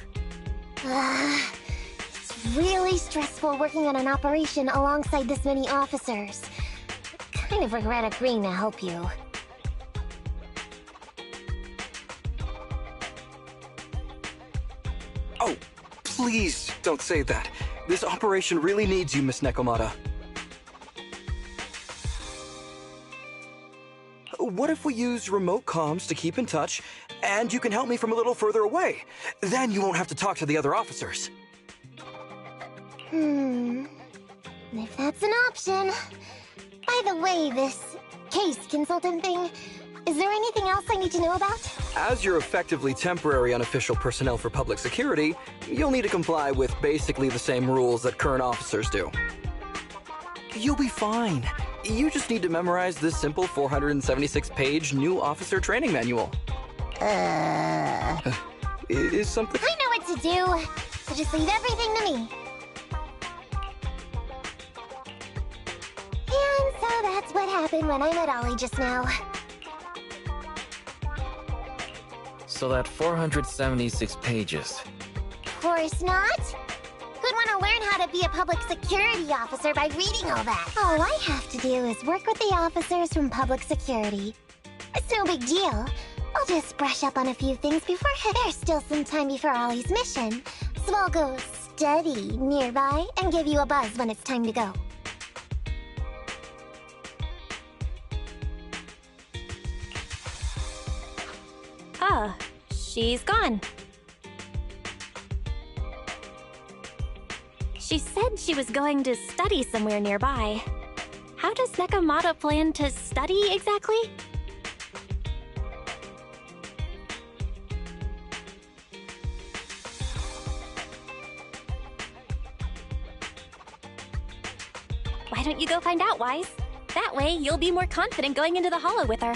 It's really stressful working on an operation alongside this many officers. I kind of regret agreeing to help you. Oh, please don't say that. This operation really needs you, Miss Nekomata. What if we use remote comms to keep in touch, and you can help me from a little further away? Then you won't have to talk to the other officers. If that's an option. By the way, this case consultant thing, is there anything else I need to know about? As you're effectively temporary unofficial personnel for public security, you'll need to comply with basically the same rules that current officers do. You'll be fine. You just need to memorize this simple 476-page new officer training manual. Is something... I know what to do, so just leave everything to me. And so that's what happened when I met Ollie just now. So that 476 pages. Of course not. Who'd want to learn how to be a public security officer by reading all that? All I have to do is work with the officers from public security. It's no big deal. I'll just brush up on a few things before there's still some time before Ollie's mission. So I'll go study nearby and give you a buzz when it's time to go. Oh, she's gone. She said she was going to study somewhere nearby. How does Nekomata plan to study exactly? Why don't you go find out, Wise? That way, you'll be more confident going into the Hollow with her.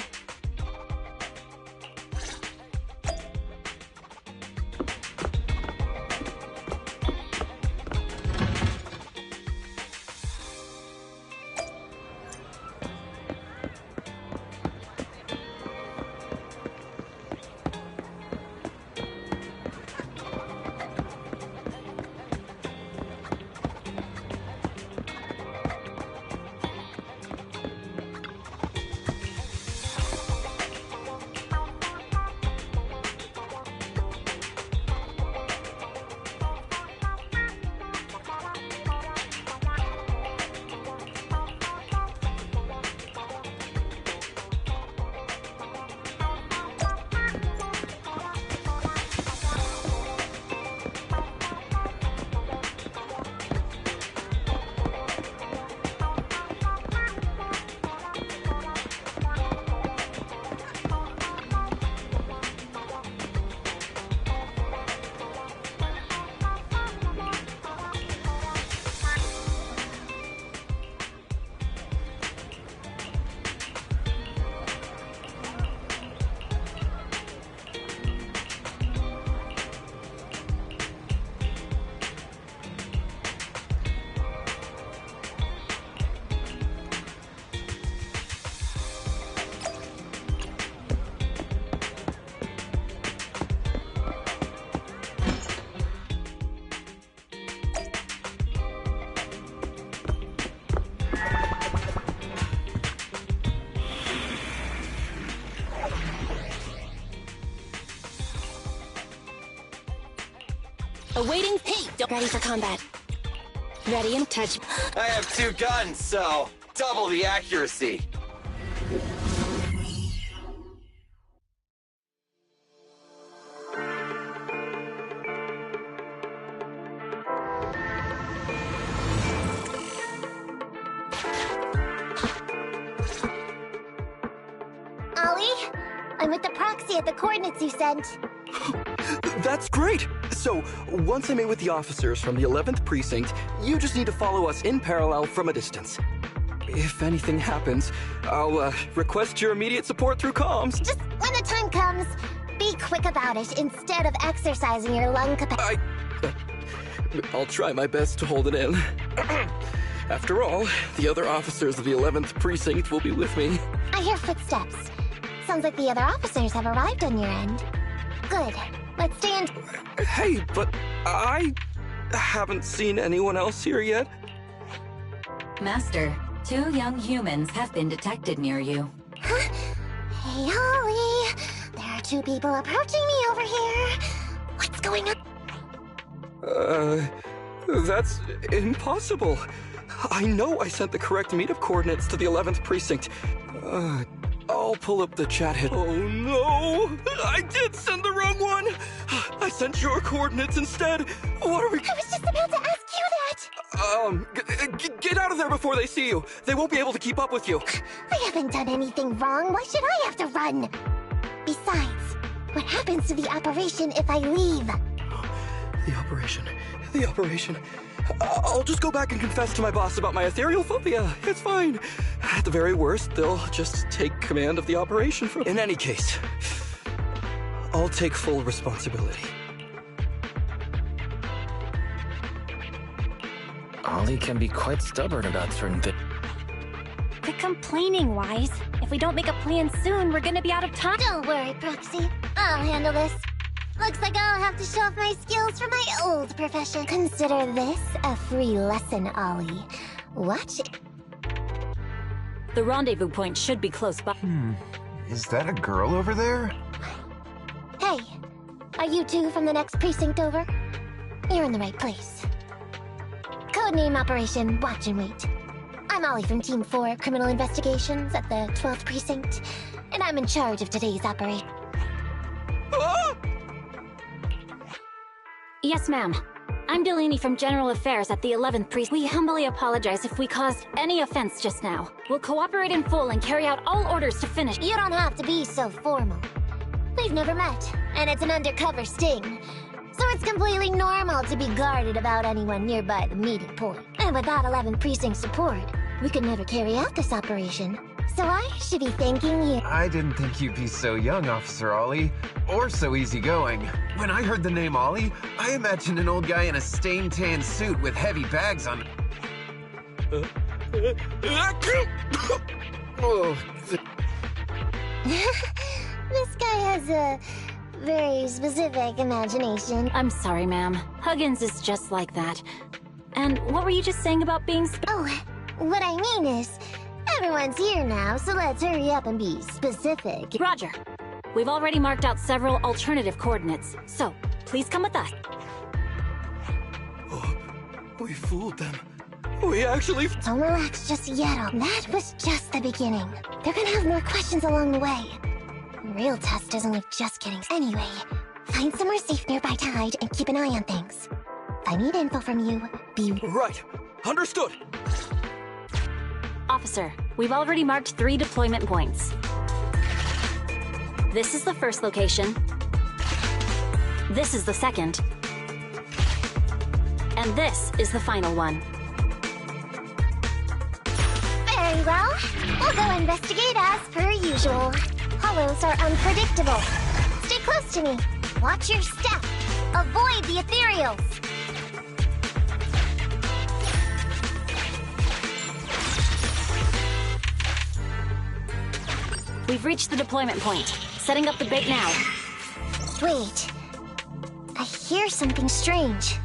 Awaiting. Hey, don't. Ready for combat. Ready and touch. I have 2 guns, so double the accuracy. I'm with the proxy at the coordinates you sent. That's great! So, once I'm in with the officers from the 11th Precinct, you just need to follow us in parallel from a distance. If anything happens, I'll request your immediate support through comms. Just when the time comes, be quick about it instead of exercising your lung capacity. I'll try my best to hold it in. After all, the other officers of the 11th Precinct will be with me. I hear footsteps. Sounds like the other officers have arrived on your end. Good. Let's stay in. Hey, but I haven't seen anyone else here yet. Master, 2 young humans have been detected near you. Huh? Hey, Ollie. There are 2 people approaching me over here. What's going on? That's impossible. I know I sent the correct meetup coordinates to the 11th Precinct. I'll pull up the chat hit. Oh no! I did send the wrong one! I sent your coordinates instead! What are we— I was just about to ask you that! Get out of there before they see you! They won't be able to keep up with you! I haven't done anything wrong. Why should I have to run? Besides, what happens to the operation if I leave? The operation. I'll just go back and confess to my boss about my ethereal phobia. It's fine. At the very worst, they'll just take command of the operation from— In any case, I'll take full responsibility. Ollie can be quite stubborn about certain things. Quit complaining, Wise. If we don't make a plan soon, we're gonna be out of time. Don't worry, Proxy. I'll handle this. Looks like I'll have to show off my skills from my old profession. Consider this a free lesson, Ollie. Watch it. The rendezvous point should be close by. Is that a girl over there? Hey, are you 2 from the next precinct over? You're in the right place. Codename Operation Watch and Wait. I'm Ollie from Team 4 Criminal Investigations at the 12th Precinct, and I'm in charge of today's operation. Yes, ma'am. I'm Delaney from General Affairs at the 11th Precinct. We humbly apologize if we caused any offense just now. We'll cooperate in full and carry out all orders to finish. You don't have to be so formal. We've never met, and it's an undercover sting. So it's completely normal to be guarded about anyone nearby the meeting point. And without 11th Precinct support, we could never carry out this operation. So I should be thanking you. I didn't think you'd be so young, Officer Ollie. Or so easygoing. When I heard the name Ollie, I imagined an old guy in a stained tan suit with heavy bags on. This guy has a very specific imagination. I'm sorry, ma'am. Huggins is just like that. And what were you just saying about being Oh, what I mean is, everyone's here now, so let's hurry up and be specific. Roger. We've already marked out several alternative coordinates, so please come with us. Oh, we fooled them. We actually— Don't relax just yet. That was just the beginning. They're gonna have more questions along the way. The real test is only just getting— Anyway, find somewhere safe nearby Tide and keep an eye on things. If I need info from you, be— Right. Understood. Officer, we've already marked 3 deployment points. This is the first location. This is the second. And this is the final one. Very well. We'll go investigate as per usual. Hollows are unpredictable. Stay close to me. Watch your step. Avoid the ethereals. We've reached the deployment point. Setting up the bait now. Wait. I hear something strange.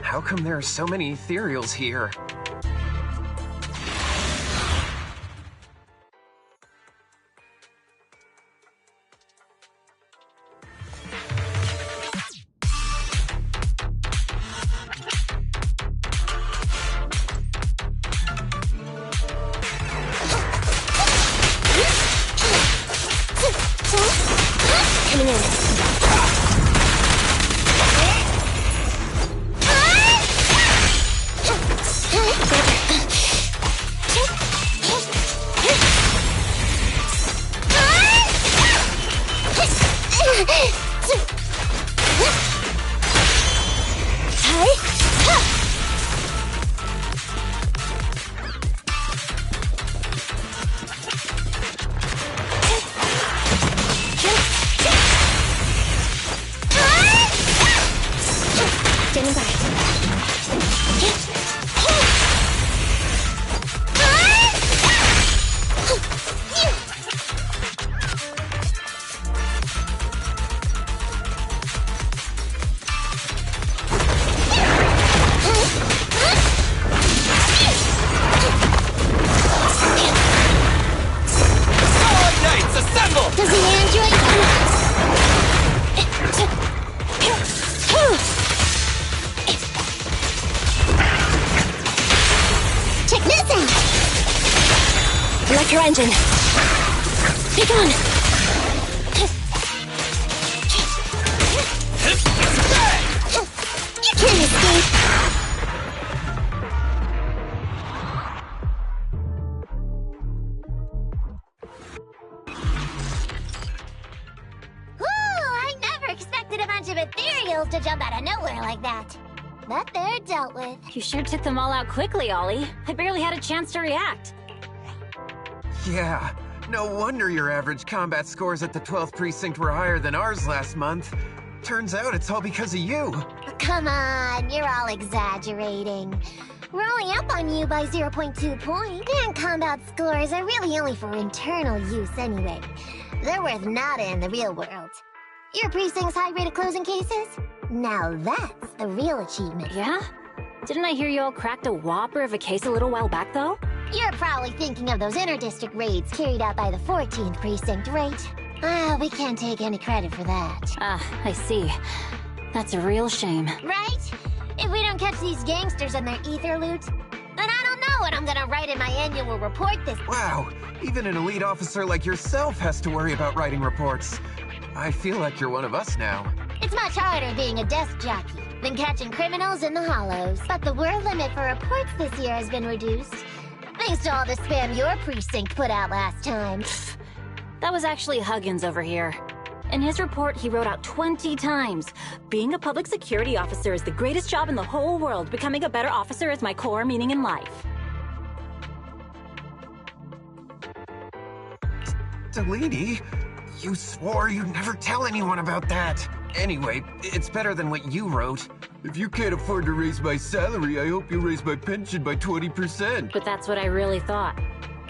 How come there are so many ethereals here? Coming in. like your engine. Be gone! You can't escape! I never expected a bunch of ethereals to jump out of nowhere like that. But they're dealt with. You sure took them all out quickly, Ollie. I barely had a chance to react. Yeah, no wonder your average combat scores at the 12th precinct were higher than ours last month. Turns out it's all because of you. Come on, you're all exaggerating. We're only up on you by 0.2 points, and combat scores are really only for internal use anyway. They're worth nada in the real world. Your precinct's high rate of closing cases? Now that's the real achievement. Yeah? Didn't I hear you all cracked a whopper of a case a little while back, though? You're probably thinking of those inter-district raids carried out by the 14th precinct, right? We can't take any credit for that. Ah, I see. That's a real shame. Right? If we don't catch these gangsters and their ether loot, then I don't know what I'm gonna write in my annual report this— Wow, even an elite officer like yourself has to worry about writing reports. I feel like you're one of us now. It's much harder being a desk jockey than catching criminals in the hollows. But the word limit for reports this year has been reduced, thanks to all the spam your precinct put out last time. That was actually Huggins over here. In his report, he wrote out 20 times. Being a public security officer is the greatest job in the whole world. Becoming a better officer is my core meaning in life. Delaney, you swore you'd never tell anyone about that. Anyway, it's better than what you wrote. If you can't afford to raise my salary, I hope you raise my pension by 20%. But that's what I really thought.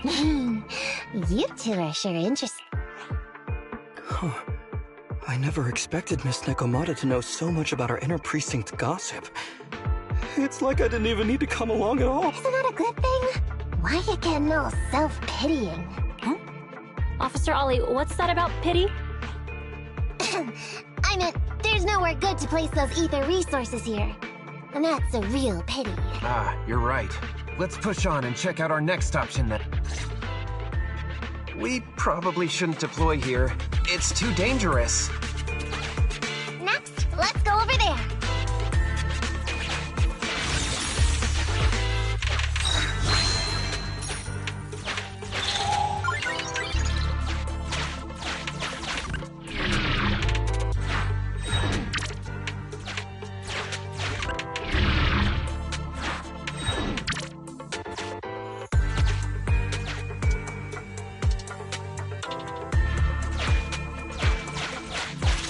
You two are sure interesting. Huh. I never expected Miss Nekomata to know so much about our inter-precinct gossip. It's like I didn't even need to come along at all. Isn't that a good thing? Why you getting all self-pitying? Huh? Officer Ollie, what's that about pity? I meant, there's nowhere good to place those ether resources here. And that's a real pity. Ah, you're right. Let's push on and check out our next option then. We probably shouldn't deploy here. It's too dangerous. Next, let's go over there.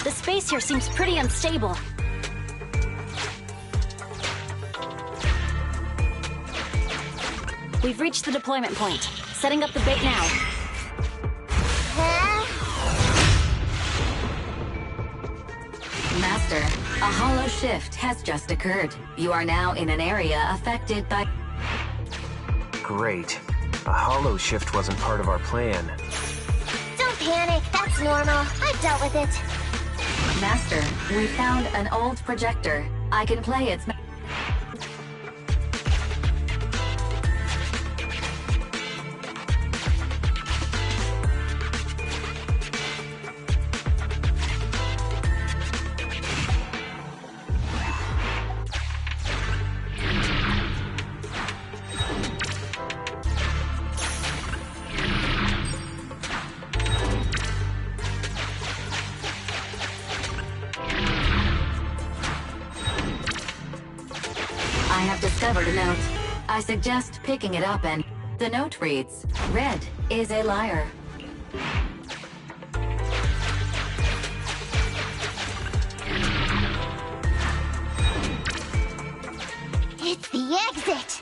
The space here seems pretty unstable. We've reached the deployment point. Setting up the bait now. Master, a hollow shift has just occurred. You are now in an area affected by... Great. A hollow shift wasn't part of our plan. Don't panic, that's normal. I've dealt with it. Master, we found an old projector. I can play its... I have discovered a note. I suggest picking it up and... The note reads, "Red is a liar." It's the exit!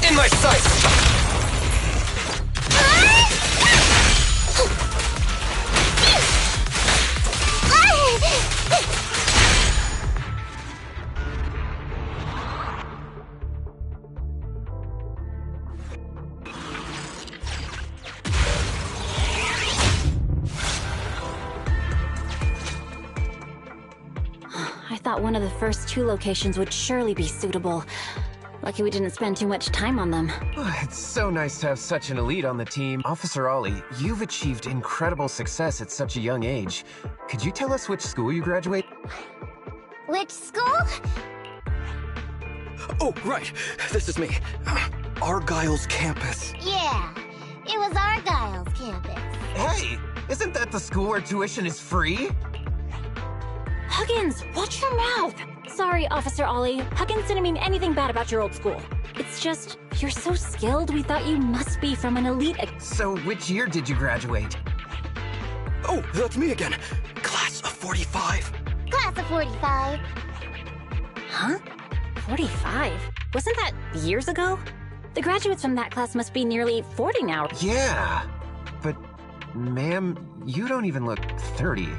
In my sights! I thought one of the first 2 locations would surely be suitable. Lucky we didn't spend too much time on them. It's so nice to have such an elite on the team. Officer Ollie, you've achieved incredible success at such a young age. Could you tell us which school you graduate? Which school? Oh, right. This is me. Argyle's campus. Yeah, it was Argyle's campus. Hey, isn't that the school where tuition is free? Huggins, watch your mouth! Sorry, Officer Ollie. Huggins didn't mean anything bad about your old school. It's just, you're so skilled, we thought you must be from an elite... So, which year did you graduate? Oh, that's me again. Class of 45. Class of 45. Huh? 45? Wasn't that years ago? The graduates from that class must be nearly 40 now. Yeah, but, ma'am, you don't even look 30,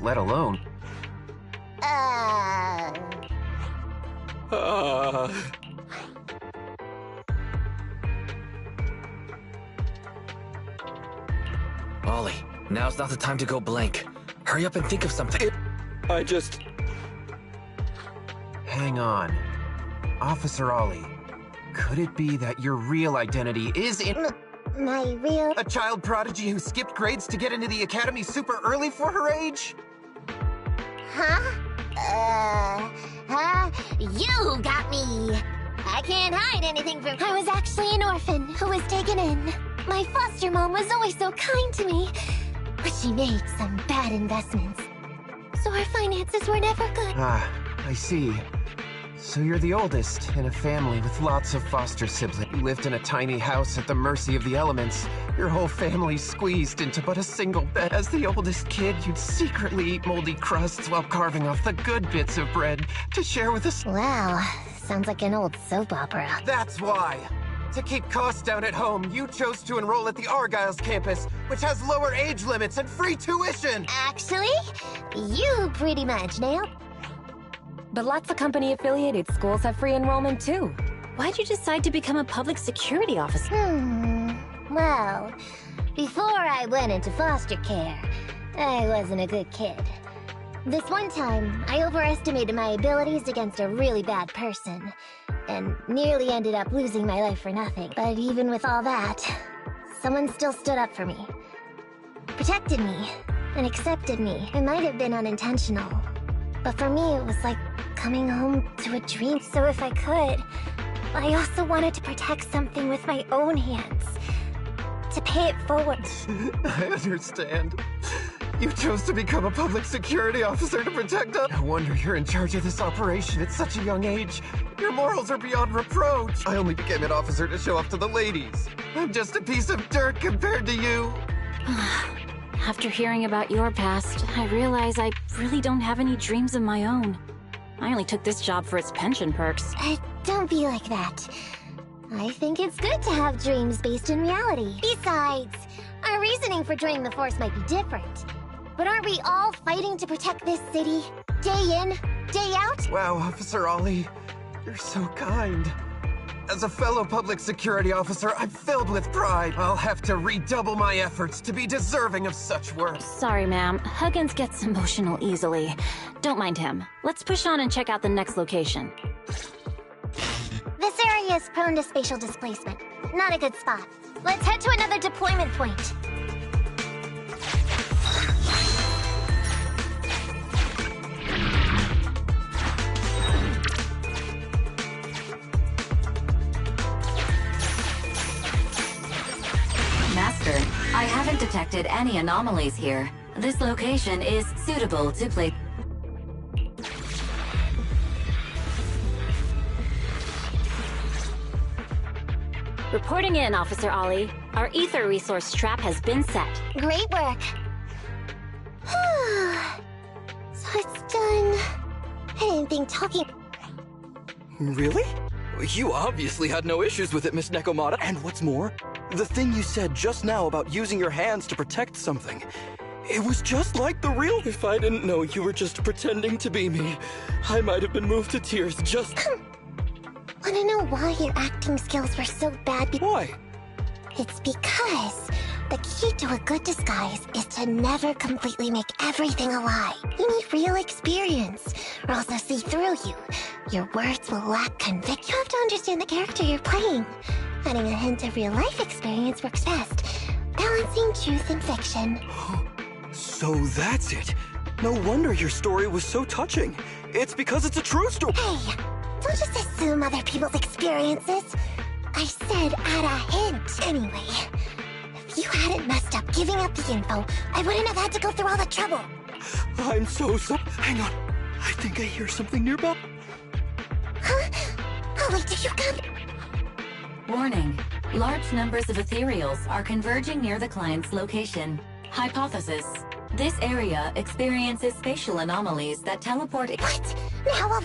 let alone... Ollie, now's not the time to go blank. Hurry up and think of something. I just... Hang on. Officer Ollie, could it be that your real identity is in... My real... A child prodigy who skipped grades to get into the academy super early for her age? Huh? You got me! I can't hide anything from... I was actually an orphan who was taken in. My foster mom was always so kind to me, but she made some bad investments. So our finances were never good. Ah, I see. So you're the oldest in a family with lots of foster siblings. You lived in a tiny house at the mercy of the elements. Your whole family squeezed into but a single bed. As the oldest kid, you'd secretly eat moldy crusts while carving off the good bits of bread to share with us. Wow, sounds like an old soap opera. That's why. To keep costs down at home, you chose to enroll at the Argyle's campus, which has lower age limits and free tuition. Actually, you pretty much nailed. But lots of company-affiliated schools have free enrollment too. Why'd you decide to become a public security officer? Well, before I went into foster care, I wasn't a good kid. This one time, I overestimated my abilities against a really bad person, and nearly ended up losing my life for nothing. But even with all that, someone still stood up for me, protected me, and accepted me. It might have been unintentional, but for me it was like coming home to a dream. So if I could, I also wanted to protect something with my own hands, to pay it forward. I understand. You chose to become a public security officer to protect us. No wonder you're in charge of this operation at such a young age. Your morals are beyond reproach. I only became an officer to show off to the ladies. I'm just a piece of dirt compared to you. After hearing about your past, I realize I really don't have any dreams of my own. I only took this job for its pension perks. Don't be like that. I think it's good to have dreams based in reality. Besides, our reasoning for joining the Force might be different. But aren't we all fighting to protect this city? Day in, day out? Wow, Officer Ollie, you're so kind. As a fellow public security officer, I'm filled with pride. I'll have to redouble my efforts to be deserving of such work. Sorry, ma'am. Huggins gets emotional easily. Don't mind him. Let's push on and check out the next location. This area is prone to spatial displacement. Not a good spot. Let's head to another deployment point. Master, I haven't detected any anomalies here. This location is suitable to play. Reporting in, Officer Ollie. Our ether resource trap has been set. Great work. So it's done. I didn't think talking... Really? You obviously had no issues with it, Miss Nekomata. And what's more, the thing you said just now about using your hands to protect something, it was just like the real. If I didn't know you were just pretending to be me, I might have been moved to tears just... Wanna know why your acting skills were so bad? Why? It's because the key to a good disguise is to never completely make everything a lie. You need real experience, or else they'll see through you. Your words will lack conviction. You have to understand the character you're playing. Adding a hint of real-life experience works best, balancing truth and fiction. So that's it. No wonder your story was so touching. It's because it's a true story. Hey, don't just assume other people's experiences. I said add a hint. Anyway, if you hadn't messed up giving up the info, I wouldn't have had to go through all the trouble. I'm so sorry. Hang on. I think I hear something nearby. Huh? Holly, did you come? Warning. Large numbers of ethereals are converging near the client's location. Hypothesis. This area experiences spatial anomalies that teleport... What? Now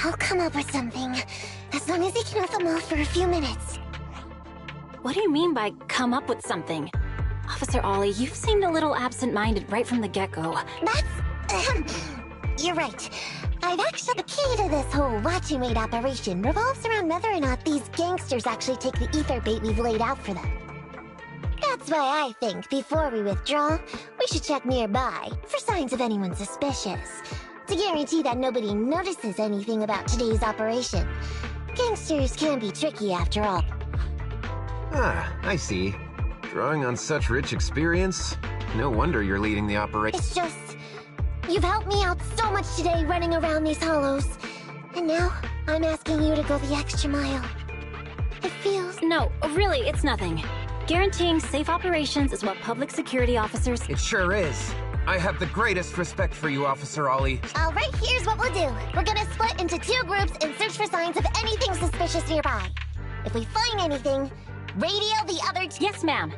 I'll come up with something. As long as he can hold them off for a few minutes. What do you mean by come up with something? Officer Ollie, you've seemed a little absent-minded right from the get-go. That's... You're right. I've actually... The key to this whole watch and wait operation revolves around whether or not these gangsters actually take the ether bait we've laid out for them. That's why I think, before we withdraw, we should check nearby for signs of anyone suspicious. To guarantee that nobody notices anything about today's operation. Gangsters can be tricky after all. Ah, I see. Drawing on such rich experience, no wonder you're leading the operation. It's just... You've helped me out so much today running around these hollows. And now, I'm asking you to go the extra mile. It feels... No, really, it's nothing. Guaranteeing safe operations is what public security officers... It sure is. I have the greatest respect for you, Officer Ollie. Alright, here's what we'll do. We're gonna split into 2 groups and search for signs of anything suspicious nearby. If we find anything, radio the other... Yes, ma'am.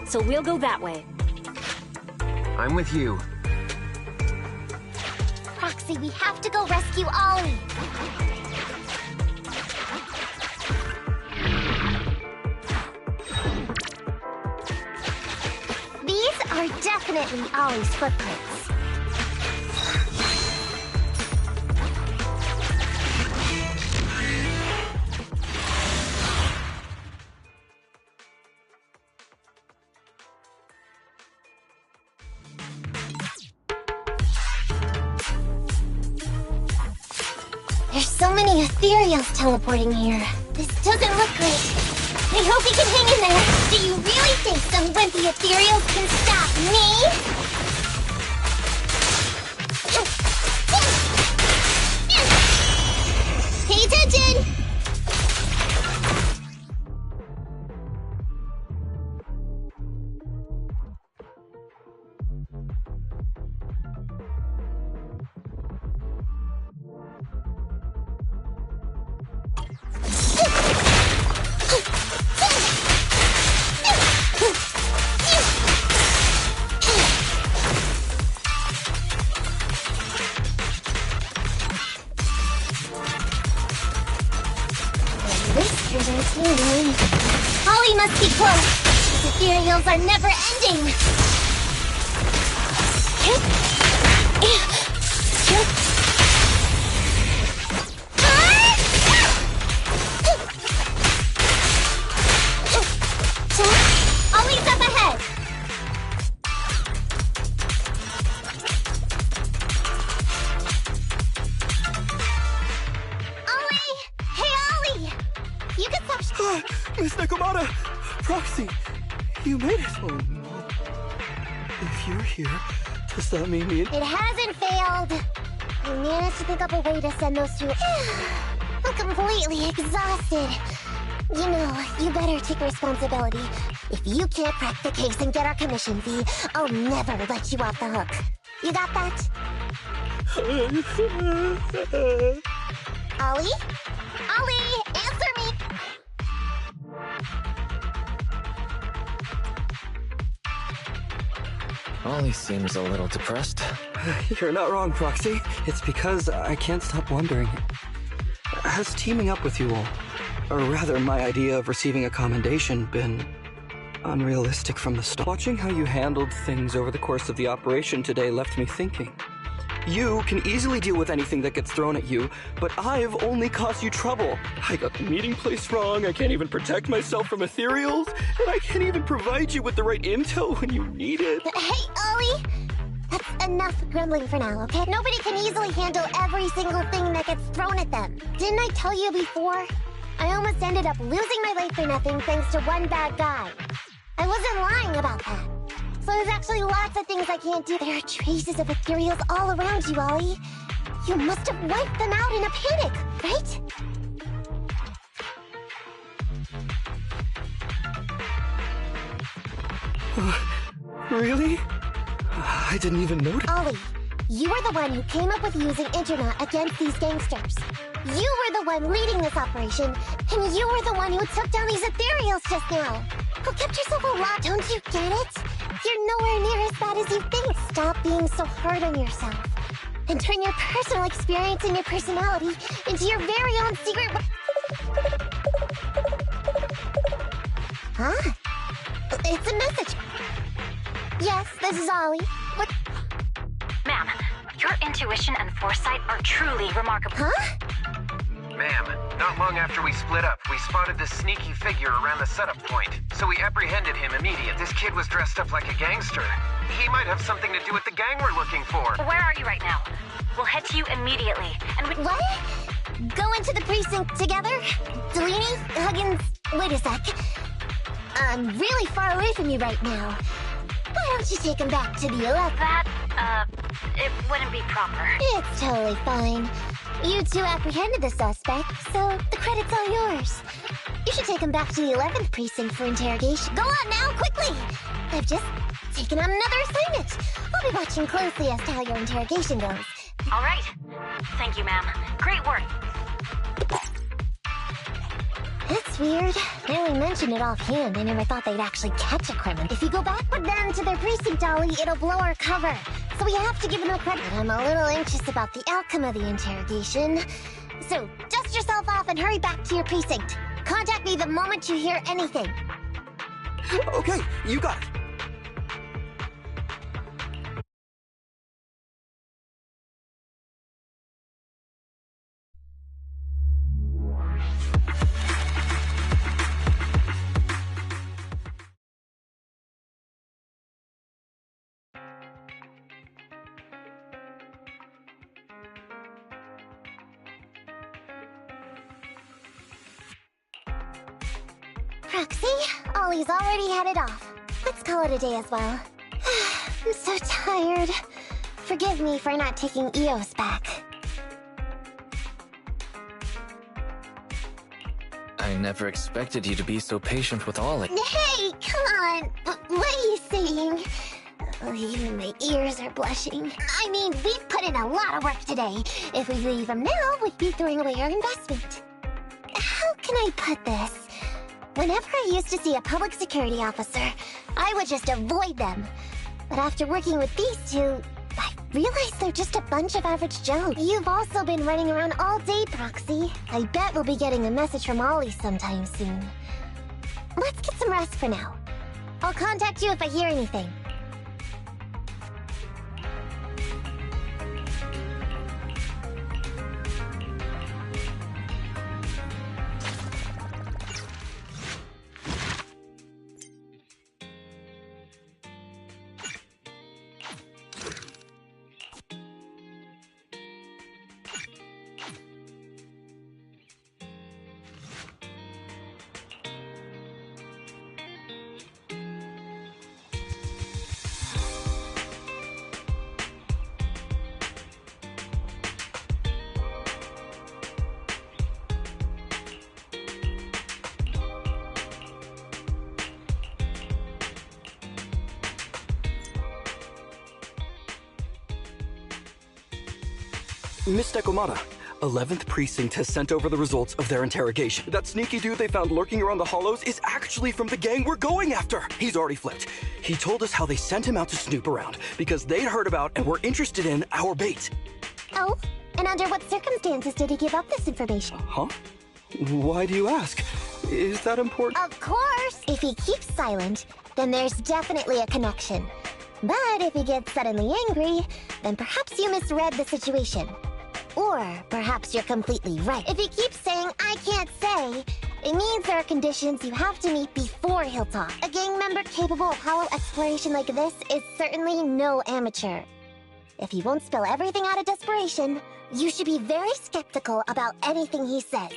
So we'll go that way. I'm with you. Roxy, we have to go rescue Ollie. These are definitely Ollie's footprints. There's so many ethereals teleporting here. This doesn't look great. I hope he can hang in there. Do you really think some wimpy ethereals can stop me? Pay attention! Ollie must be close. The ethereals are never ending. Ollie's up ahead. Ollie! Hey, Ollie! You can stop. Miss Nekomata! Proxy! You made it! Oh no. If you're here, does that mean me? It hasn't failed. I managed to think up a way to send those two. I'm completely exhausted. You know, you better take responsibility. If you can't crack the case and get our commission fee, I'll never let you off the hook. You got that? Ollie? Ollie, answer me! Ollie seems a little depressed. You're not wrong, Proxy. It's because I can't stop wondering. Has teaming up with you all, or rather my idea of receiving a commendation, been unrealistic from the start? Watching how you handled things over the course of the operation today left me thinking. You can easily deal with anything that gets thrown at you, but I've only caused you trouble. I got the meeting place wrong, I can't even protect myself from ethereals, and I can't even provide you with the right intel when you need it. Hey, Ollie! That's enough grumbling for now, okay? Nobody can easily handle every single thing that gets thrown at them. Didn't I tell you before? I almost ended up losing my life for nothing thanks to one bad guy. I wasn't lying about that. So there's actually lots of things I can't do. There are traces of ethereals all around you, Ollie. You must have wiped them out in a panic, right? Really? I didn't even notice. Ollie, you were the one who came up with using Internet against these gangsters. You were the one leading this operation, and you were the one who took down these ethereals just now. Who kept yourself alive, don't you get it? You're nowhere near as bad as you think. Stop being so hard on yourself. And turn your personal experience and your personality into your very own secret... Huh? It's a message. Yes, this is Ollie. What? Ma'am, your intuition and foresight are truly remarkable. Huh? Ma'am, not long after we split up, we spotted this sneaky figure around the setup point. So we apprehended him immediately. This kid was dressed up like a gangster. He might have something to do with the gang we're looking for. Where are you right now? We'll head to you immediately, and we— What? Go into the precinct together? Delaney? Huggins? Wait a sec. I'm really far away from you right now. Why don't you take him back to the 11th? That, it wouldn't be proper. It's totally fine. You two apprehended the suspect, so the credit's all yours. You should take him back to the 11th precinct for interrogation. Go on now, quickly! I've just taken on another assignment. I'll be watching closely as to how your interrogation goes. All right. Thank you, ma'am. Great work. That's weird. I only mentioned it offhand. I never thought they'd actually catch a criminal. If you go back with them to their precinct, Ollie, it'll blow our cover. So we have to give them credit. I'm a little anxious about the outcome of the interrogation. So dust yourself off and hurry back to your precinct. Contact me the moment you hear anything. Okay, you got it. Proxy, Ollie's already headed off. Let's call it a day as well. I'm so tired. Forgive me for not taking EOS back. I never expected you to be so patient with Ollie. Hey, come on! What are you saying? Oh, even my ears are blushing. I mean, we've put in a lot of work today. If we leave them now, we'd be throwing away our investment. How can I put this? Whenever I used to see a public security officer, I would just avoid them. But after working with these two, I realized they're just a bunch of average Joes. You've also been running around all day, Proxy. I bet we'll be getting a message from Ollie sometime soon. Let's get some rest for now. I'll contact you if I hear anything. Miss Dekomata, 11th Precinct has sent over the results of their interrogation. That sneaky dude they found lurking around the hollows is actually from the gang we're going after. He's already flipped. He told us how they sent him out to snoop around because they'd heard about and were interested in our bait. Oh? And under what circumstances did he give up this information? Huh? Why do you ask? Is that important? Of course! If he keeps silent, then there's definitely a connection. But if he gets suddenly angry, then perhaps you misread the situation. Or perhaps you're completely right. If he keeps saying, I can't say, it means there are conditions you have to meet before he'll talk. A gang member capable of hollow exploration like this is certainly no amateur. If he won't spill everything out of desperation, you should be very skeptical about anything he says.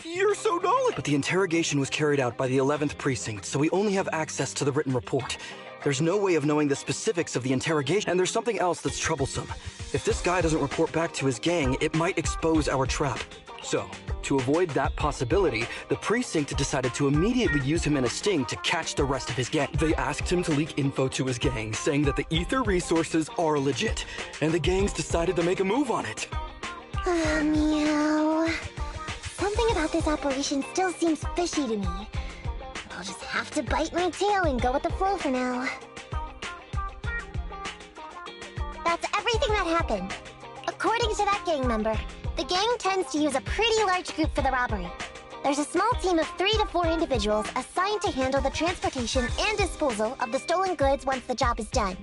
You're so knowledgeable! But the interrogation was carried out by the 11th Precinct, so we only have access to the written report. There's no way of knowing the specifics of the interrogation, and there's something else that's troublesome. If this guy doesn't report back to his gang, it might expose our trap. So, to avoid that possibility, the precinct decided to immediately use him in a sting to catch the rest of his gang. They asked him to leak info to his gang, saying that the ether resources are legit, and the gangs decided to make a move on it. Meow. Something about this operation still seems fishy to me. I'll just have to bite my tail and go with the flow for now. That's everything that happened. According to that gang member, the gang tends to use a pretty large group for the robbery. There's a small team of 3 to 4 individuals assigned to handle the transportation and disposal of the stolen goods once the job is done.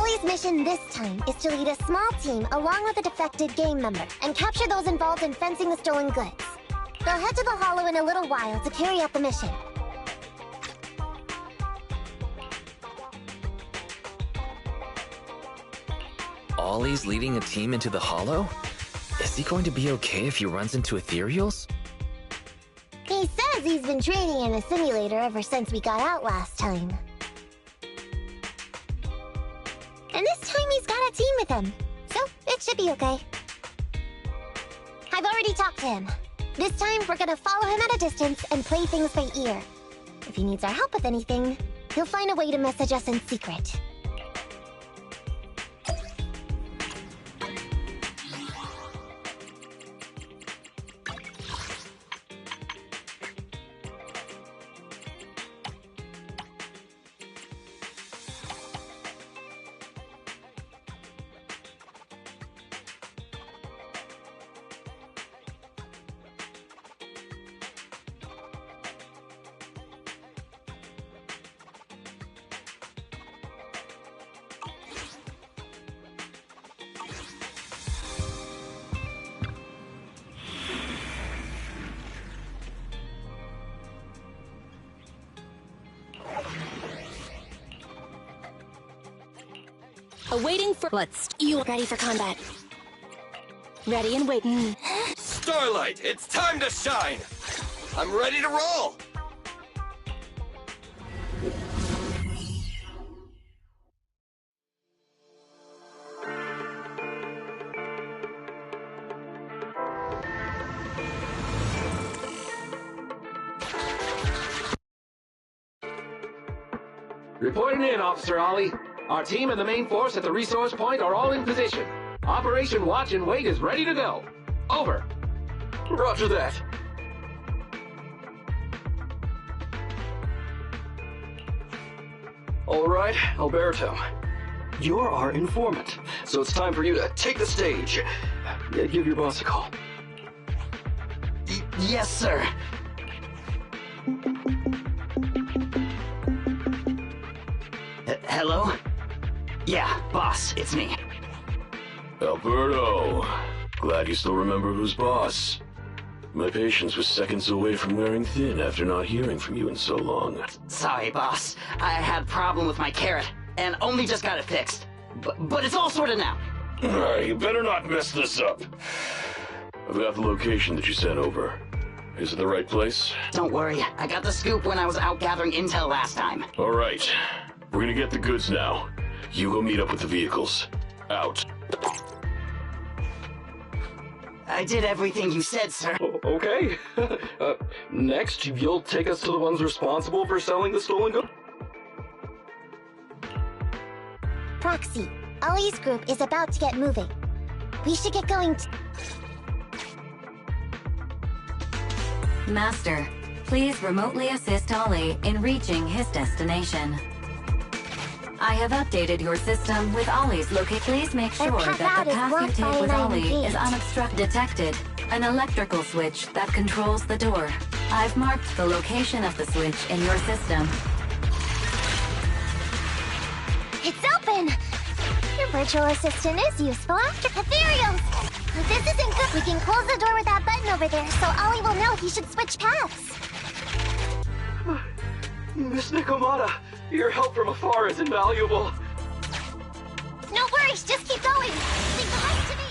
Ollie's mission this time is to lead a small team along with a defected game member and capture those involved in fencing the stolen goods. They'll head to the Hollow in a little while to carry out the mission. Ollie's leading a team into the Hollow? Is he going to be okay if he runs into ethereals? He says he's been training in a simulator ever since we got out last time. And this time he's got a team with him, so it should be okay. I've already talked to him. This time we're gonna follow him at a distance and play things by ear. If he needs our help with anything, he'll find a way to message us in secret. Awaiting for... You ready for combat? Ready and waiting. Starlight, it's time to shine! I'm ready to roll! Reporting in, Officer Ollie. Our team and the main force at the resource point are all in position. Operation Watch and Wait is ready to go. Over. Roger that. All right, Alberto. You're our informant, so it's time for you to take the stage. Give your boss a call. Yes, sir. Hello? Yeah, boss, it's me. Alberto, glad you still remember who's boss. My patience was seconds away from wearing thin after not hearing from you in so long. Sorry, boss. I had a problem with my carrot, and only just got it fixed. But it's all sorted now. You better not mess this up. I've got the location that you sent over. Is it the right place? Don't worry, I got the scoop when I was out gathering intel last time. All right. We're gonna get the goods now. You go meet up with the vehicles. Out. I did everything you said, sir. Okay. Next, you'll take us to the ones responsible for selling the stolen goods? Proxy, Ollie's group is about to get moving. We should get going Master, please remotely assist Ollie in reaching his destination. I have updated your system with Ollie's location. Please make sure that the path you take with Ollie is unobstructed. Detected an electrical switch that controls the door. I've marked the location of the switch in your system. It's open! Your virtual assistant is useful after ethereals. If this isn't good, we can close the door with that button over there so Ollie will know he should switch paths. Miss Nikomata, your help from afar is invaluable. No worries, just keep going. Leave the rest to me.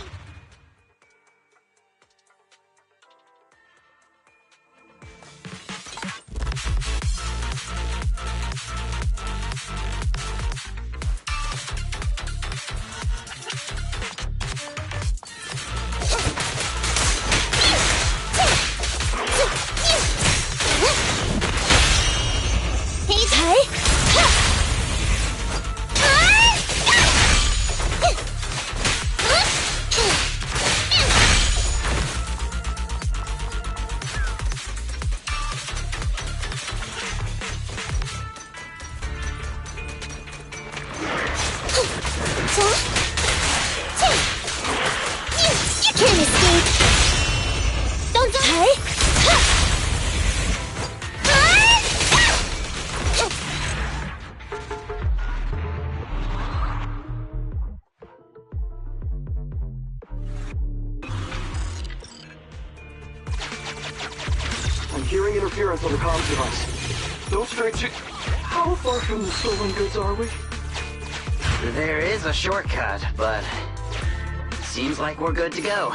You can't escape. Don't die. hearing interference on the comms device. Don't stray too... How far from the stolen goods are we? There is a shortcut, but... seems like we're good to go.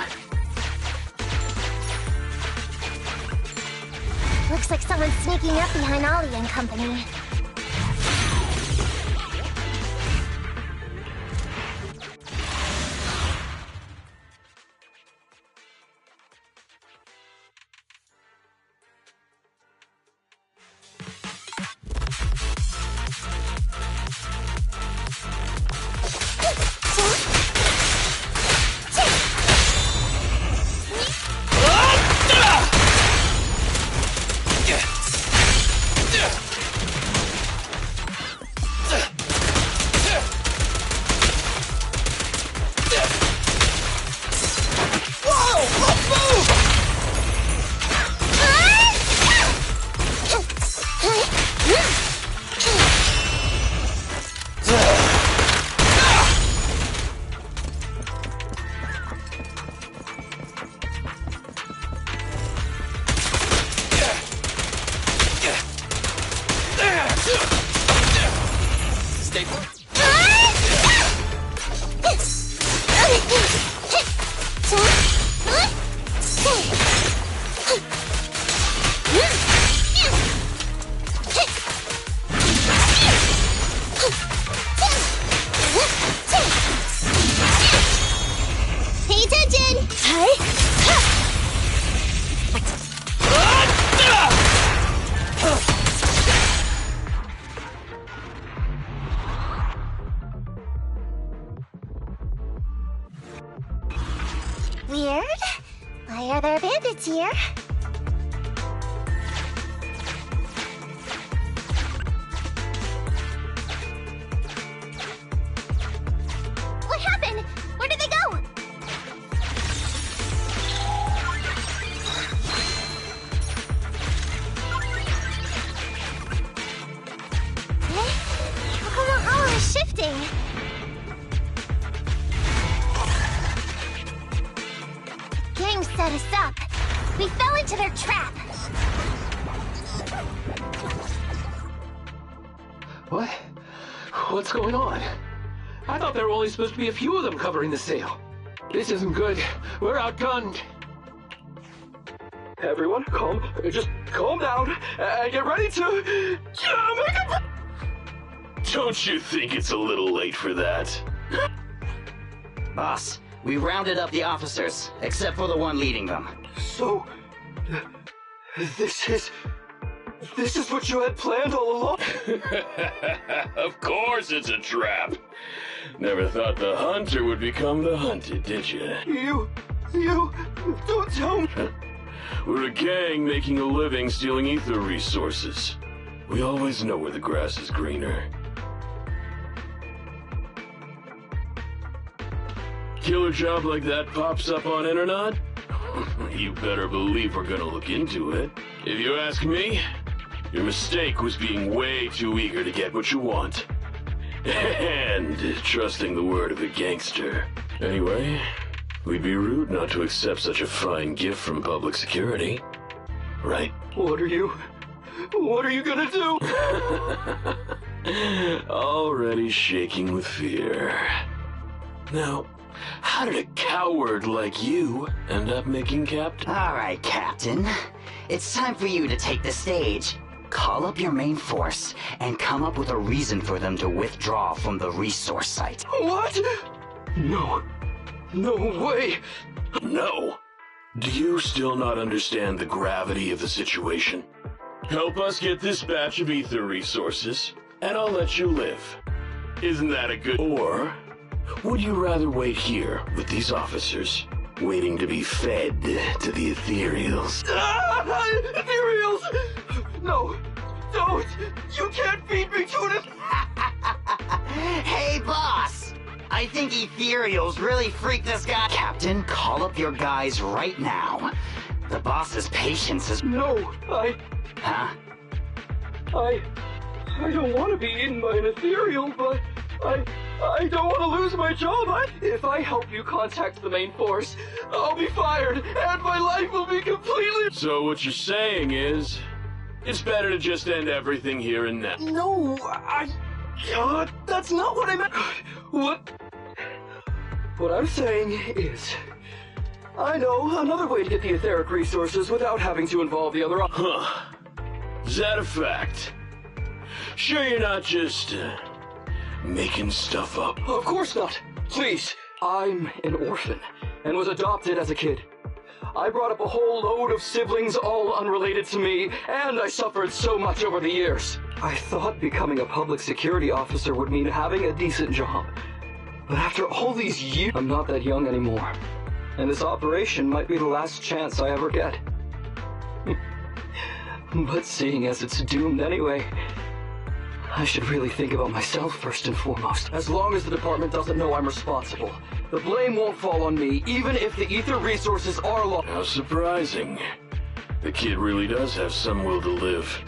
Looks like someone's sneaking up behind Ollie and company. Pay attention! Weird. Why are there bandits here? What happened? Where did they go? How come the hollow is shifting? Gang set us up. We fell into their trap. What? What's going on? I thought there were only supposed to be a few of them covering the sale. This isn't good. We're outgunned. Everyone, just calm down and get ready to make a... Don't you think it's a little late for that? Boss, we rounded up the officers, except for the one leading them. So... This is what you had planned all along? Of course it's a trap. Never thought the hunter would become the hunted, did you? You... Don't tell me... We're a gang making a living stealing ether resources. We always know where the grass is greener. Killer job like that pops up on internet? You better believe we're gonna look into it. If you ask me, your mistake was being way too eager to get what you want. And trusting the word of a gangster. Anyway, we'd be rude not to accept such a fine gift from public security. Right? What are you gonna do? Already shaking with fear. Now, how did a coward like you end up making captain? All right, Captain. It's time for you to take the stage. Call up your main force and come up with a reason for them to withdraw from the resource site. What? No way. No. Do you still not understand the gravity of the situation? Help us get this batch of ether resources, and I'll let you live. Isn't that a good... Or would you rather wait here with these officers, waiting to be fed to the ethereals? Ethereals! No, don't! You can't feed me to it! Hey, boss! I think ethereals really freaked this guy. Captain, call up your guys right now. The boss's patience is... No, Huh? I don't want to be eaten by an ethereal, but I I don't want to lose my job. If I help you contact the main force, I'll be fired, and my life will be completely... So what you're saying is, it's better to just end everything here and now. No, that's not what I meant. What I'm saying is, I know another way to get the etheric resources without having to involve the other... Huh. Is that a fact? Sure you're not just, making stuff up? Of course not. Please. I'm an orphan, and was adopted as a kid. I brought up a whole load of siblings, all unrelated to me, and I suffered so much over the years. I thought becoming a public security officer would mean having a decent job. But after all these years, I'm not that young anymore. And this operation might be the last chance I ever get. But seeing as it's doomed anyway, I should really think about myself first and foremost. As long as the department doesn't know I'm responsible, the blame won't fall on me, even if the ether resources are lost. How surprising. The kid really does have some will to live.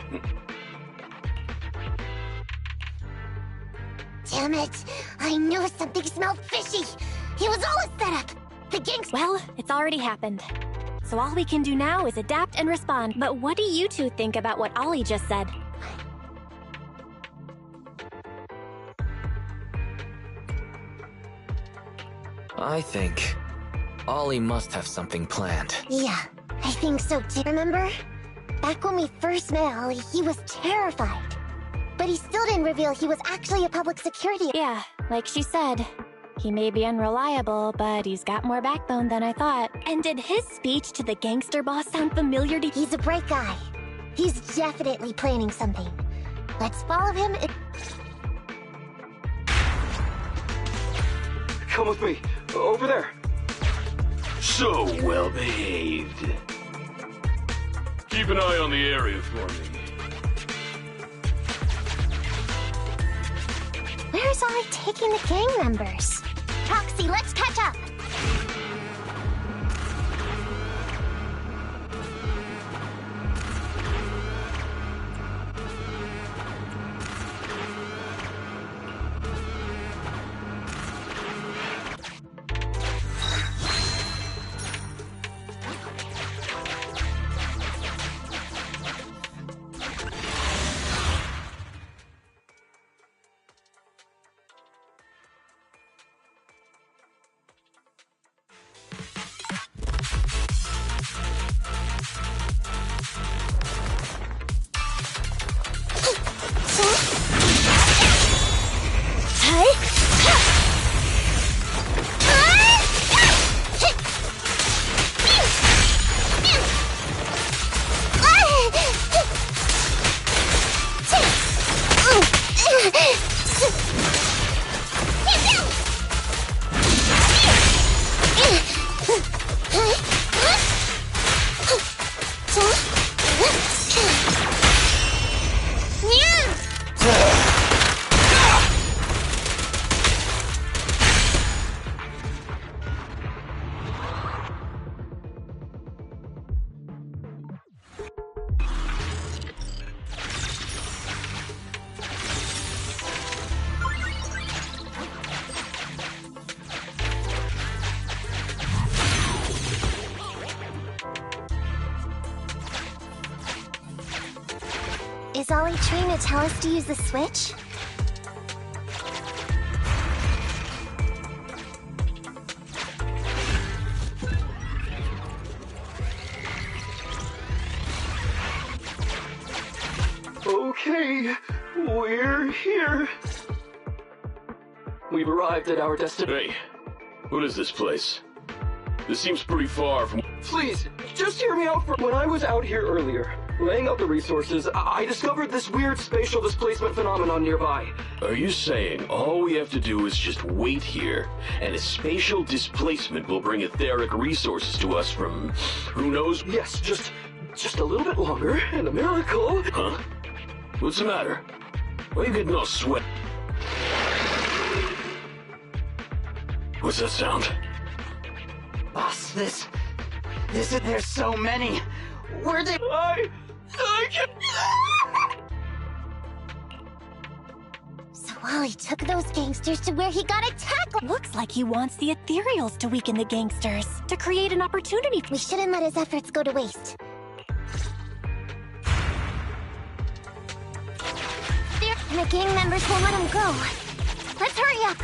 Damn it! I knew something smelled fishy! It was all a setup! The gangs— Well, it's already happened. So all we can do now is adapt and respond. But what do you two think about what Ollie just said? I think Ollie must have something planned. Yeah, I think so too. Remember? Back when we first met Ollie, he was terrified. But he still didn't reveal he was actually a public security— Yeah, like she said. He may be unreliable, but he's got more backbone than I thought. And did his speech to the gangster boss sound familiar to— He's a bright guy. He's definitely planning something. Let's follow him and— Come with me. Over there. So well behaved. Keep an eye on the area for me. Where's Ollie taking the gang members? Proxy, let's catch up! Is Ollie trying to tell us to use the switch? Okay, we're here. We've arrived at our destination. Hey, what is this place? This seems pretty far from— Please, just hear me out for— When I was out here earlier, laying out the resources, I discovered this weird spatial displacement phenomenon nearby. Are you saying all we have to do is just wait here, and a spatial displacement will bring etheric resources to us from who knows— Yes, just a little bit longer, and a miracle— Huh? What's the matter? Why are you getting all sweat? What's that sound? Boss, this is— there's so many. Where they— I can't— So Wally took those gangsters to where he got attacked. Looks like he wants the ethereals to weaken the gangsters, to create an opportunity. We shouldn't let his efforts go to waste. And the gang members won't let him go. Let's hurry up.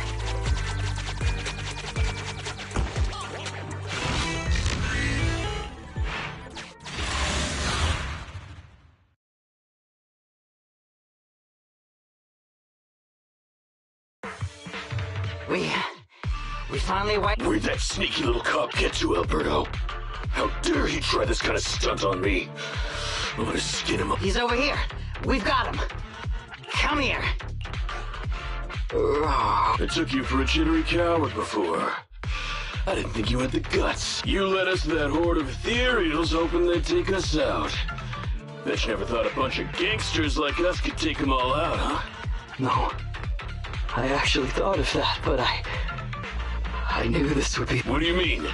We finally Where'd that sneaky little cop get to, Alberto? How dare he try this kind of stunt on me? I'm gonna skin him up. He's over here. We've got him. Come here. I took you for a jittery coward before. I didn't think you had the guts. You led us to that horde of ethereals hoping they'd take us out. Bet you never thought a bunch of gangsters like us could take them all out, huh? No. I actually thought of that, but I knew this would be... What do you mean?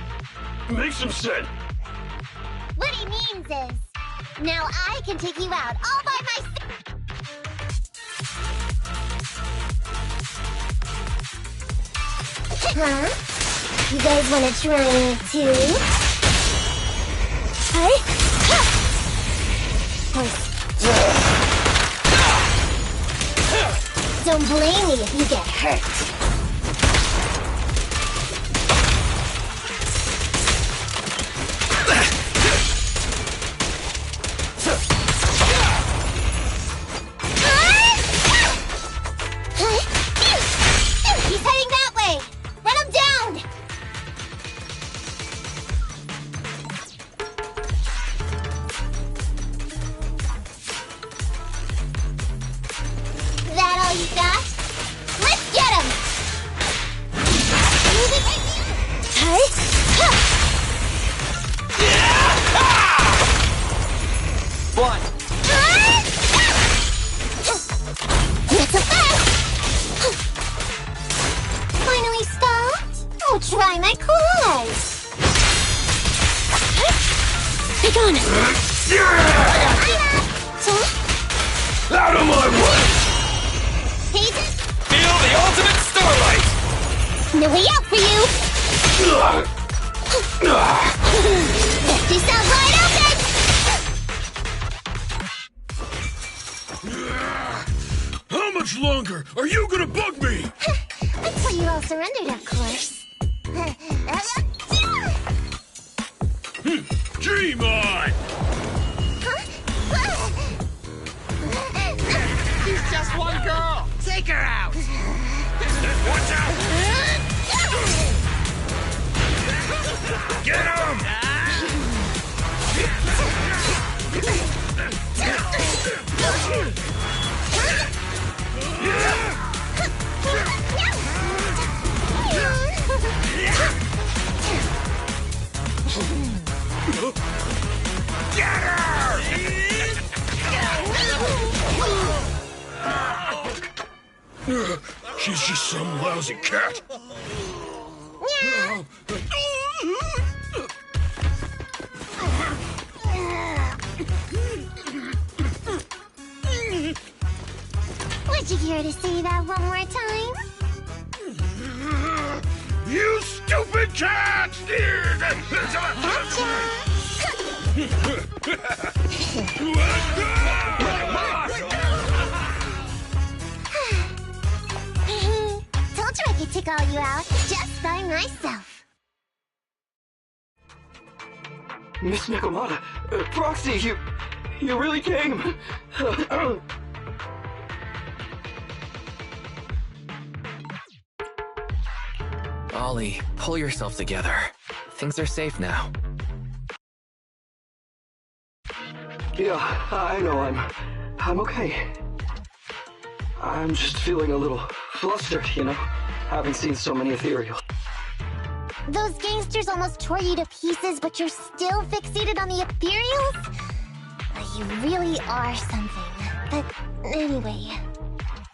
Make some sense. What he means is, now I can take you out all by myself. Huh? You guys want to try me too? Hey? Don't blame me if you get hurt. He's heading that way! Run him down! That all you got? Let's get him! Hey? One. Not so fast! Finally stopped? Oh, try my claws! Be gone! Out of my way! Feel the ultimate starlight! No way out for you! Bestie sounds wide open! How much longer are you gonna bug me? Until you all surrendered, of course. Dream on! She's just one girl! Take her out! Watch out! Get him! Get her! She's just some lousy cat. Would you care to say that one more time? You stupid cat! Told you I could take all you out just by myself. Miss Nakamata, Proxy, you really came. Ollie, pull yourself together. Things are safe now. Yeah, I know, I'm okay. I'm just feeling a little flustered, you know? Haven't seen so many ethereals. Those gangsters almost tore you to pieces, but you're still fixated on the ethereals? You really are something. But anyway,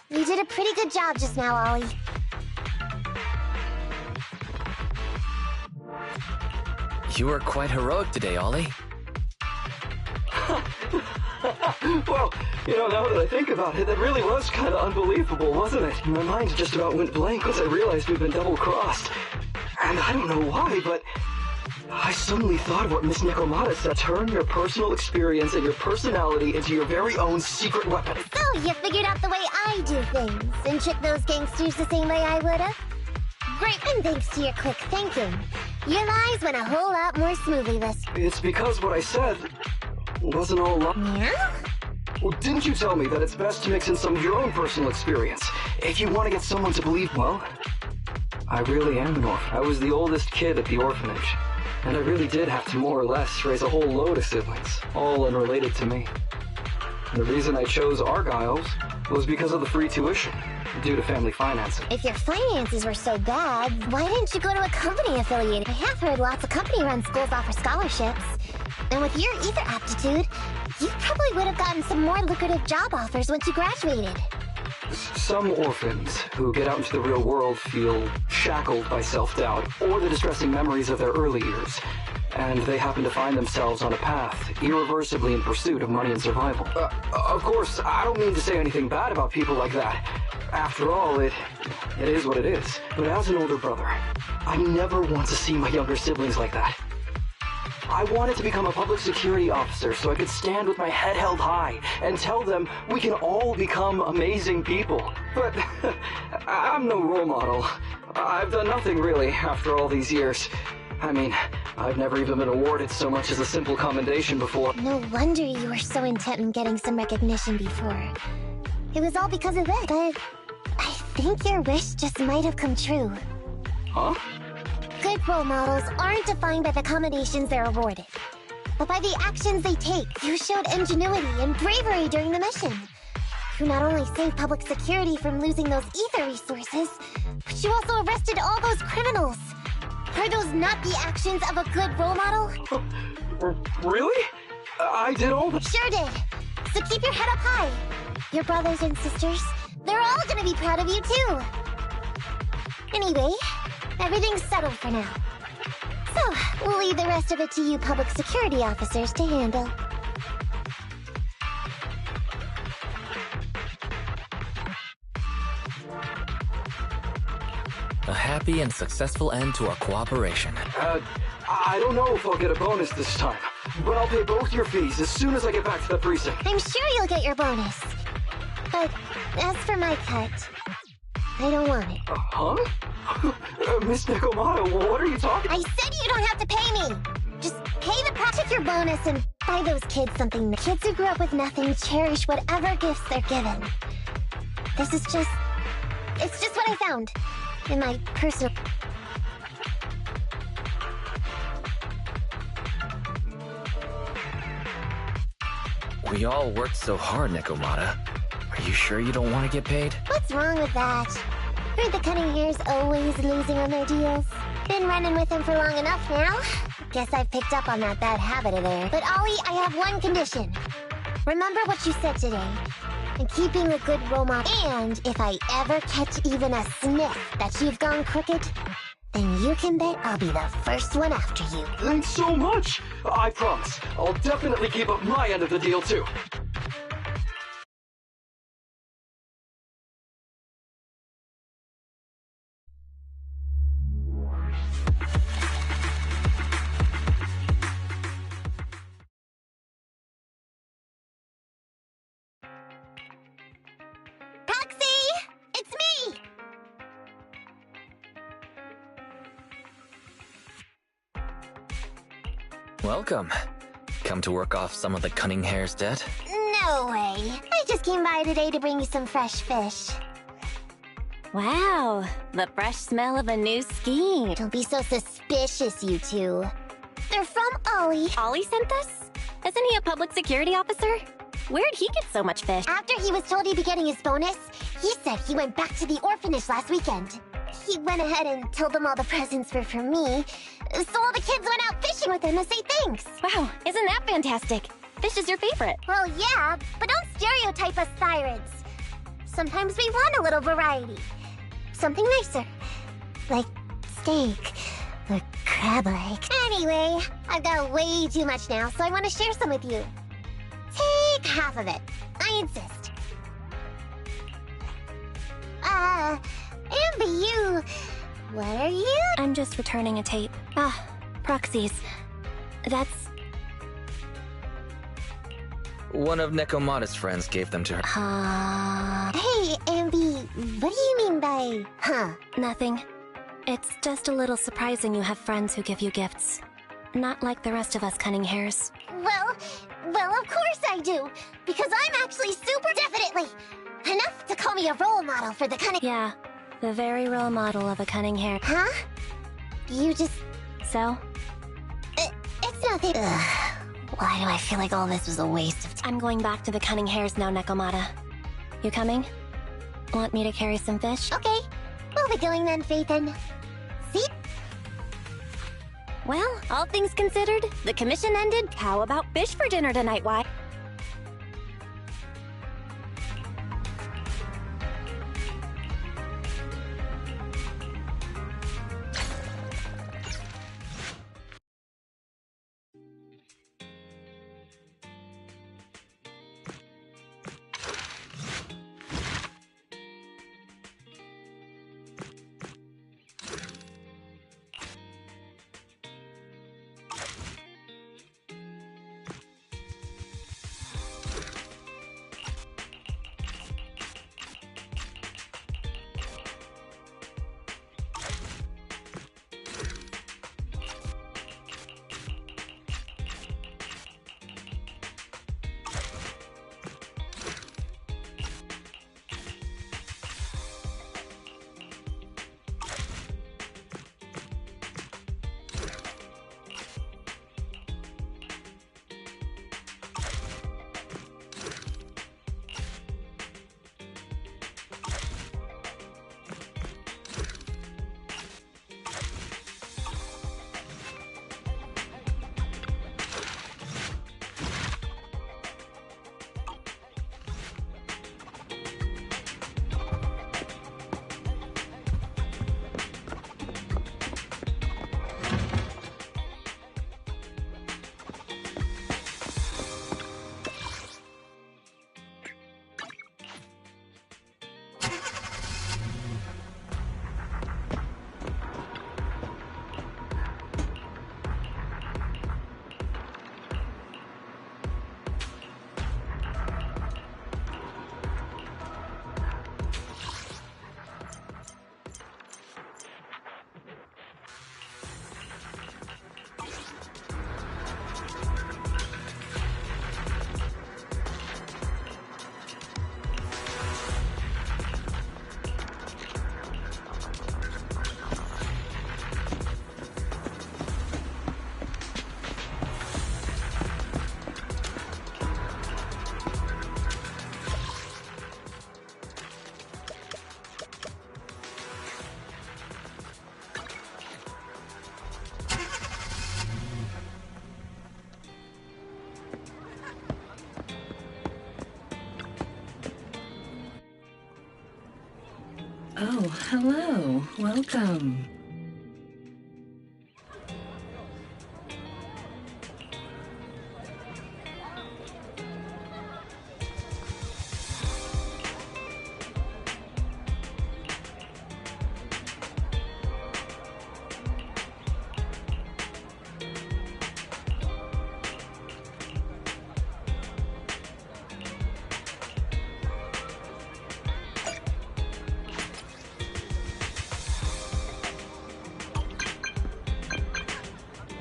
you did a pretty good job just now, Ollie. You were quite heroic today, Ollie. Well, now that I think about it, that really was kind of unbelievable, wasn't it? My mind just about went blank once I realized we'd been double-crossed. And I don't know why, but I suddenly thought of what Miss Nekomata said. Turn your personal experience and your personality into your very own secret weapon. So, you figured out the way I do things, and tricked those gangsters the same way I would've? Great, and thanks to your quick thinking, your lives went a whole lot more smoothly this... It's because what I said wasn't all Yeah? Well, didn't you tell me that it's best to mix in some of your own personal experience if you want to get someone to believe? Well, I really am an orphan. I was the oldest kid at the orphanage, and I really did have to more or less raise a whole load of siblings, all unrelated to me. And the reason I chose Argyle's was because of the free tuition, due to family financing. If your finances were so bad, why didn't you go to a company affiliated? I have heard lots of company-run schools offer scholarships. And with your ether aptitude, you probably would have gotten some more lucrative job offers once you graduated. Some orphans who get out into the real world feel shackled by self-doubt or the distressing memories of their early years, and they happen to find themselves on a path irreversibly in pursuit of money and survival. Of course, I don't mean to say anything bad about people like that. After all, it is what it is. But as an older brother, I never want to see my younger siblings like that. I wanted to become a public security officer so I could stand with my head held high and tell them we can all become amazing people. But I'm no role model. I've done nothing really after all these years. I mean, I've never even been awarded so much as a simple commendation before. No wonder you were so intent on getting some recognition before. It was all because of this. But I think your wish just might have come true. Huh? Good role models aren't defined by the accommodations they're awarded, but by the actions they take. You showed ingenuity and bravery during the mission. You not only saved public security from losing those ether resources, but you also arrested all those criminals. Are those not the actions of a good role model? Really? I did all the... Sure did. So keep your head up high. Your brothers and sisters, they're all gonna be proud of you too. Anyway, everything's settled for now. So, we'll leave the rest of it to you public security officers to handle. A happy and successful end to our cooperation. I don't know if I'll get a bonus this time, but I'll pay both your fees as soon as I get back to the precinct. I'm sure you'll get your bonus. But as for my cut, I don't want it. Huh? Miss Nekomata, what are you talking? I said you don't have to pay me! Just pay the take your bonus and buy those kids something. Kids who grew up with nothing cherish whatever gifts they're given. This is just... it's just what I found. In my personal... We all worked so hard, Nekomata. Are you sure you don't want to get paid? What's wrong with that? Heard the cutting hair's always losing on their deals. Been running with them for long enough now. Guess I've picked up on that bad habit of theirs. But Ollie, I have one condition. Remember what you said today. And keep being a good role model. And if I ever catch even a sniff that you've gone crooked, then you can bet I'll be the first one after you. Thanks so much! I promise. I'll definitely keep up my end of the deal, too. Welcome. Come to work off some of the cunning hair's debt? No way. I just came by today to bring you some fresh fish. Wow, the fresh smell of a new scheme. Don't be so suspicious, you two. They're from Ollie. Ollie sent this? Isn't he a public security officer? Where'd he get so much fish? After he was told he'd be getting his bonus, he said he went back to the orphanage last weekend. He went ahead and told them all the presents were for me, so all the kids went out fishing with him to say thanks. Wow, isn't that fantastic? Fish is your favorite. Well, yeah, but don't stereotype us sirens. Sometimes we want a little variety. Something nicer. Like steak. Or crab-like. Anyway, I've got way too much now, so I want to share some with you. Take least half of it. I insist. Ambi, you... What are you? I'm just returning a tape. Ah, proxies. That's... One of Nekomata's friends gave them to her. Hey, Ambi, what do you mean by... Huh? Nothing. It's just a little surprising you have friends who give you gifts. Not like the rest of us cunning hares. Well, of course I do. Because I'm actually super definitely... enough to call me a role model for the cunning... Yeah, the very role model of a cunning hare. Huh? You just... So? It's nothing... Ugh. Why do I feel like all this was a waste of time? I'm going back to the cunning hares now, Nekomata. You coming? Want me to carry some fish? Okay. We'll be going then, Phaethon. See? Well, all things considered, the commission ended. How about fish for dinner tonight, why? Oh, hello. Welcome.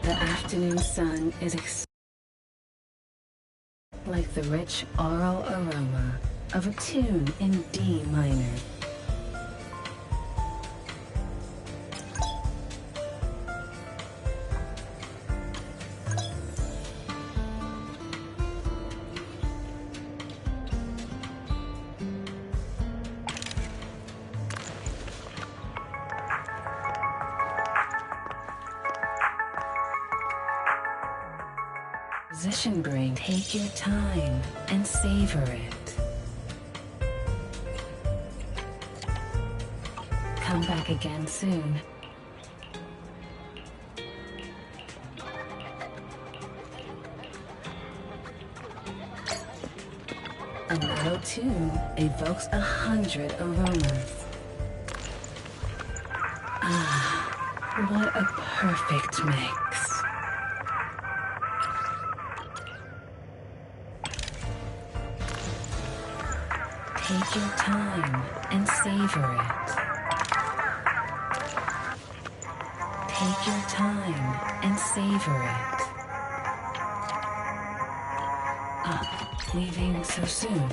The afternoon sun is like the rich oral aroma of a tune in D minor. Position bring. Take your time and savor it. Come back again soon. O2 evokes 100 aromas. Ah, what a perfect mix. Take your time and savor it. Take your time and savor it. Ah, leaving so soon.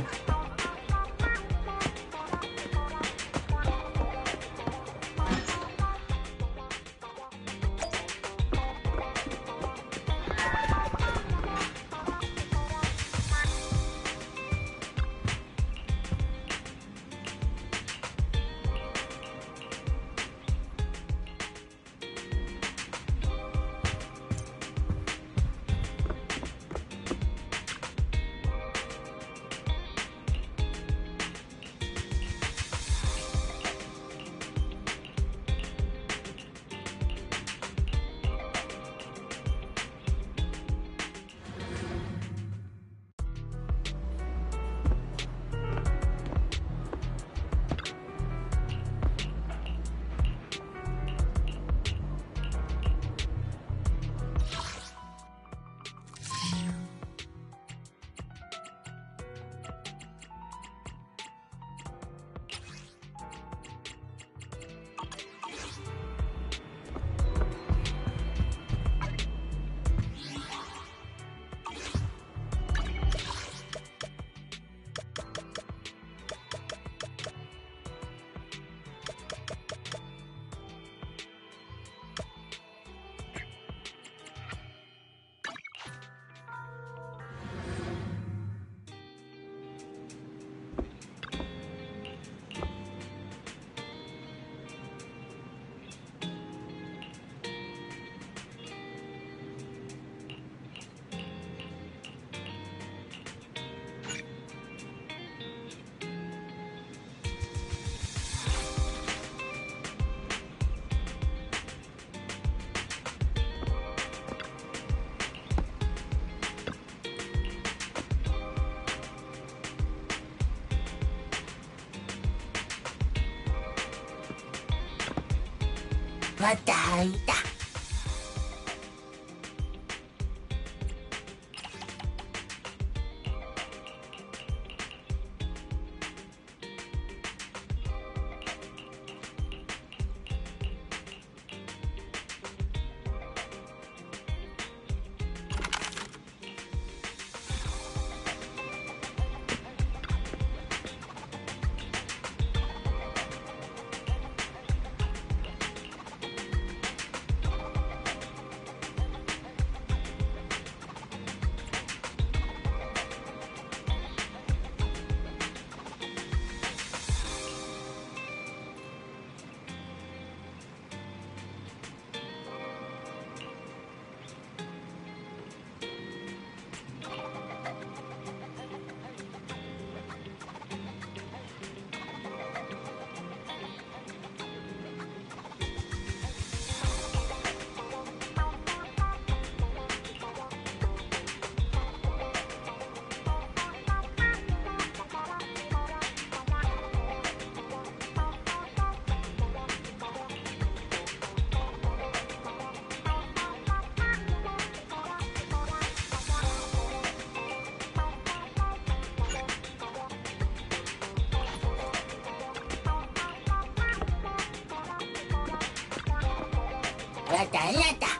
Patay. Lata.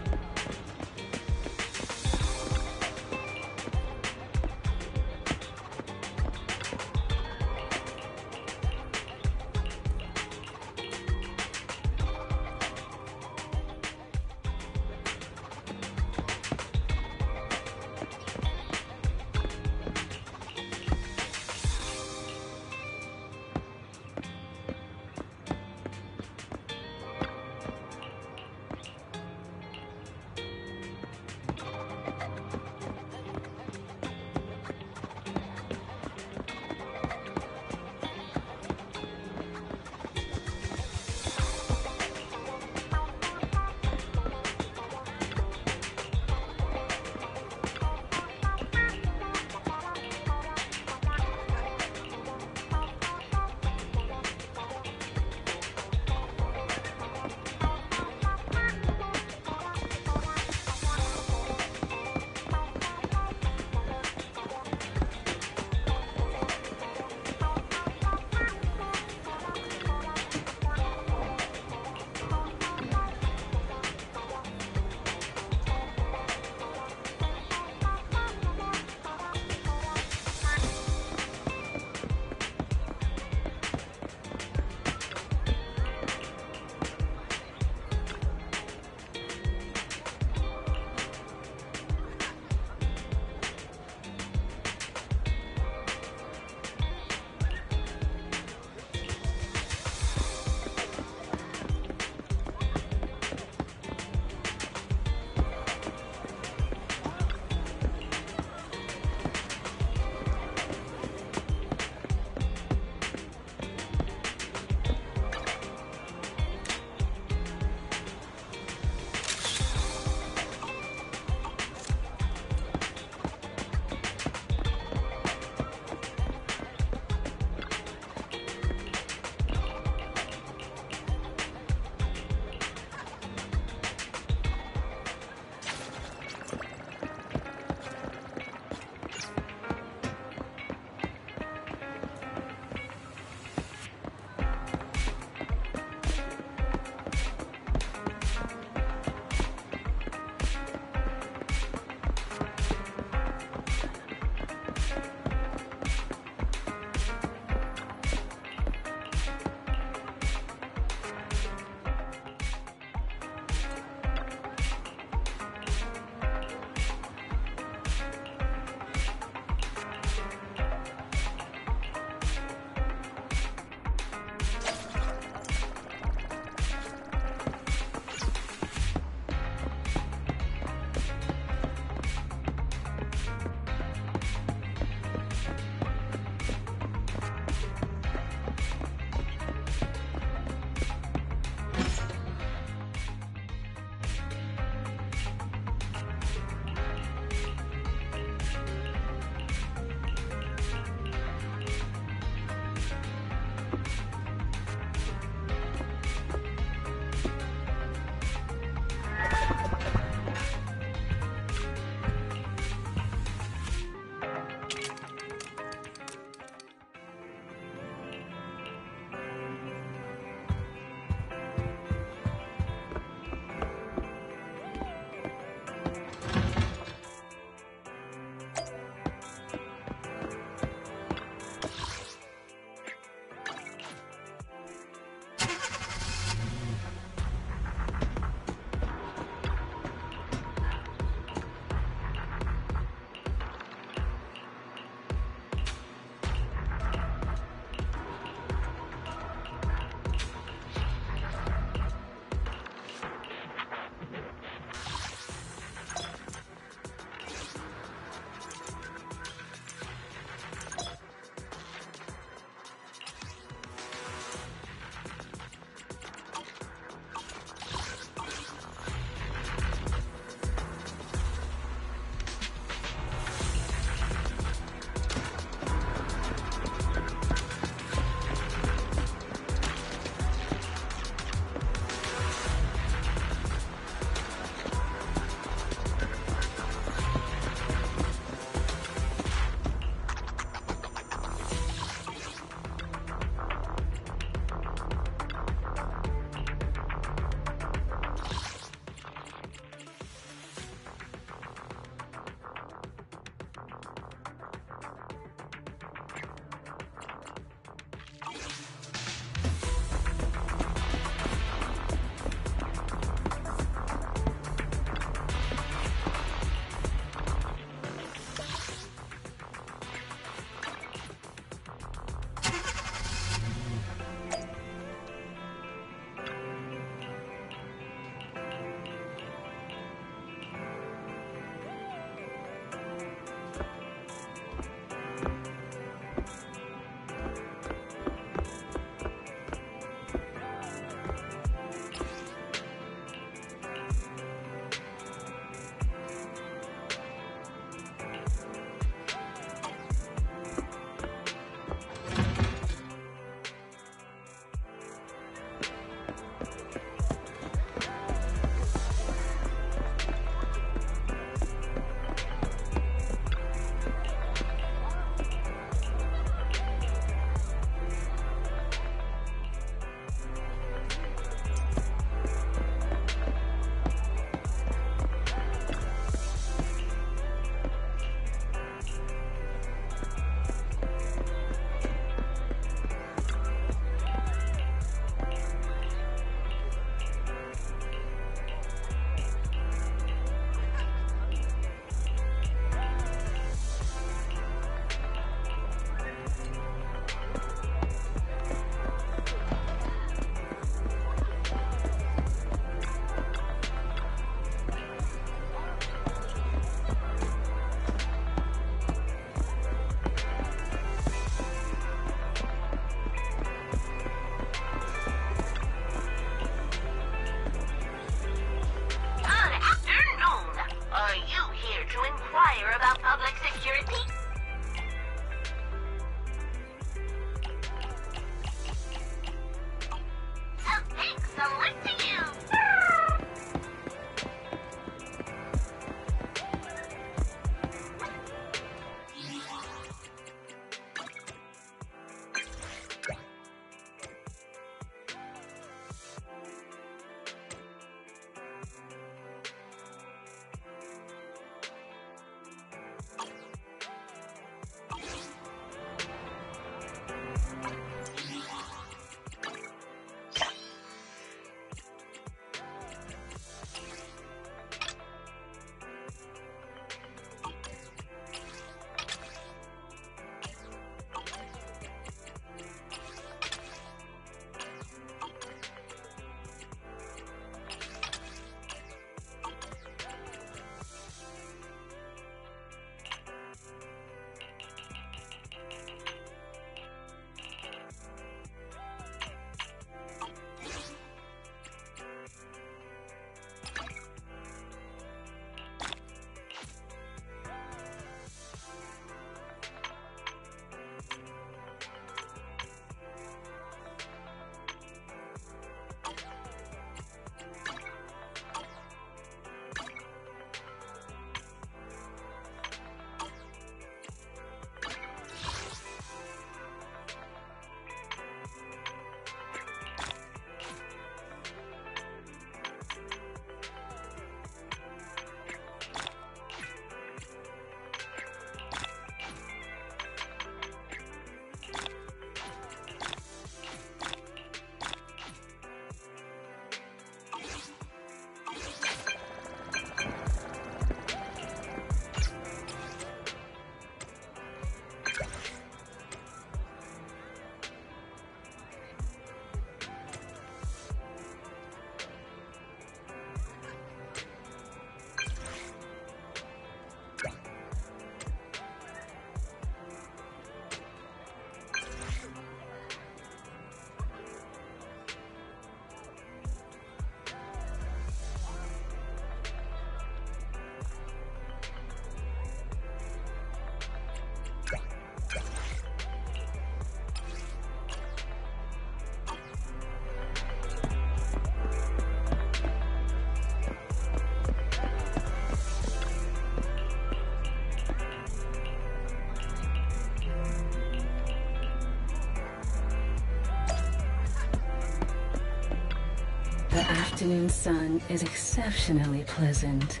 The afternoon sun is exceptionally pleasant,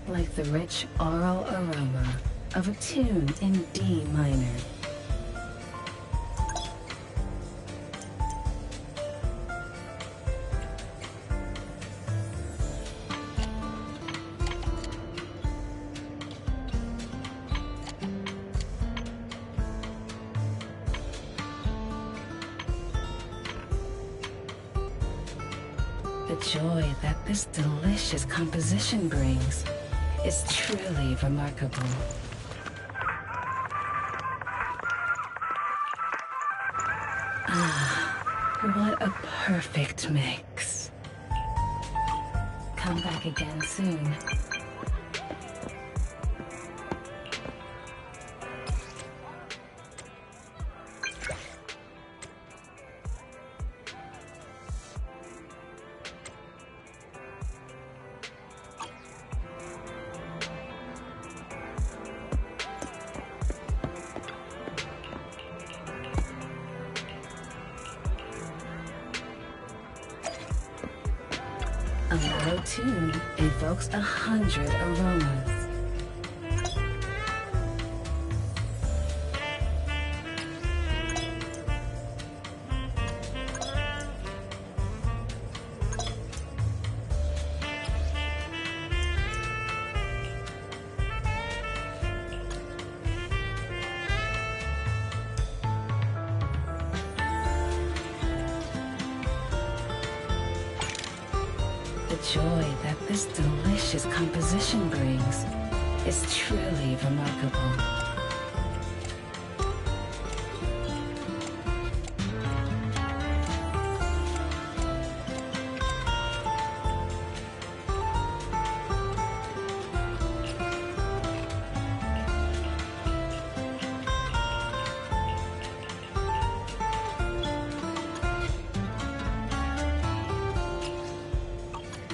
like the rich oral aroma of a tune in D minor. The joy that this delicious composition brings is truly remarkable. Ah, what a perfect mix. Come back again soon. A mellow tune evokes 100 aromas. The joy that this delicious composition brings is truly remarkable.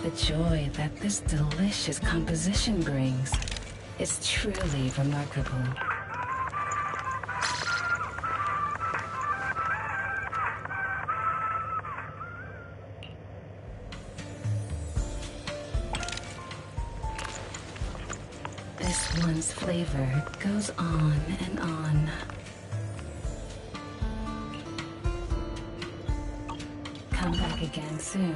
The joy that this delicious composition brings is truly remarkable. This one's flavor goes on and on. Come back again soon.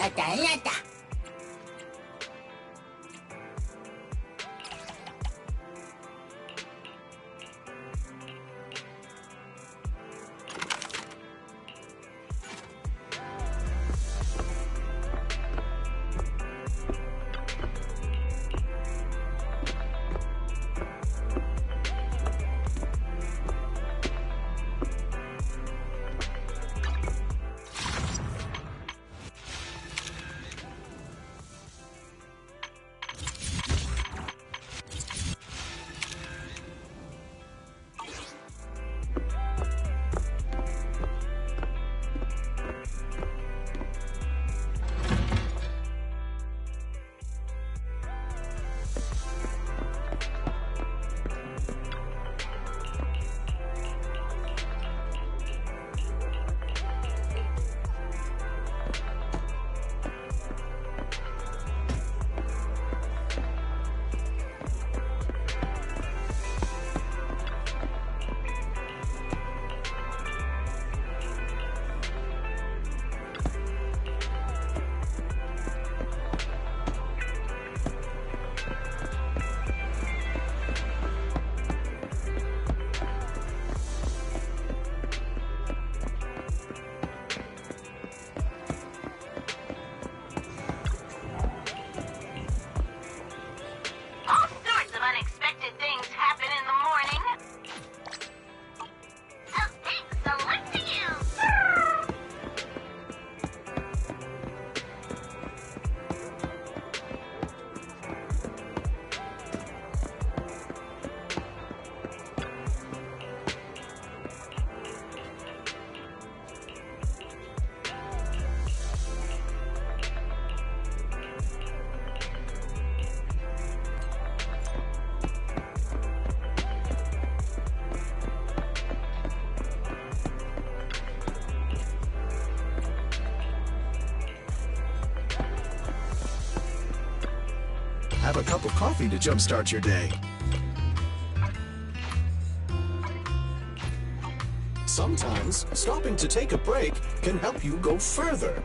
Patalata. Have a cup of coffee to jumpstart your day. Sometimes, stopping to take a break can help you go further.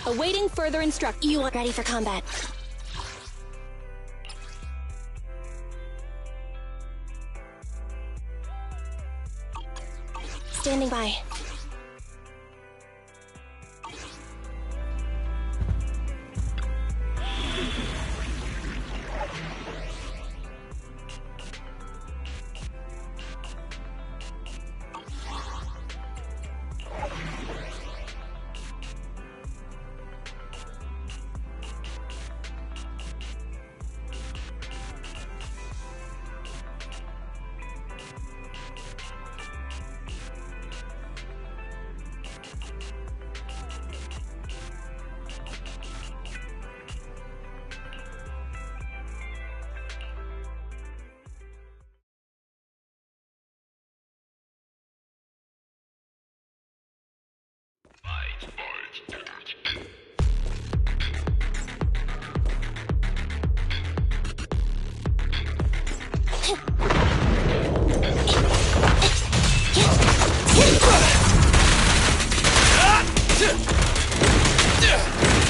Awaiting further instruct. You are ready for combat. Standing by.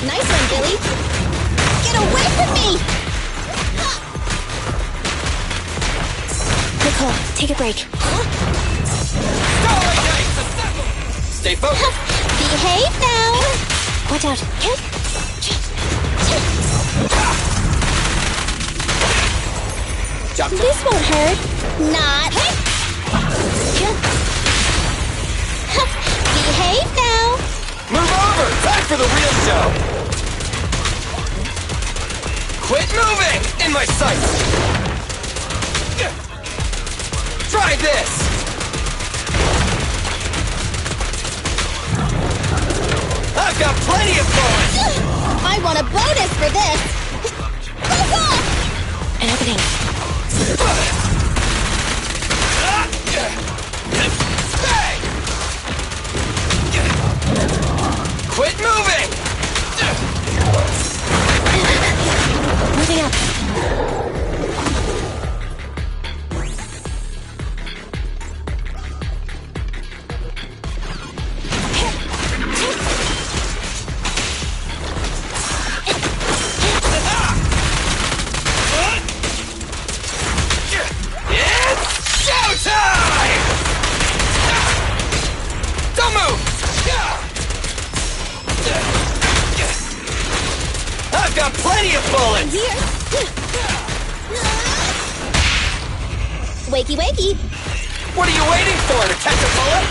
Nice one, Billy. Get away from me! Nicole, take a break. Stay focused. Behave now! Watch out. This won't hurt. Not. Behave now! Move over! Time for the real show! Quit moving! In my sights! Try this! I've got plenty of fun! I want a bonus for this! Back off! An opening. Quit moving! Moving up. It's showtime! Don't move! I've got plenty of bullets! Here! Wakey, wakey! What are you waiting for, to catch a bullet?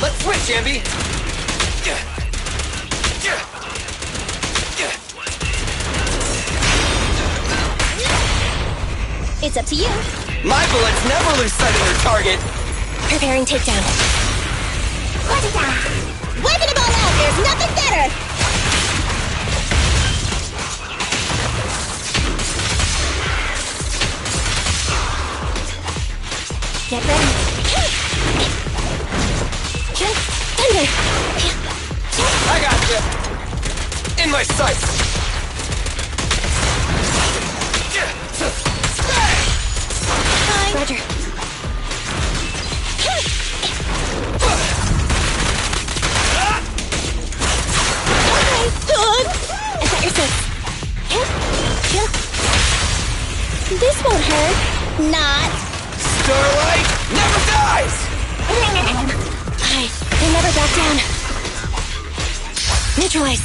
Let's switch, Ambi! It's up to you. My bullets never lose sight of their target! Preparing takedown. Wiping them all out! There's nothing better! Get ready. Thunder. I got you! In my sights! Roger. Is that your six? This won't hurt. Not. Starlight never dies! Aye, they never back down. Neutralize.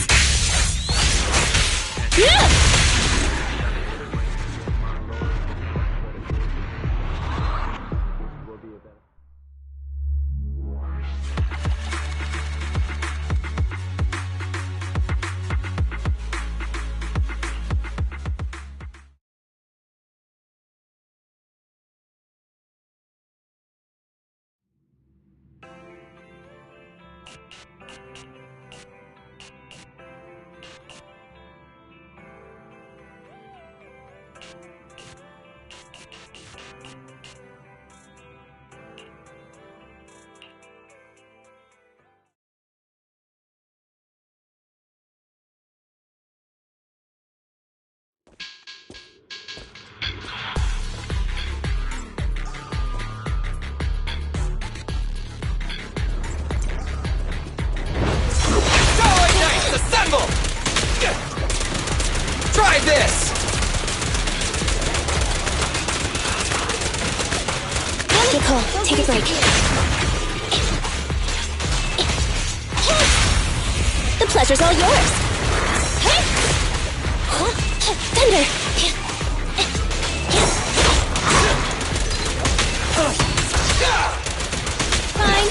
a break. The pleasure's all yours. Thunder! Fine.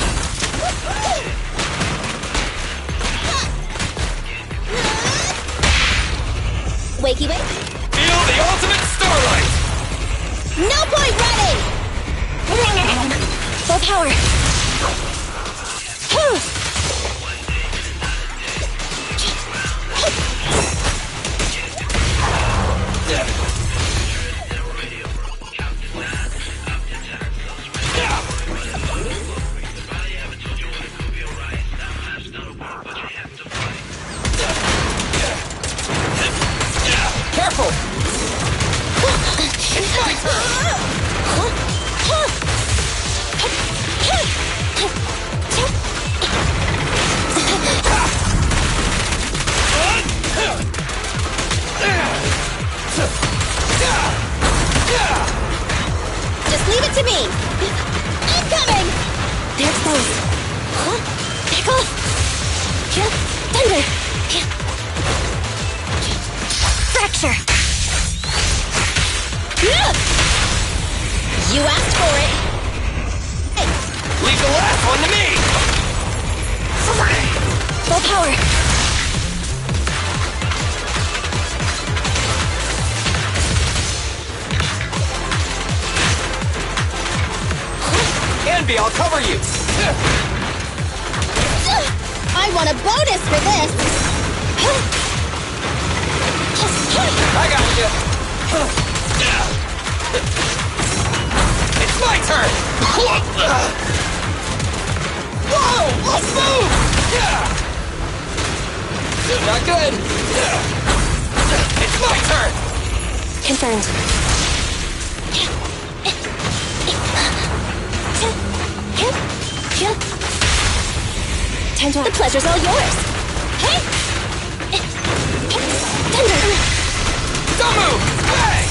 Wakey wake. Feel the ultimate starlight! No point running! Full power. Careful! It's my turn! Just leave it to me! Incoming! There it goes. Back off! Thunder! Fracture! You asked for it! Leave the last one to me! Full power! Envy, I'll cover you! I want a bonus for this! I got you! It's my turn! Whoa! Let's move! Not good! It's my turn! Confirmed. Time to... The pleasure's all yours! Thunder! Don't move! Hey!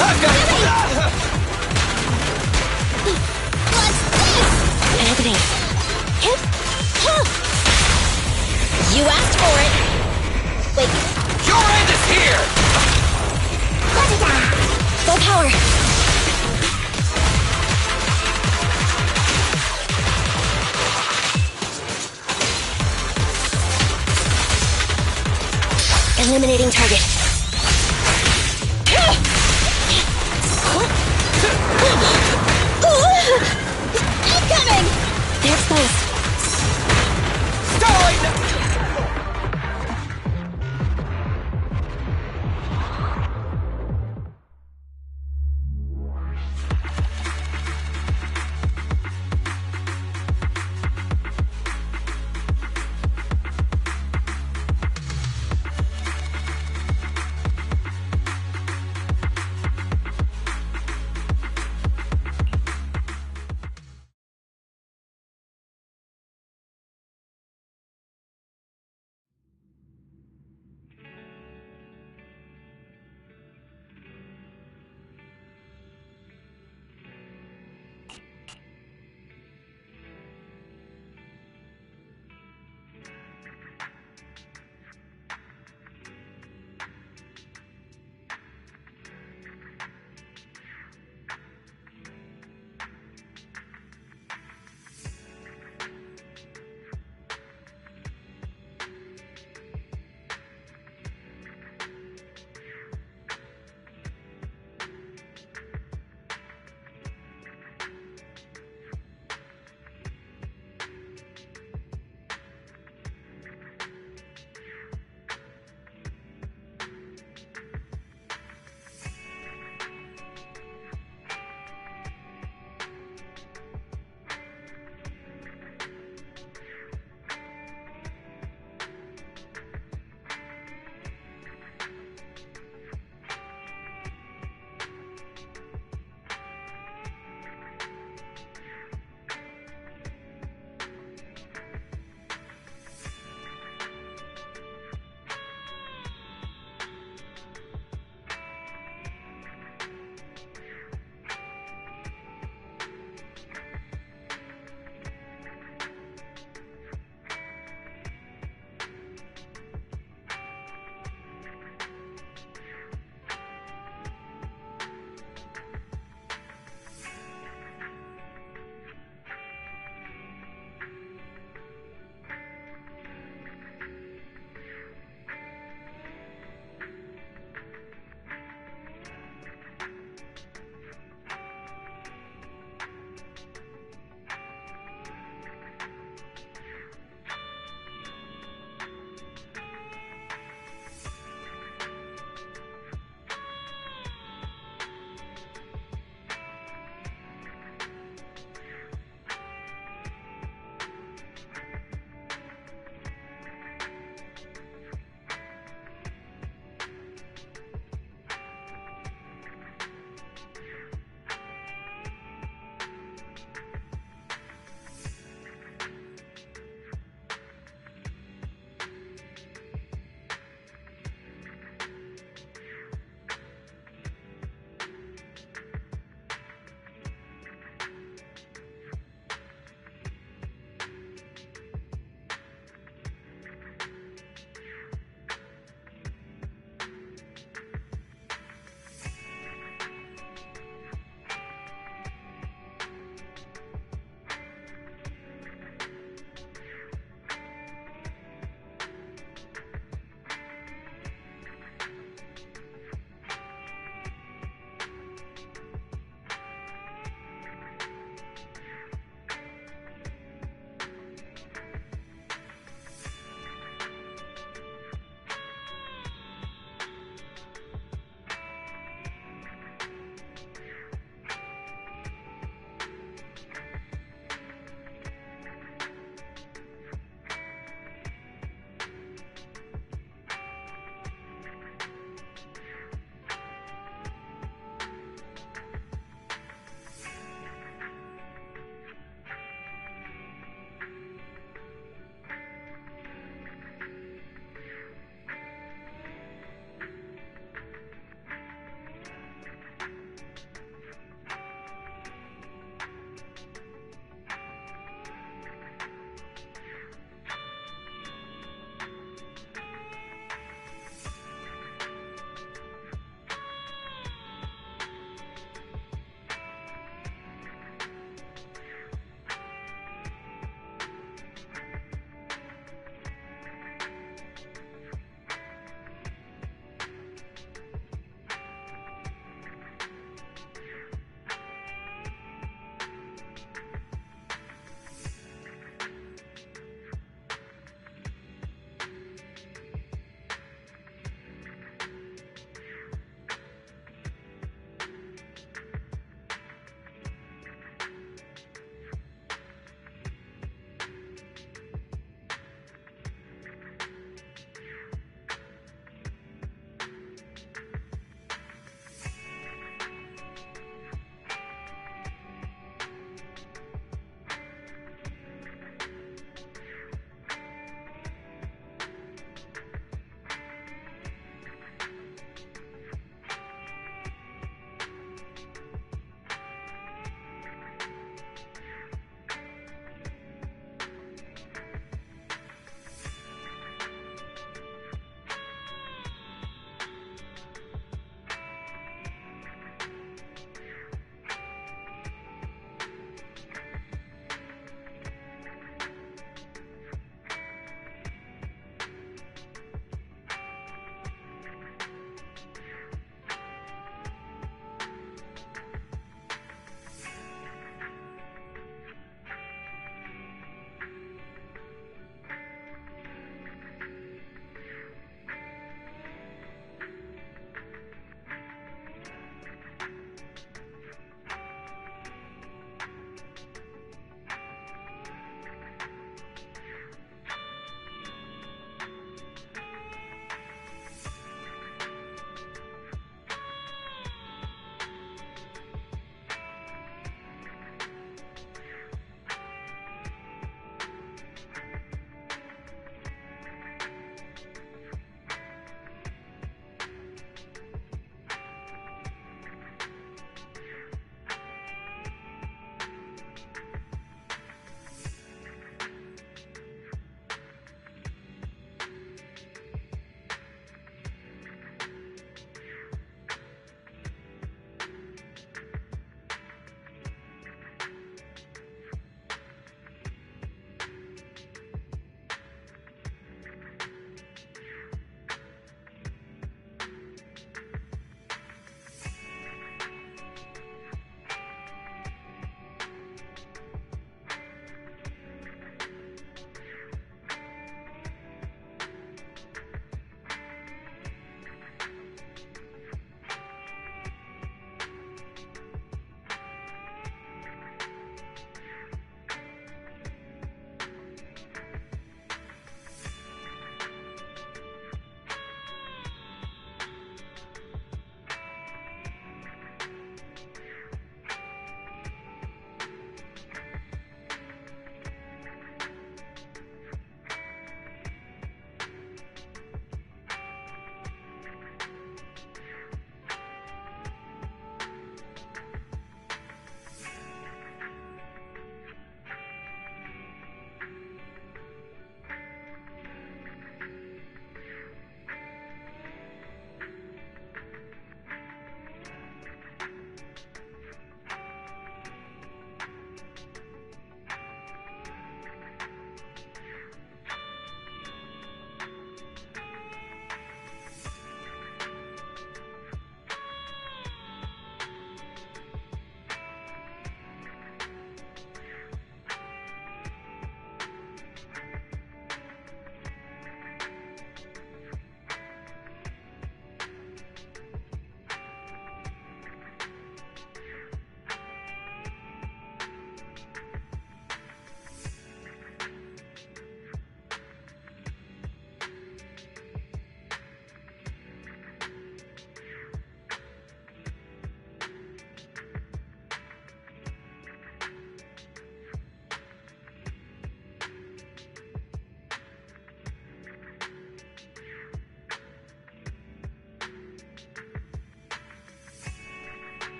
I've got it! Agony. You asked for it! Wait. Your end is here! Full power! Eliminating target. Incoming! They're exposed. Starlight!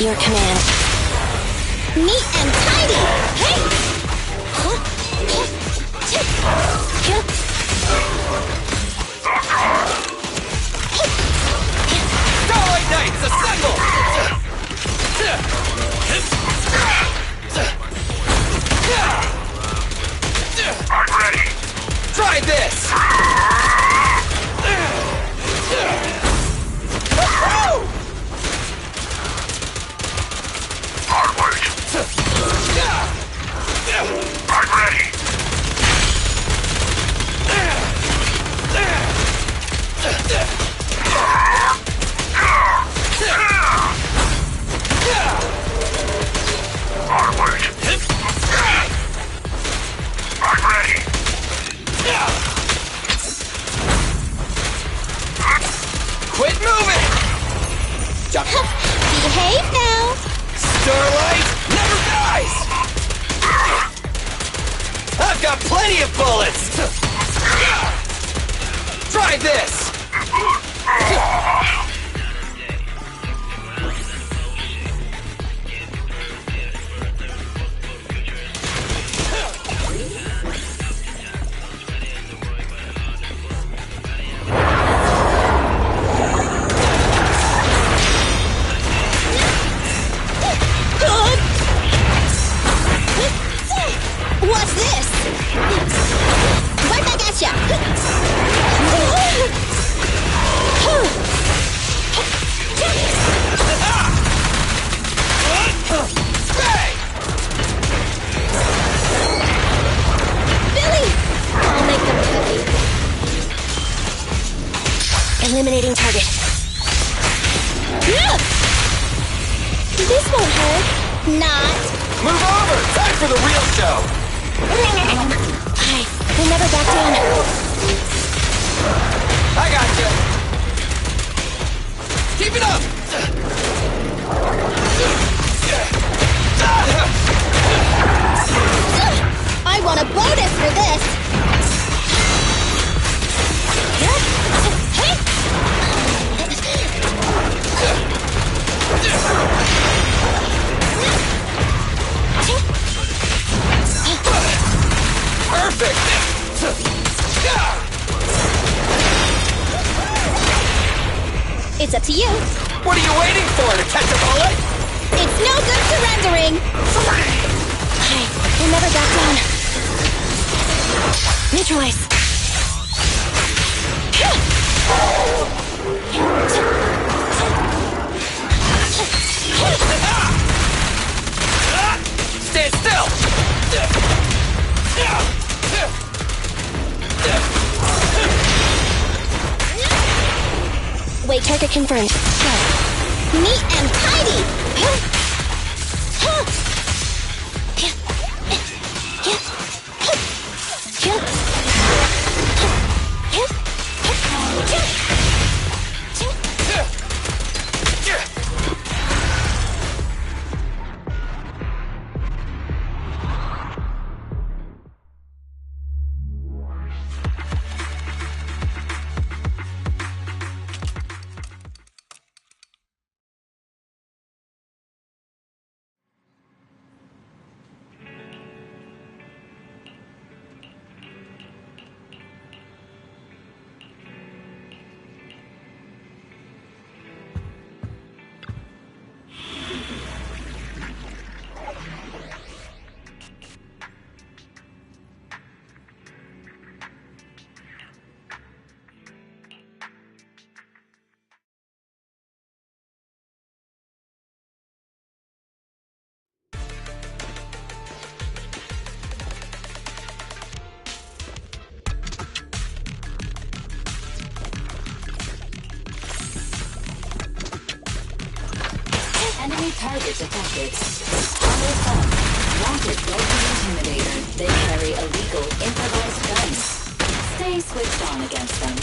your command. Neat and tidy! Hey! Starlight Knights, assemble! I'm ready. Try this! Onward. I'm ready. Onward. I'm ready. Quit moving! Jump. Behave now! Starlight never dies! I've got plenty of bullets! Try this! What's this? Right back at ya! Billy! I'll make them happy. Eliminating target. This won't hurt. Not. Move over! Time for the real show! Alright, we'll never back down. I got you! Keep it up! I want a bonus for this! Perfect! It's up to you. What are you waiting for, to catch a bullet? It's no good surrendering! Alright, we'll never back down. Neutralize. Stand still! Wait, target confirmed. Neat and tidy! Enemy target detected. Almost up. Wanted broken intimidator. They carry illegal improvised guns. Stay switched on against them.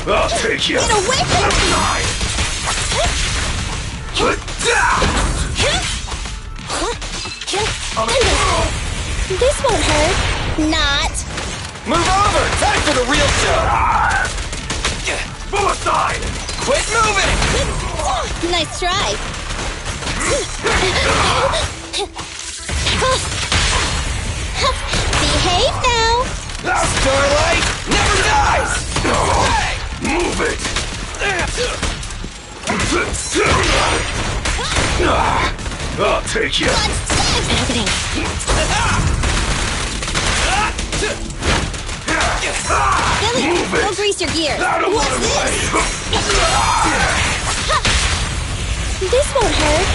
I'll take you. Get away from me! This won't hurt. Not. Move over! Time for the real show! Move aside! Quit moving! Nice try. Behave now. Starlight never dies! Hey! Move it! I'll take you. Happening. Billy, don't grease your gears. What's this? This won't hurt.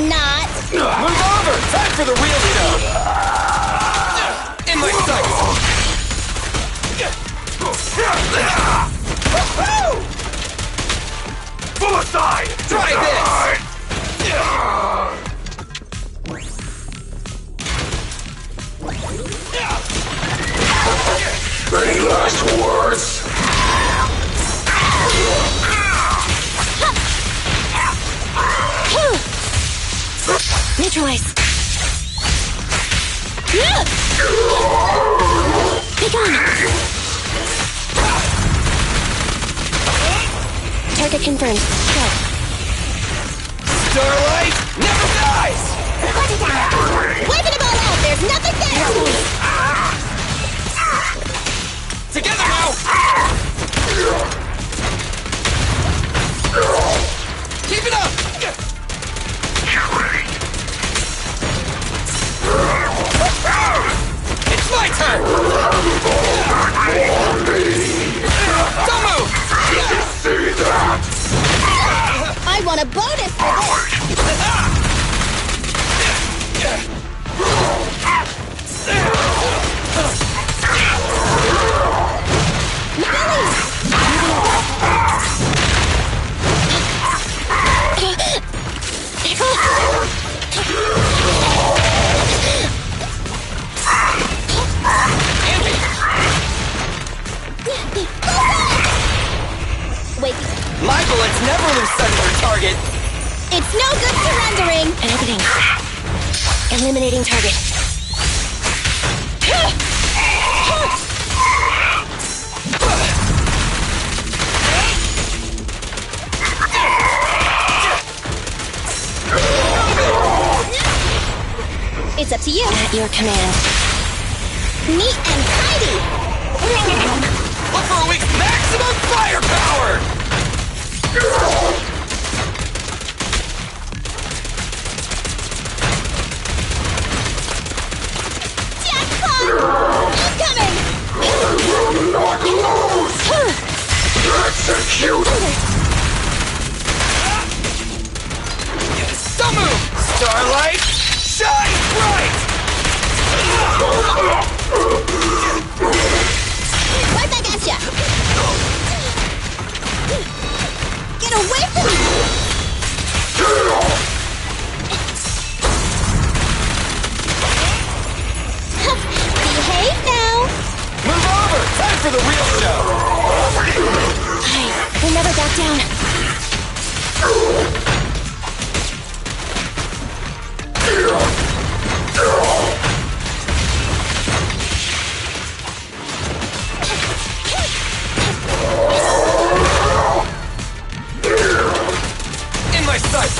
Not. Move over! Time for the real show! In my sights! Full aside! Try this! Any last words? Neutralize. Be gone. Target confirmed. Go. Starlight never dies! Wiping them all out. There's nothing there. Together now! Keep it up! It's my turn! Don't move! See that? I want a bonus for Wait. My bullets never lose sight of their target! It's no good surrendering. Opening. Eliminating target. It's up to you. At your command. Neat and tidy. Look for a week's maximum firepower! Jackpot! Incoming! Not lose! Execute! Don't move! Starlight, shine bright! Right back at ya! Get away from me! Behave now! Move over! Time for the real show! We'll never back down. In my sights!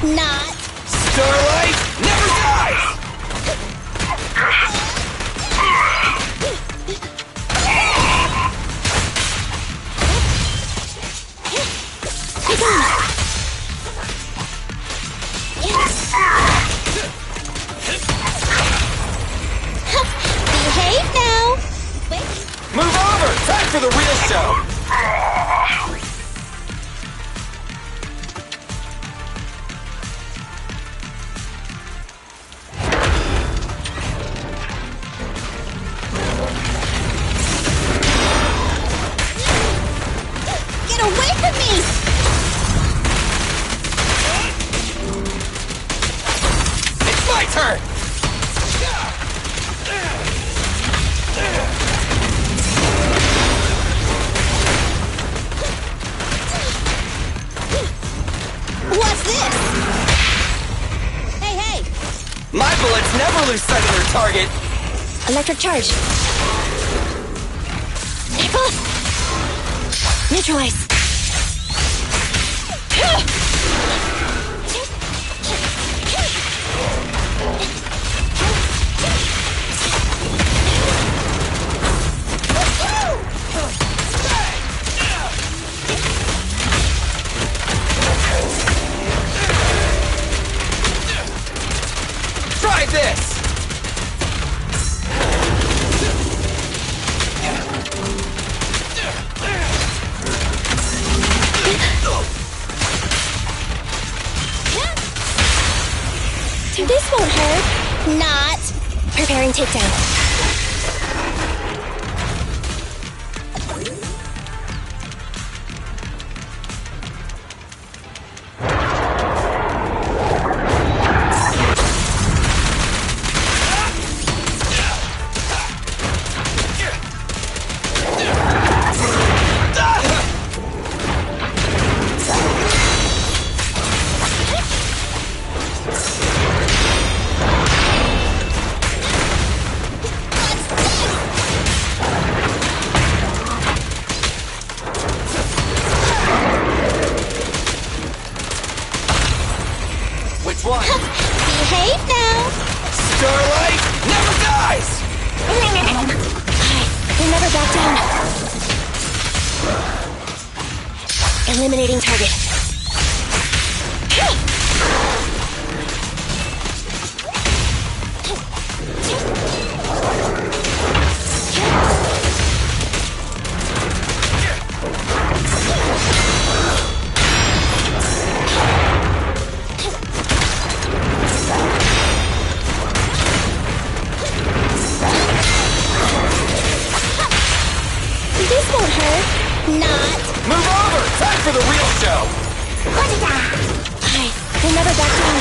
Not. Starlight never dies! Behave now. Move over! Time for the real show! Get away from me! It's my turn! What's this? Hey, hey! My bullets never lose sight of their target! Electric charge. Careful! Neutralize. This won't hurt. Not. Preparing takedown. Behave now! Starlight never dies! We'll never back down. Eliminating target. This won't hurt. Not. Move over! Time for the real show! We'll never back down.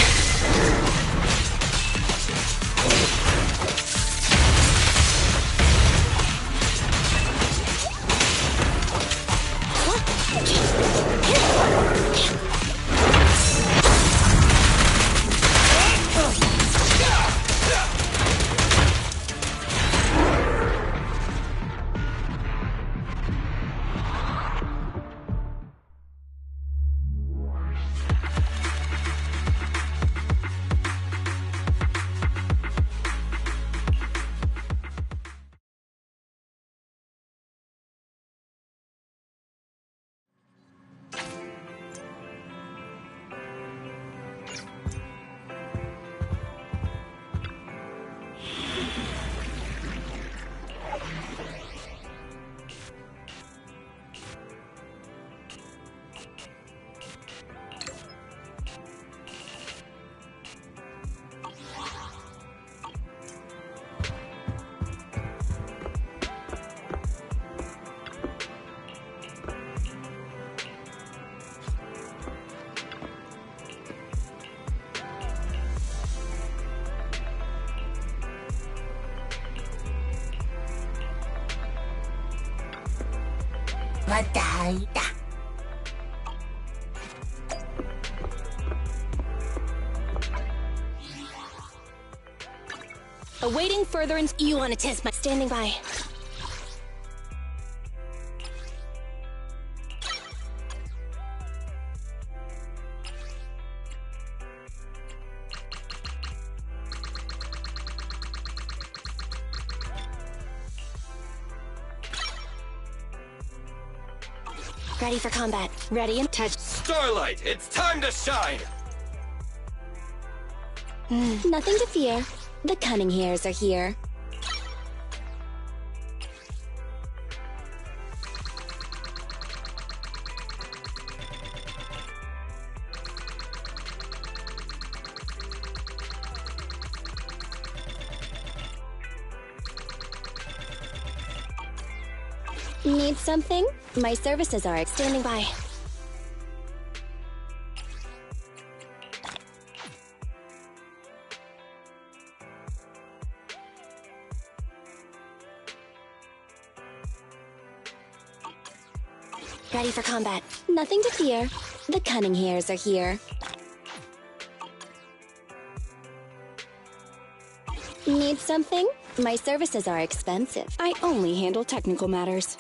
Awaiting further You want to test my standing by. Ready for combat. Ready and touch. Starlight, it's time to shine! Nothing to fear. The cunning hairs are here. Need something? My services are standing by. Ready for combat. Nothing to fear. The cunning hairs are here. Need something? My services are expensive. I only handle technical matters.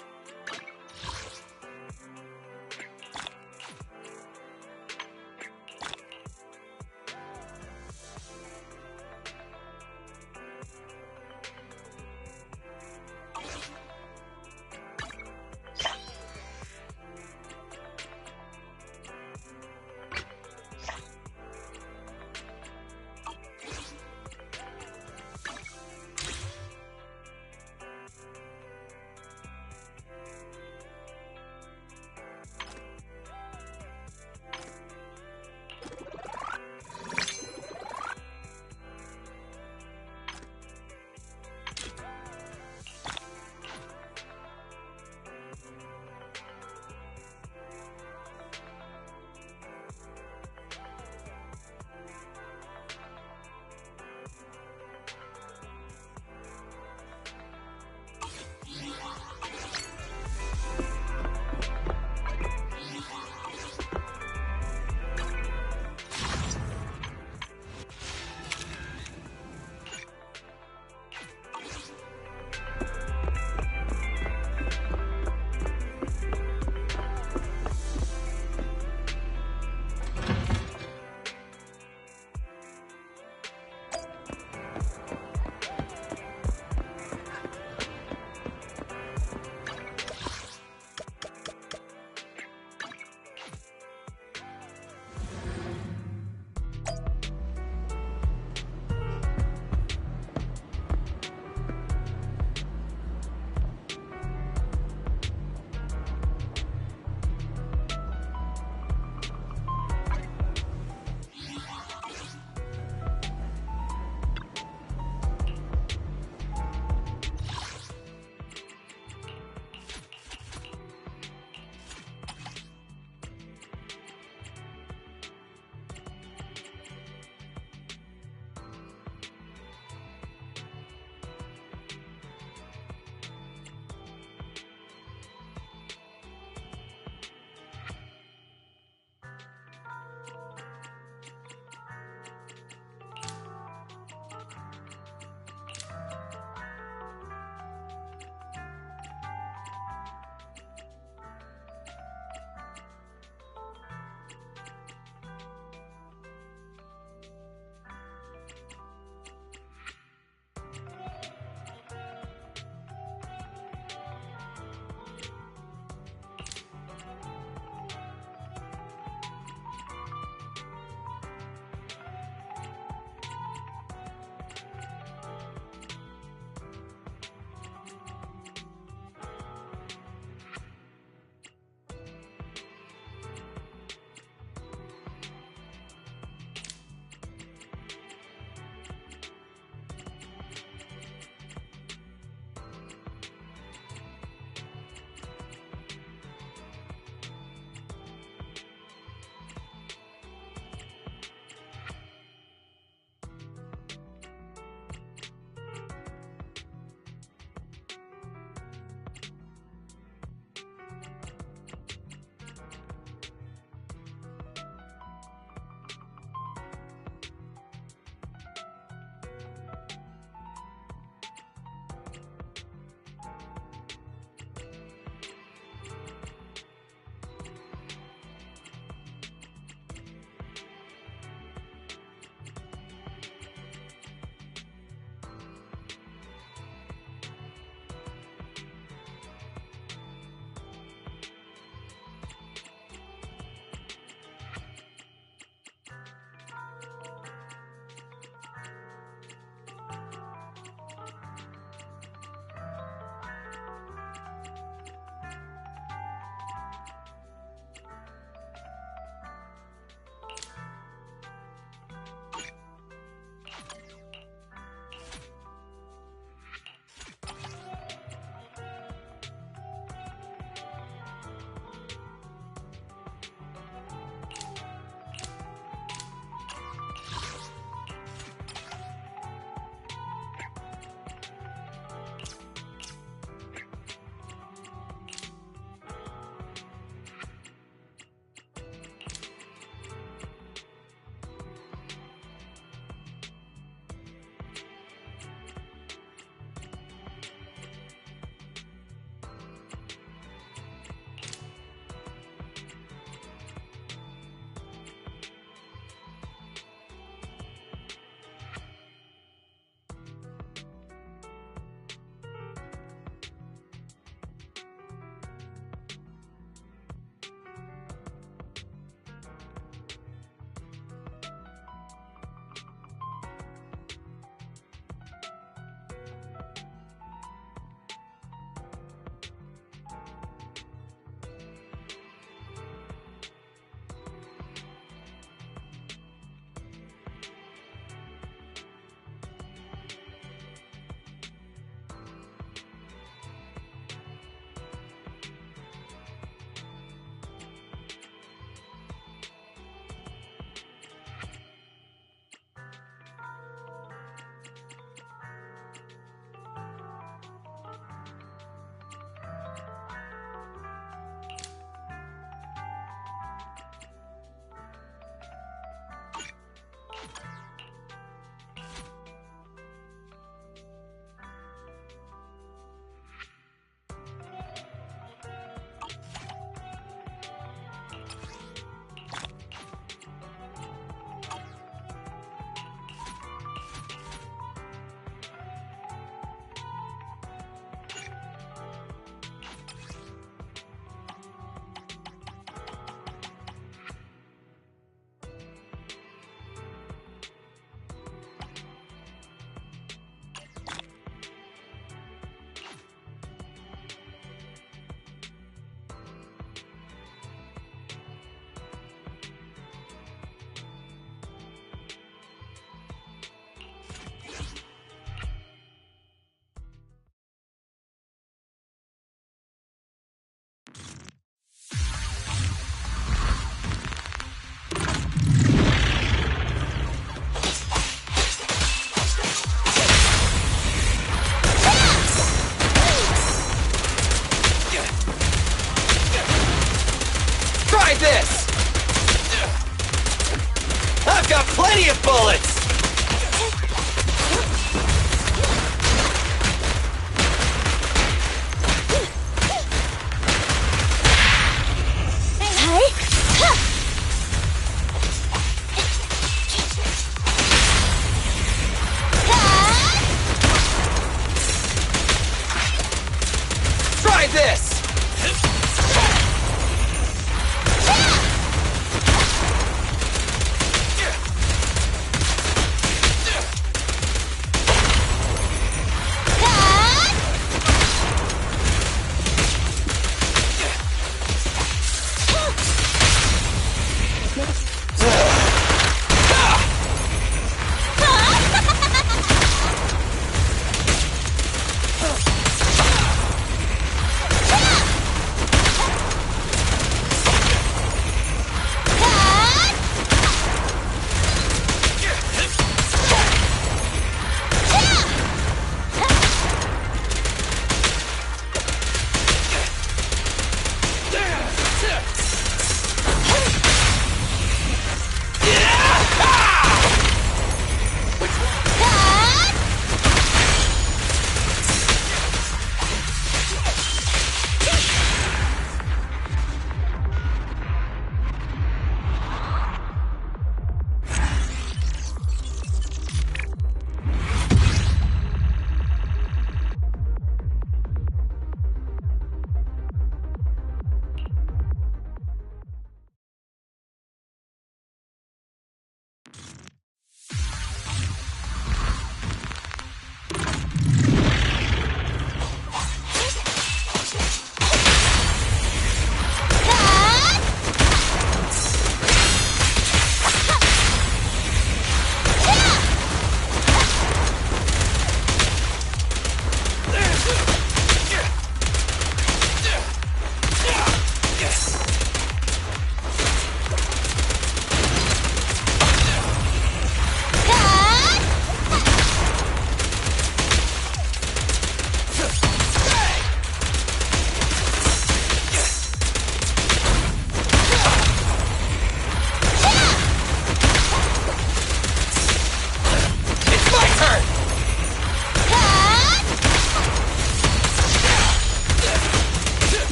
plenty of bullets! Try this!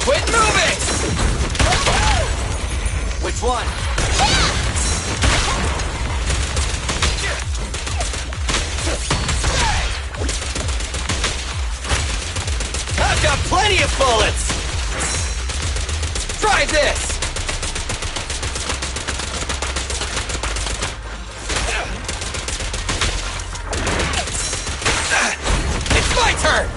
Quit moving! Which one? I've got plenty of bullets! Try this! It's my turn!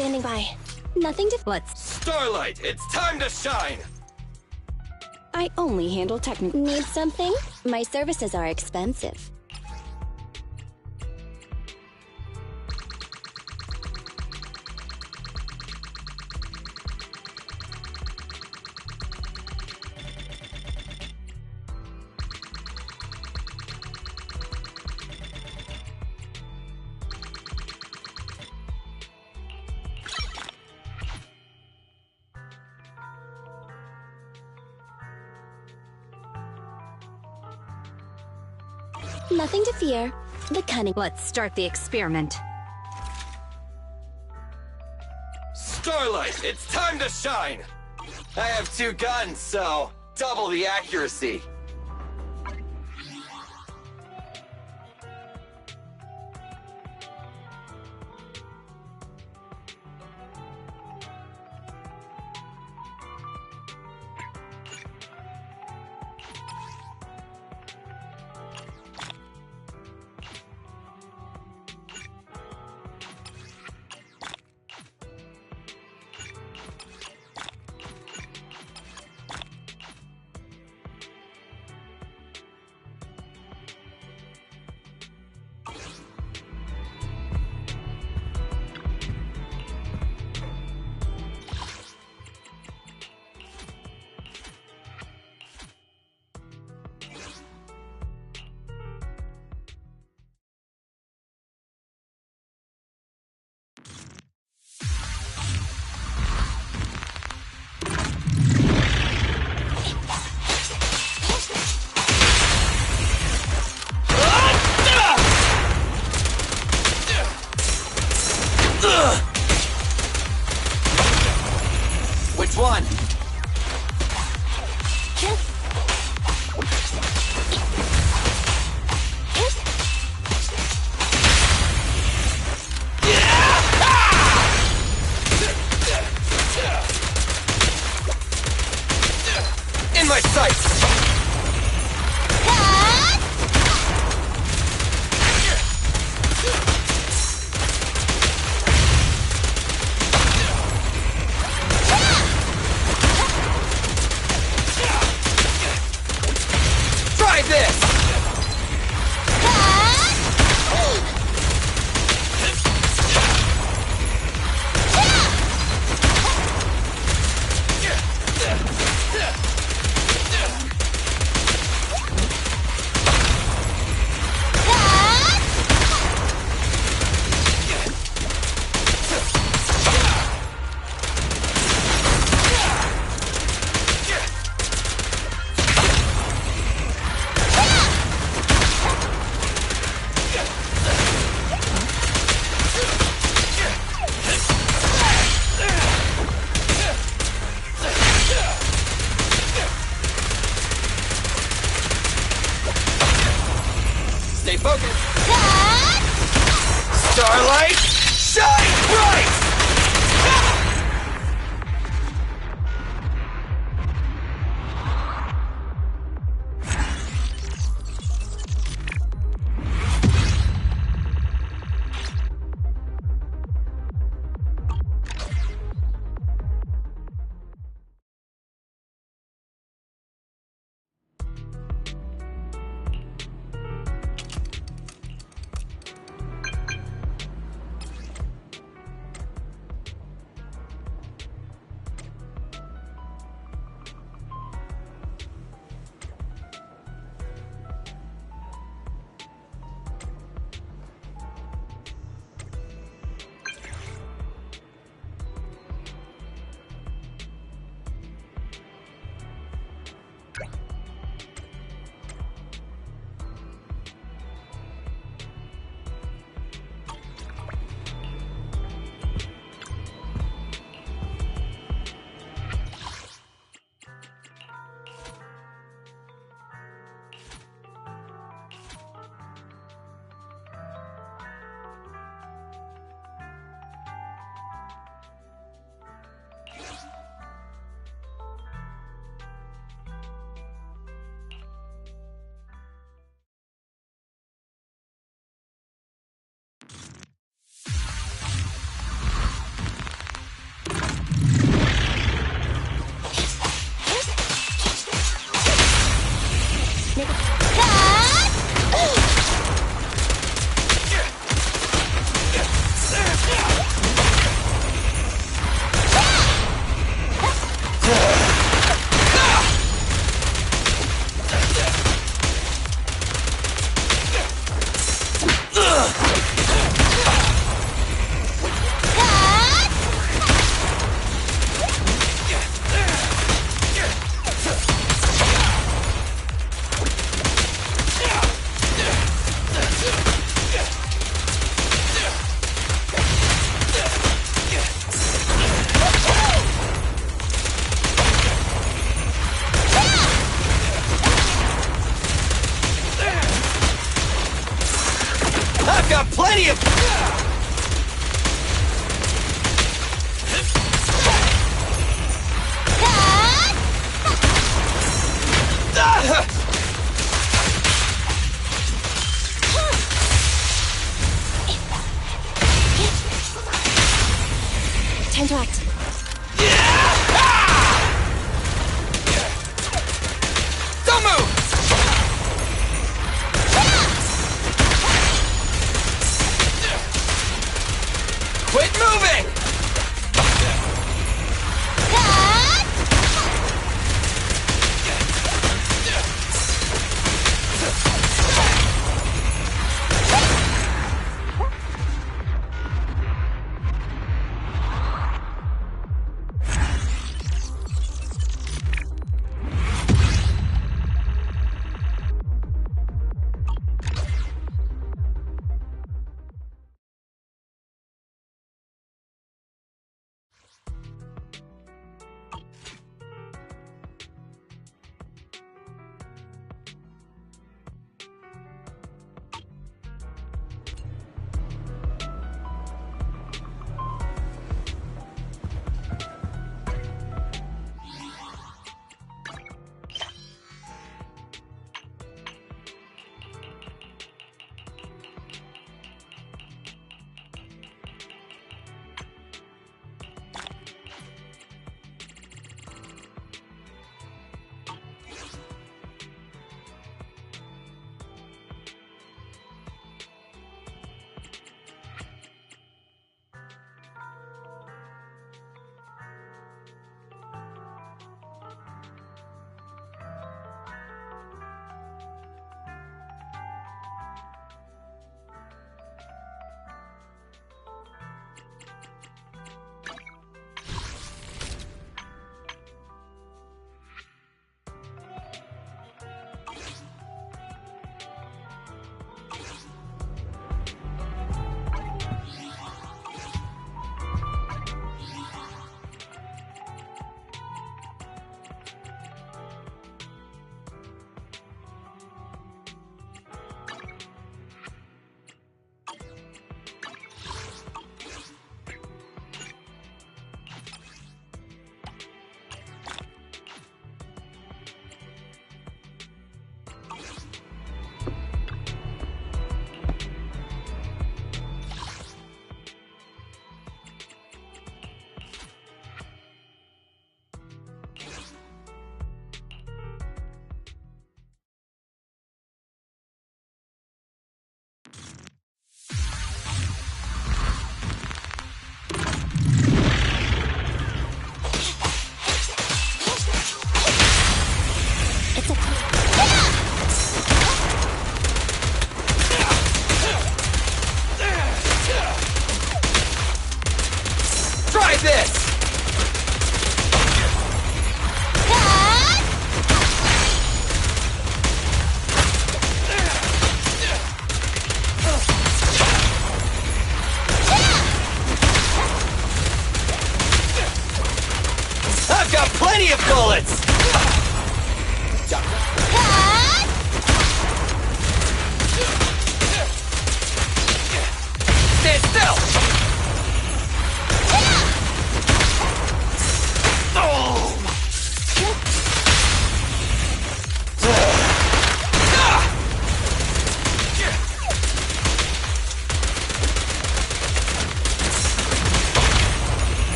Standing by. Nothing to... Let's... Starlight, it's time to shine! I only handle technical... Need something? My services are expensive. Nothing to fear. The cunning. Let's start the experiment. Starlight, it's time to shine! I have 2 guns, so double the accuracy. Which one? In my sights! Try this! Stay focused. Starlight, shine bright! I've got plenty of... Time to act. Don't move! Quit moving! Try this! I've got plenty of bullets! Stand still!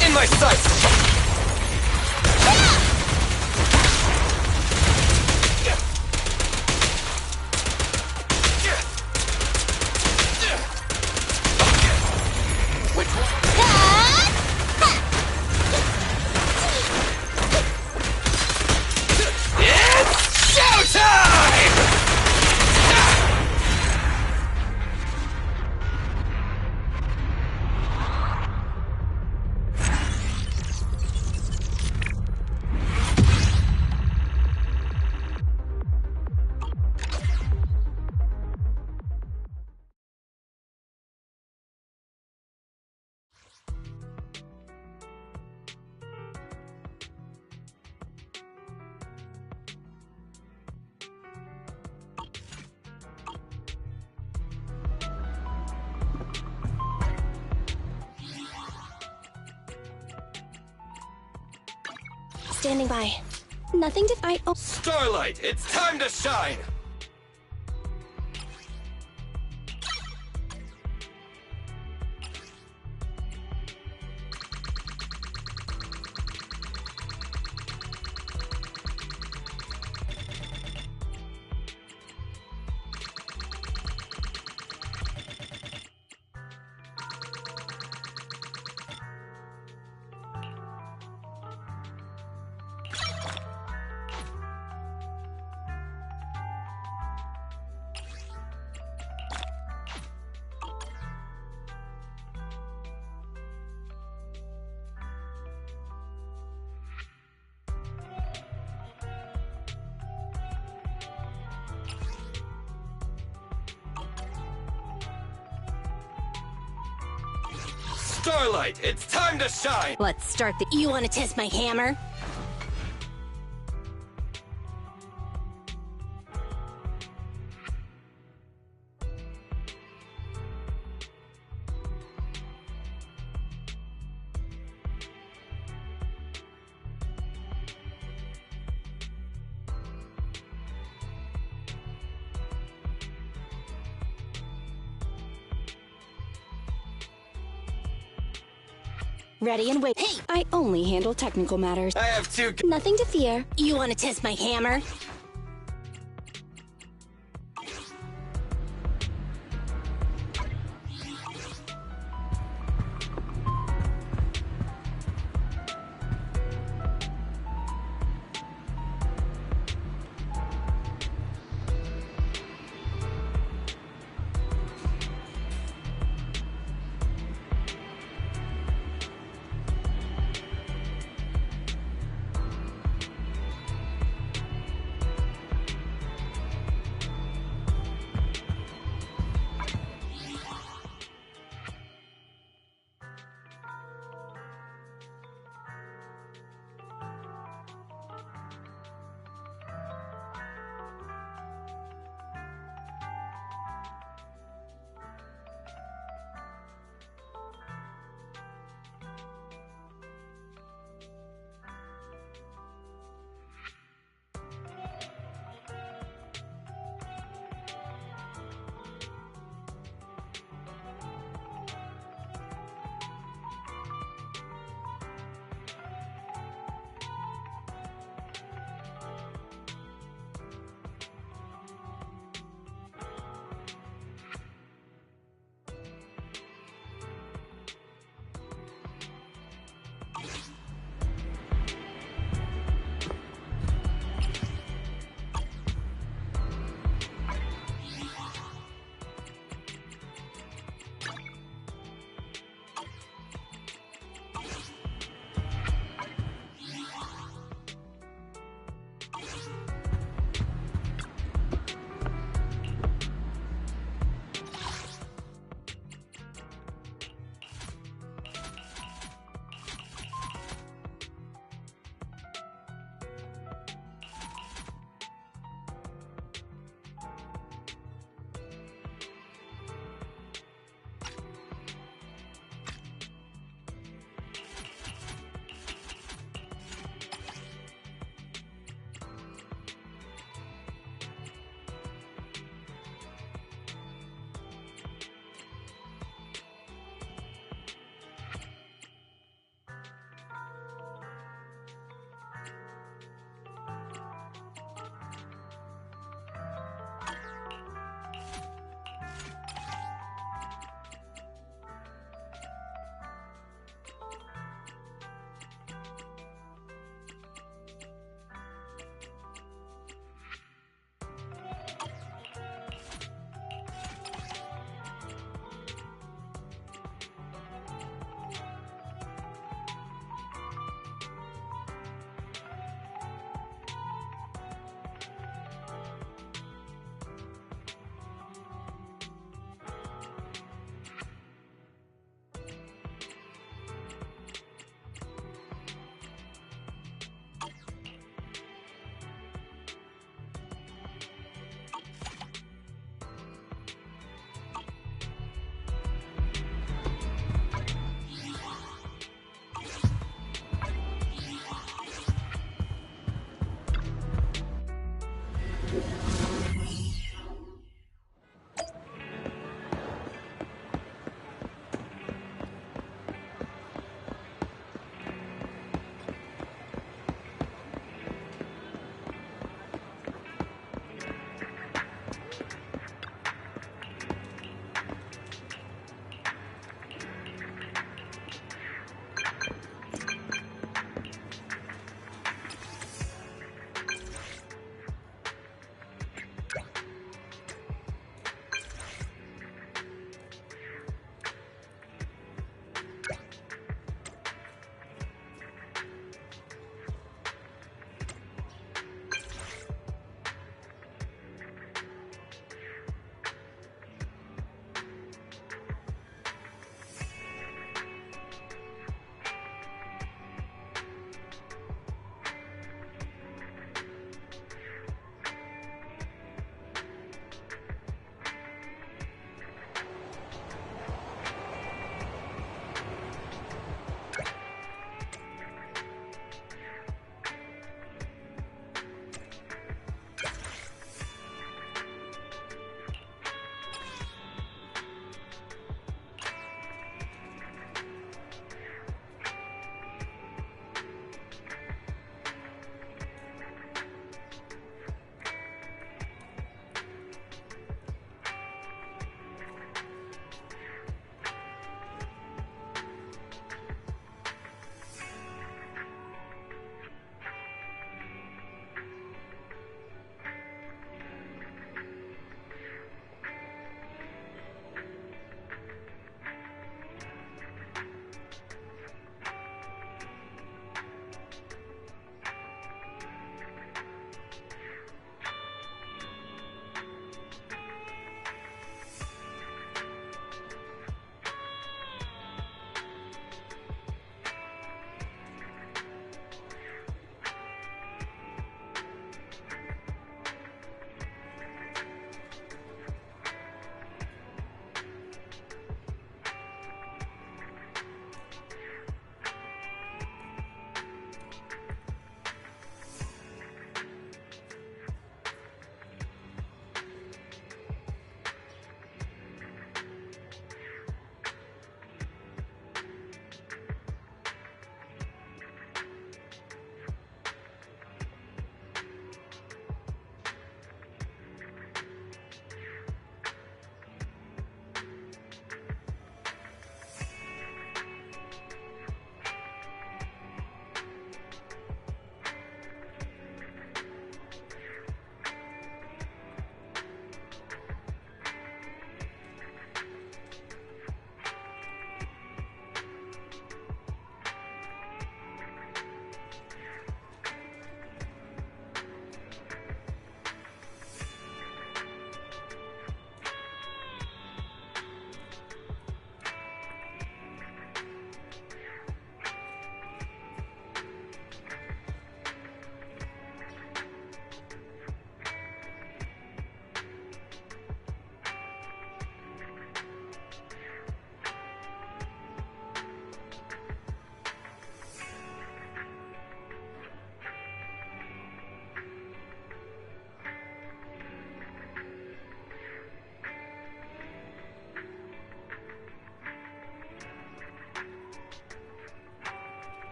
In my sights! standing by. Nothing to fight. Oh. Starlight, it's time to shine! Starlight, it's time to shine! Let's start the... You want to test my hammer? Ready and wait. Hey! I only handle technical matters. I have two... Nothing to fear. You want to test my hammer?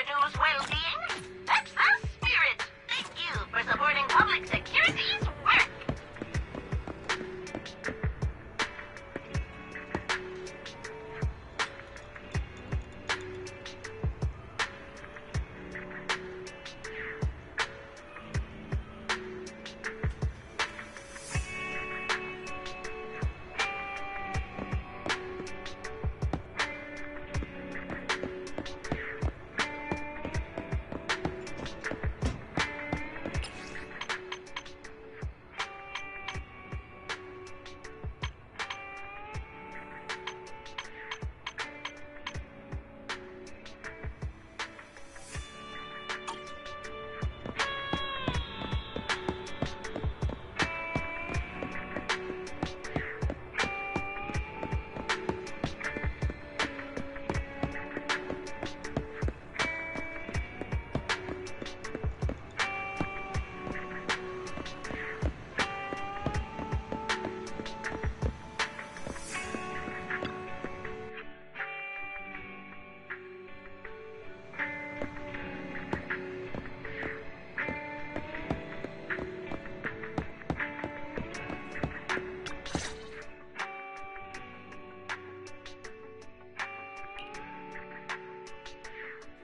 Iridu's well-being? That's the spirit! Thank you for supporting public security's work!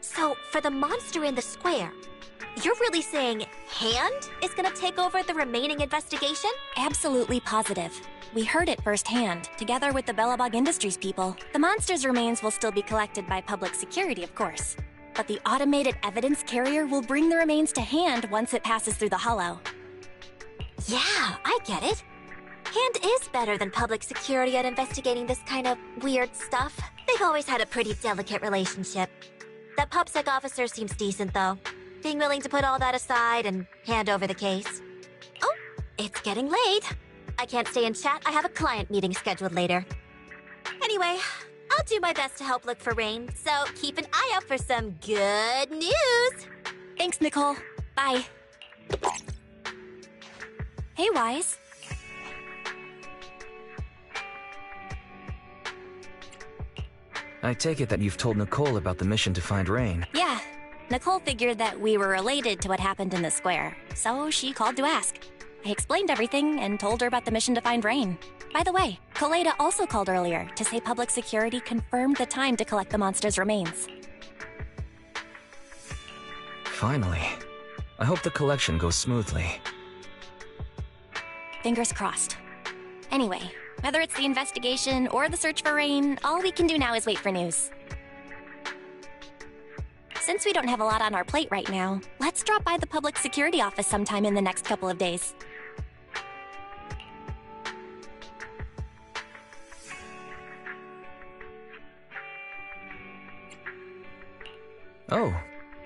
So, for the monster in the square, you're really saying Hand is gonna take over the remaining investigation? Absolutely positive. We heard it firsthand, together with the Belobog Industries people. The monster's remains will still be collected by public security, of course. But the automated evidence carrier will bring the remains to Hand once it passes through the hollow. Yeah, I get it. Hand is better than public security at investigating this kind of weird stuff. They've always had a pretty delicate relationship. That PubSec officer seems decent, though. Being willing to put all that aside and hand over the case. Oh, it's getting late. I can't stay and chat. I have a client meeting scheduled later. Anyway, I'll do my best to help look for Rain, so keep an eye out for some good news. Thanks, Nicole. Bye. Hey, Wise. I take it that you've told Nicole about the mission to find Rain. Yeah. Nicole figured that we were related to what happened in the square, so she called to ask. I explained everything and told her about the mission to find Rain. By the way, Kaleda also called earlier to say public security confirmed the time to collect the monster's remains. Finally. I hope the collection goes smoothly. Fingers crossed. Anyway, whether it's the investigation or the search for Rain, all we can do now is wait for news. Since we don't have a lot on our plate right now, let's drop by the public security office sometime in the next couple of days. Oh,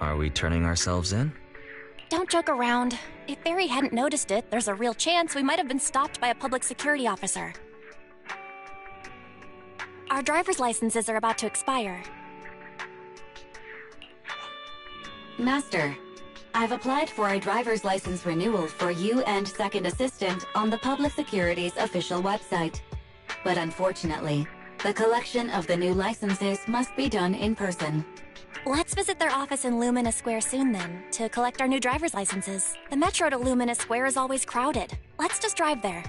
are we turning ourselves in? Don't joke around. If Barry hadn't noticed it, there's a real chance we might have been stopped by a public security officer. Our driver's licenses are about to expire. Master, I've applied for a driver's license renewal for you and Second Assistant on the Public Security's official website. But unfortunately, the collection of the new licenses must be done in person. Let's visit their office in Lumina Square soon then, to collect our new driver's licenses. The metro to Lumina Square is always crowded. Let's just drive there.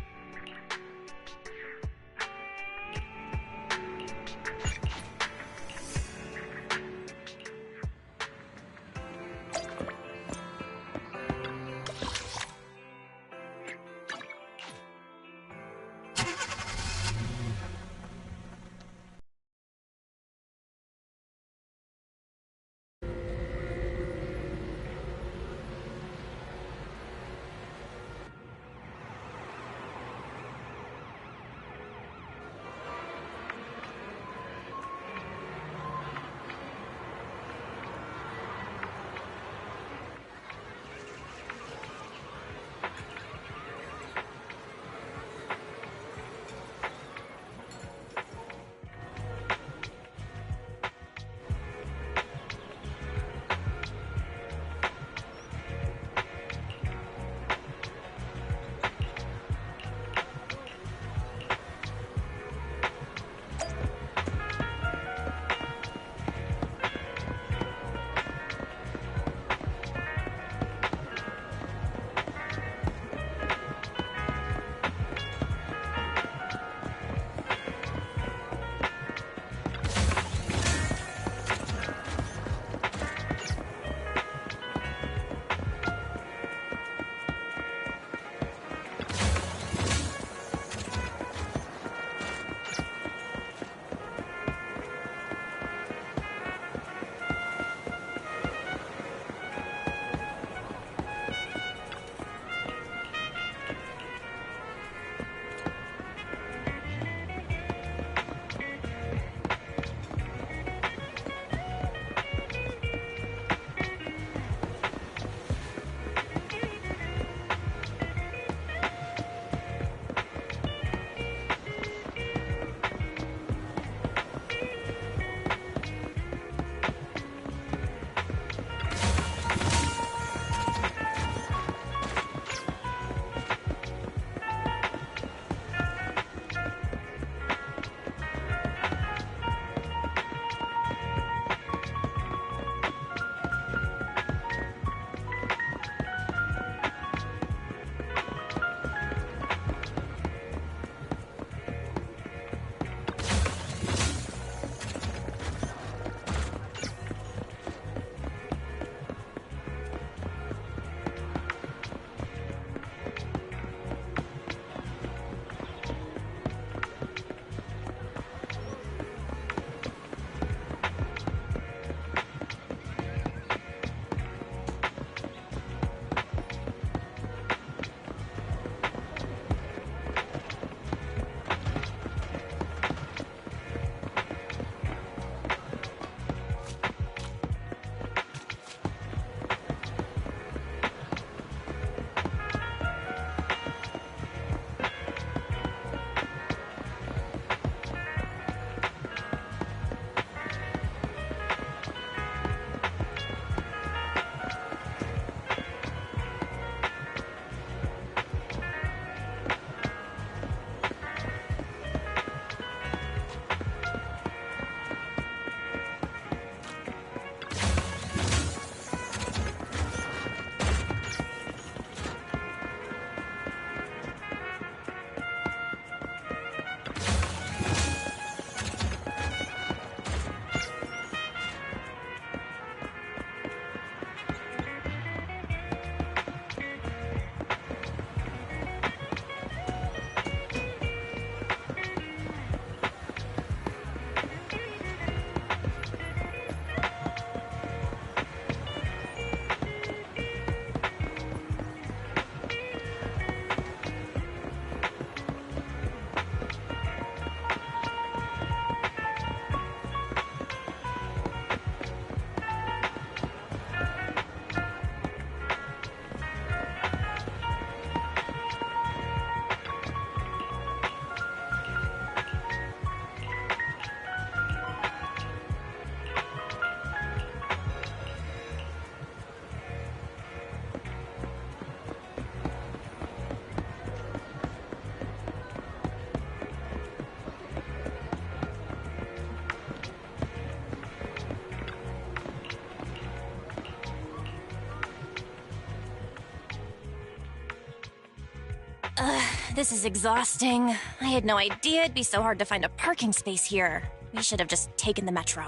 this is exhausting. I had no idea it'd be so hard to find a parking space here. We should have just taken the metro.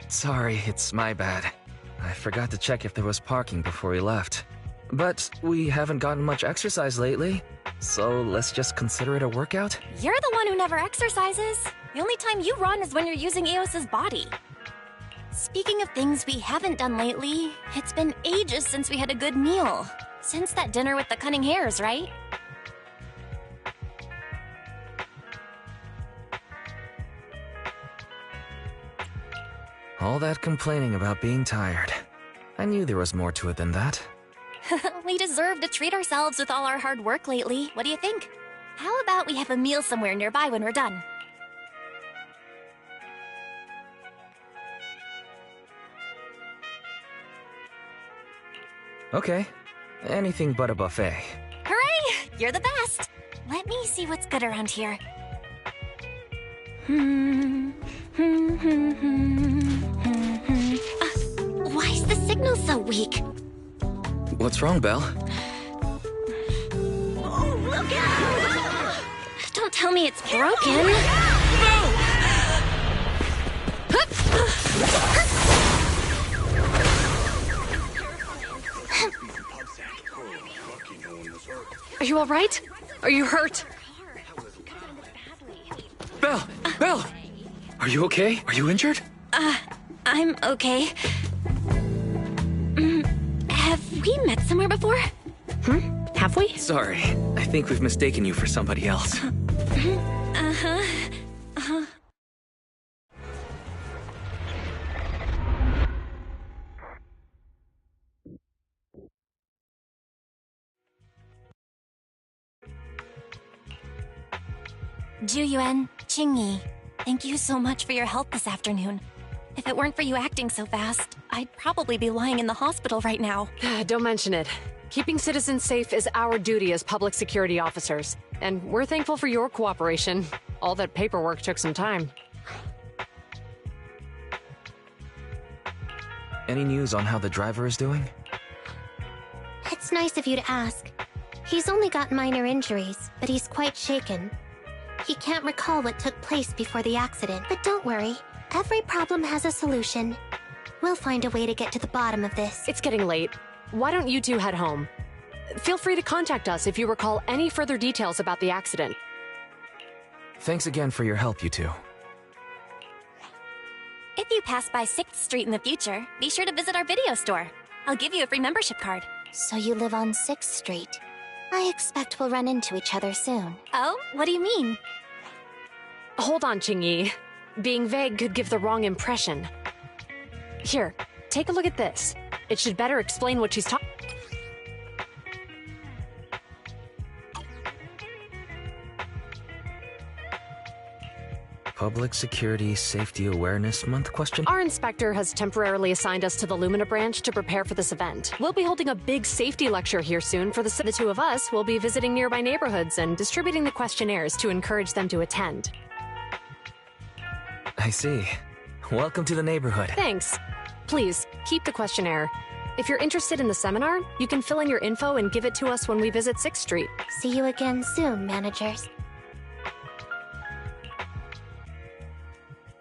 Sorry, it's my bad. I forgot to check if there was parking before we left. But we haven't gotten much exercise lately, so let's just consider it a workout? You're the one who never exercises. The only time you run is when you're using Eos's body. Speaking of things we haven't done lately, it's been ages since we had a good meal. Since that dinner with the cunning hairs, right? All that complaining about being tired. I knew there was more to it than that. We deserve to treat ourselves with all our hard work lately. What do you think? How about we have a meal somewhere nearby when we're done? Okay. Anything but a buffet. Hooray! You're the best! Let me see what's good around here. Why is the signal so weak? What's wrong, Belle? Oh, look out! Don't tell me it's broken. Are you all right? Are you hurt? Belle! Belle! Are you okay? Are you injured? I'm okay. Have we met somewhere before? Have we? Sorry. I think we've mistaken you for somebody else. Juyuan, Qingyi, thank you so much for your help this afternoon. If it weren't for you acting so fast, I'd probably be lying in the hospital right now. Don't mention it. Keeping citizens safe is our duty as public security officers, and we're thankful for your cooperation. All that paperwork took some time. Any news on how the driver is doing? It's nice of you to ask. He's only got minor injuries, but he's quite shaken. He can't recall what took place before the accident. But don't worry, every problem has a solution. We'll find a way to get to the bottom of this. It's getting late. Why don't you two head home? Feel free to contact us if you recall any further details about the accident. Thanks again for your help, you two. If you pass by 6th Street in the future, be sure to visit our video store. I'll give you a free membership card. So you live on 6th Street. I expect we'll run into each other soon. Oh? What do you mean? Hold on, Qingyi. Being vague could give the wrong impression. Here, take a look at this. It should better explain what she's talking. Public Security Safety Awareness Month question? Our inspector has temporarily assigned us to the Lumina branch to prepare for this event. We'll be holding a big safety lecture here soon for the two of us. We'll be visiting nearby neighborhoods and distributing the questionnaires to encourage them to attend. I see. Welcome to the neighborhood. Thanks. Please, keep the questionnaire. If you're interested in the seminar, you can fill in your info and give it to us when we visit 6th Street. See you again soon, managers.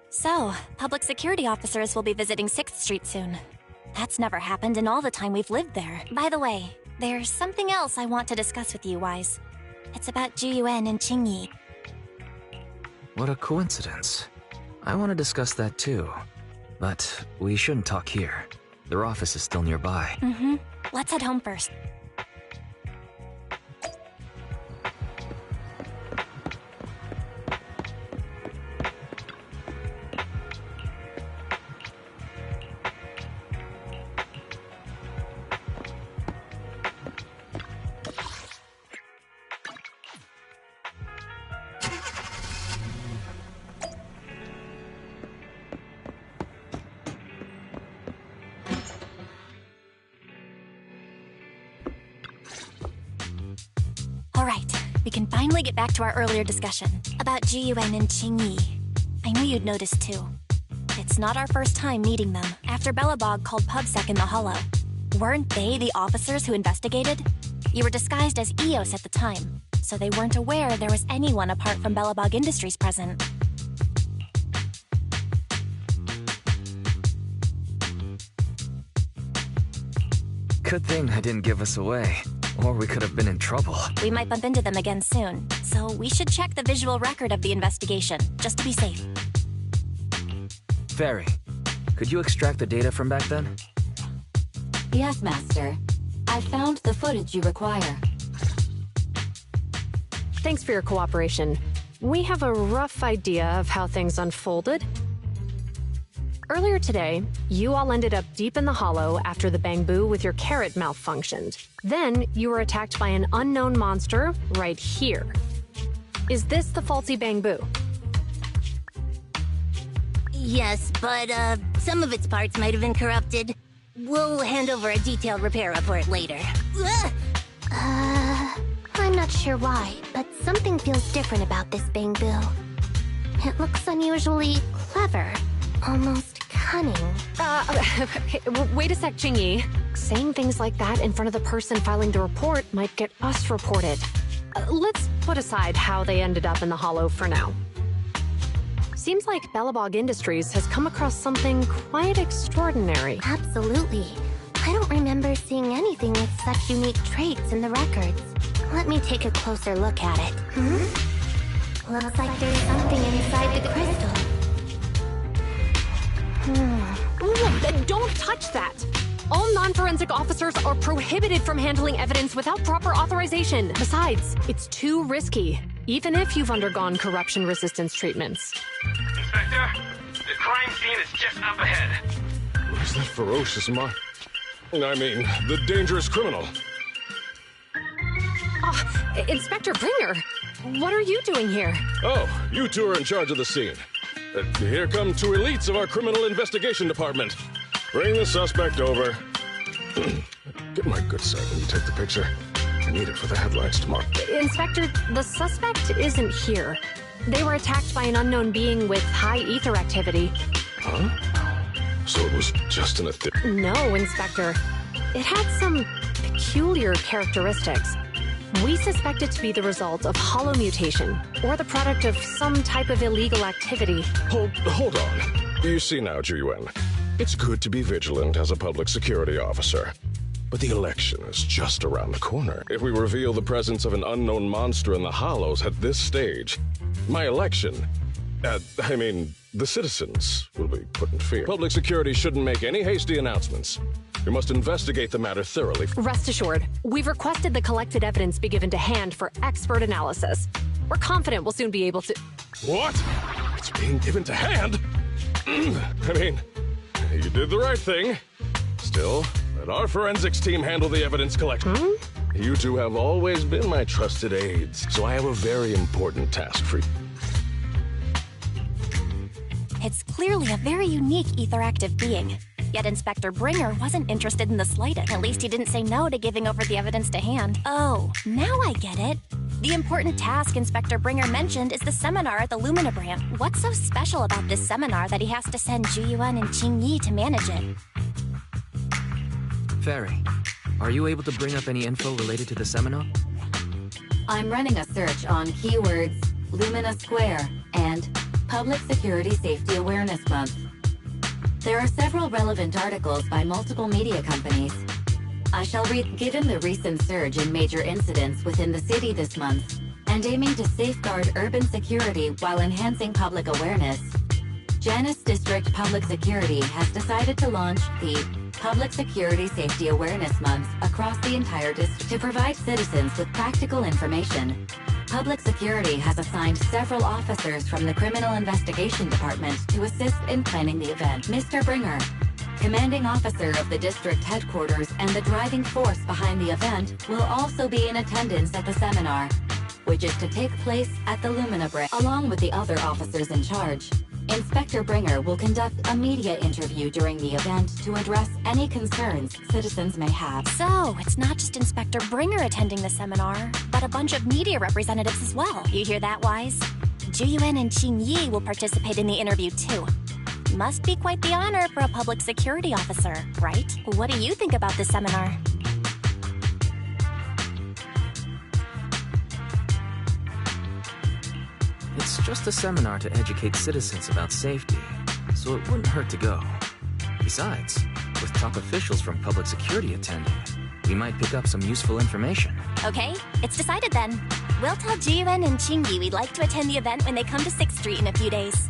So, public security officers will be visiting 6th Street soon. That's never happened in all the time we've lived there. By the way, there's something else I want to discuss with you, Wise. It's about Juyuan and Qingyi. What a coincidence. I want to discuss that too. But we shouldn't talk here. Their office is still nearby. Let's head home first. Alright, we can finally get back to our earlier discussion about Juyuan and Qingyi. I knew you'd noticed too. it's not our first time meeting them. After Belobog called PubSec in the Hollow, weren't they the officers who investigated? You were disguised as EOS at the time, so they weren't aware there was anyone apart from Belobog Industries present. Good thing I didn't give us away, or we could have been in trouble. We might bump into them again soon, so we should check the visual record of the investigation, just to be safe. Fairy, could you extract the data from back then? Yes, Master. I found the footage you require. Thanks for your cooperation. We have a rough idea of how things unfolded. Earlier today, you all ended up deep in the Hollow after the Bangbu with your carrot malfunctioned. Then, you were attacked by an unknown monster right here. Is this the faulty Bangbu? Yes, but, some of its parts might have been corrupted. We'll hand over a detailed repair report later. I'm not sure why, but something feels different about this Bangbu. It looks unusually clever, almost cunning. Wait a sec, Jingyi. Saying things like that in front of the person filing the report might get us reported. Let's put aside how they ended up in the Hollow for now. Seems like Belobog Industries has come across something quite extraordinary. Absolutely. I don't remember seeing anything with such unique traits in the records. Let me take a closer look at it. Looks like there's something inside the crystal. Don't touch that! All non-forensic officers are prohibited from handling evidence without proper authorization. Besides, it's too risky, even if you've undergone corruption resistance treatments. Inspector, the crime scene is just up ahead. Where's that ferocious the dangerous criminal? Inspector Bringer, what are you doing here? Oh, you two are in charge of the scene. Here come two elites of our criminal investigation department. Bring the suspect over. Get my good side when you take the picture. I need it for the headlines tomorrow. Inspector, the suspect isn't here. They were attacked by an unknown being with high ether activity. Huh? So it was just an No, Inspector. It had some peculiar characteristics. We suspect it to be the result of hollow mutation, or the product of some type of illegal activity. Hold on. You see now, Juyuan, it's good to be vigilant as a public security officer. But the election is just around the corner. If we reveal the presence of an unknown monster in the Hollows at this stage, my election, the citizens will be put in fear. Public security shouldn't make any hasty announcements. We must investigate the matter thoroughly. Rest assured, we've requested the collected evidence be given to hand for expert analysis. We're confident we'll soon be able to... What? It's being given to hand? You did the right thing. Still, let our forensics team handle the evidence collection. You two have always been my trusted aides, so I have a very important task for you. It's clearly a very unique etheractive being. Yet Inspector Bringer wasn't interested in the slightest. At least he didn't say no to giving over the evidence to hand. Oh, now I get it. The important task Inspector Bringer mentioned is the seminar at the Lumina branch. What's so special about this seminar that he has to send Juyuan and Qingyi to manage it? Fairy, are you able to bring up any info related to the seminar? I'm running a search on keywords Lumina Square and Public Security Safety Awareness Month. There are several relevant articles by multiple media companies. I shall read, given the recent surge in major incidents within the city this month, and aiming to safeguard urban security while enhancing public awareness, Janus District Public Security has decided to launch the Public Security Safety Awareness Month across the entire district to provide citizens with practical information. Public Security has assigned several officers from the Criminal Investigation Department to assist in planning the event. Mr. Bringer, commanding officer of the district headquarters and the driving force behind the event, will also be in attendance at the seminar, which is to take place at the Lumina branch, along with the other officers in charge. Inspector Bringer will conduct a media interview during the event to address any concerns citizens may have. So, it's not just Inspector Bringer attending the seminar, but a bunch of media representatives as well. You hear that, Wise? Juyuan and Qingyi will participate in the interview too. Must be quite the honor for a public security officer, right? What do you think about this seminar? It's just a seminar to educate citizens about safety, so it wouldn't hurt to go. Besides, with top officials from public security attending, we might pick up some useful information. Okay, it's decided then. We'll tell Jiren and Chingy we'd like to attend the event when they come to 6th Street in a few days.